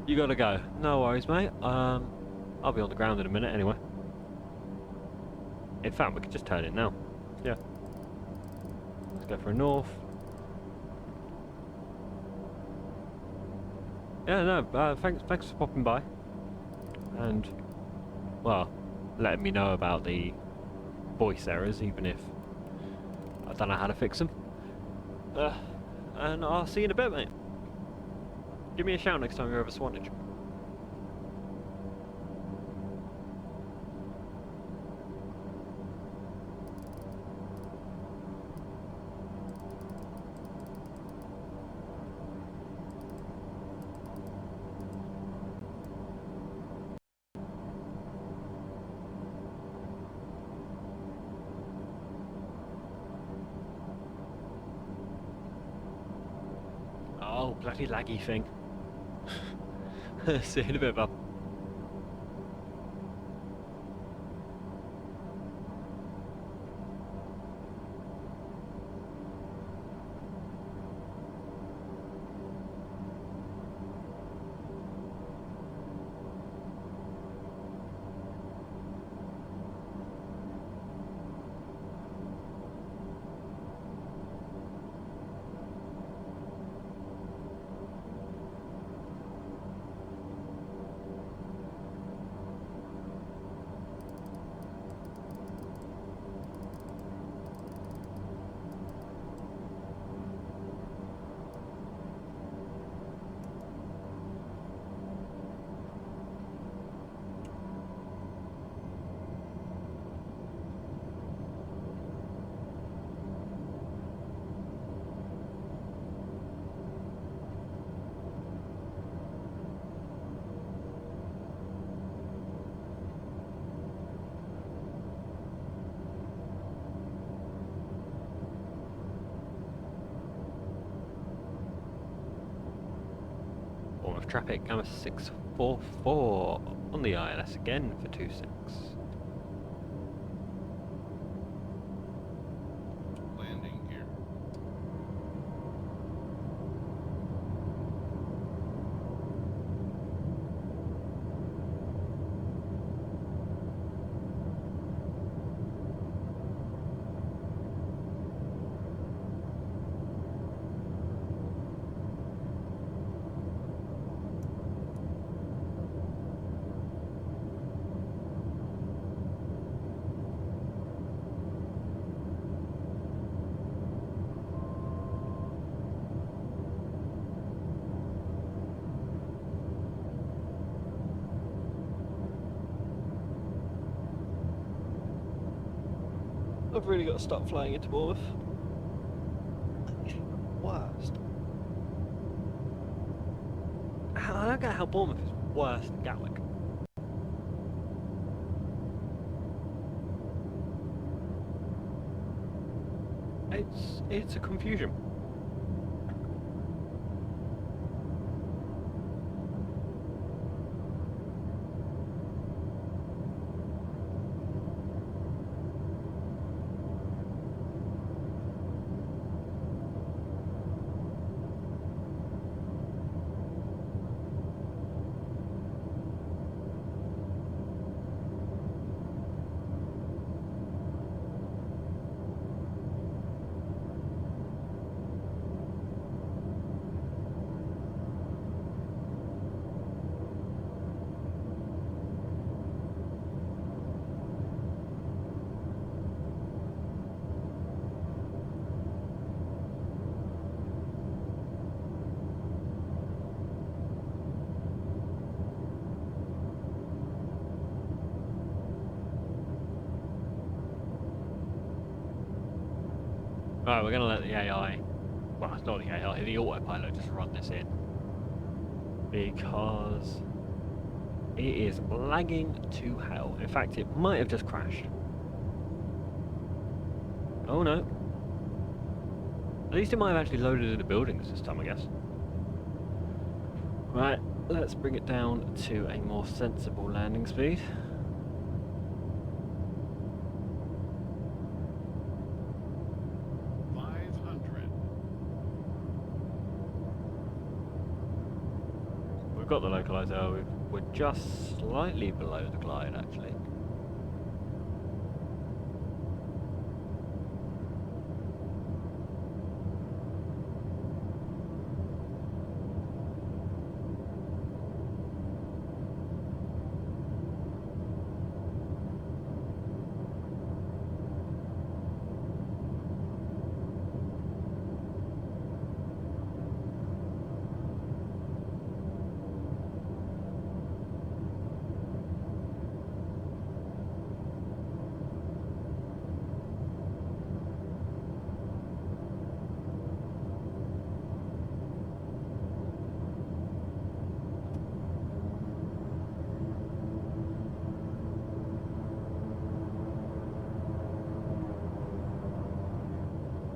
You gotta go. No worries, mate. I'll be on the ground in a minute anyway. In fact, we could just turn it now. Yeah. Let's go for a north. Yeah, no, thanks for popping by. And, well, letting me know about the voice errors, even if I don't know how to fix them. And I'll see you in a bit, mate. Give me a shout next time you're over Swanage. Oh, bloody laggy thing. See you in a bit, bub. traffic Gama 644 on the ILS again for 26. Landing gear. I've really got to stop flying into Bournemouth. Worst. I don't get how Bournemouth is worse than Gatwick. It's a confusion. Right, we're going to let the AI, well, it's not the AI, the autopilot just run this in. Because it is lagging to hell. In fact, it might have just crashed. Oh no. At least it might have actually loaded in the buildings this time, I guess. Right, let's bring it down to a more sensible landing speed. We've got the localizer, we're just slightly below the glide actually.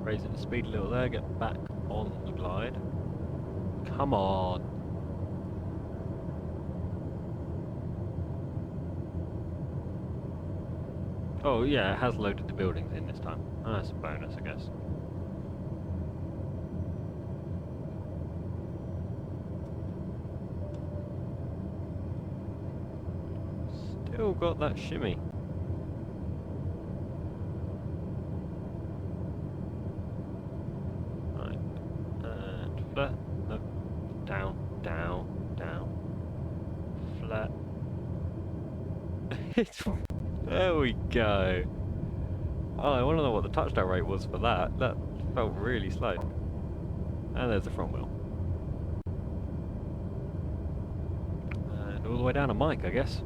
Raising the speed a little there, get back on the glide. Come on. Oh yeah, it has loaded the buildings in this time. Oh, that's a bonus, I guess. Still got that shimmy. Flat, no, down, down, down, flat. There we go. Oh, I want to know what the touchdown rate was for that. That felt really slow. And there's the front wheel. And all the way down to Mike, I guess.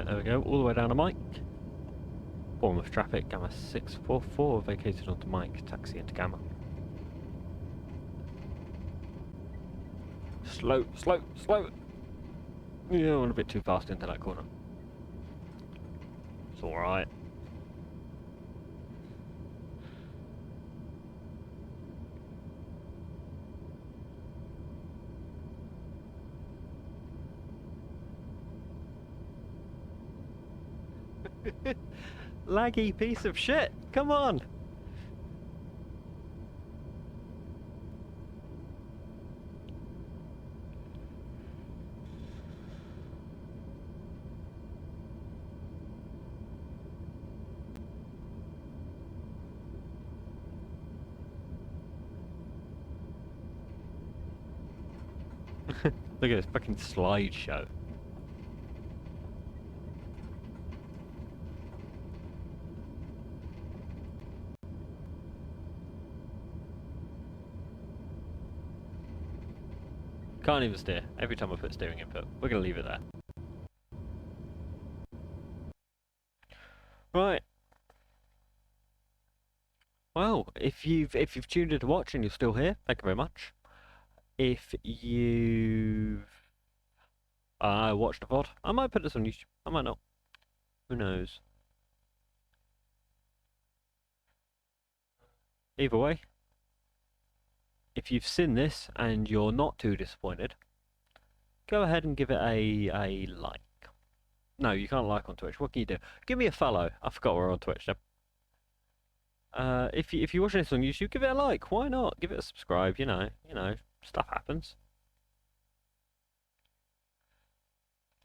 there we go, all the way down to Mike. Bournemouth traffic, Gama 644, vacated onto Mike, taxi into Gama. Slow, slow, slow! Yeah, I went a bit too fast into that corner. It's alright. Laggy piece of shit! Come on! Look at this fucking slideshow. Can't even steer. Every time I put steering input. We're gonna leave it there. Right. Well, if you've tuned in to watch and you're still here, thank you very much. If you've watched the VOD, I might put this on YouTube. I might not. Who knows? Either way, if you've seen this and you're not too disappointed, go ahead and give it a like. No, you can't like on Twitch. What can you do? Give me a follow. I forgot we're on Twitch now. If you're watching this on YouTube, give it a like. Why not? Give it a subscribe. You know, stuff happens.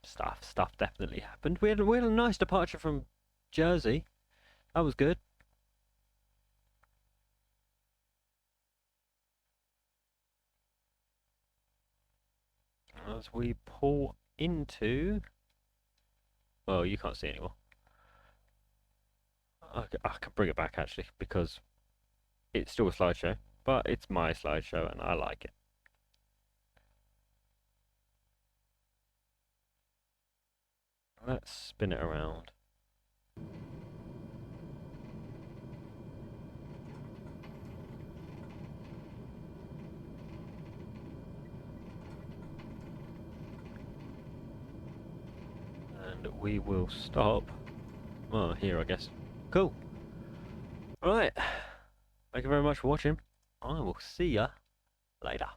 Stuff definitely happened. We had a nice departure from Jersey. That was good. As we pull into... Well, you can't see anymore. I can bring it back actually, because it's still a slideshow, but it's my slideshow and I like it. Let's spin it around. And we will stop. Well, here I guess. Cool. Right. Thank you very much for watching. I will see ya later.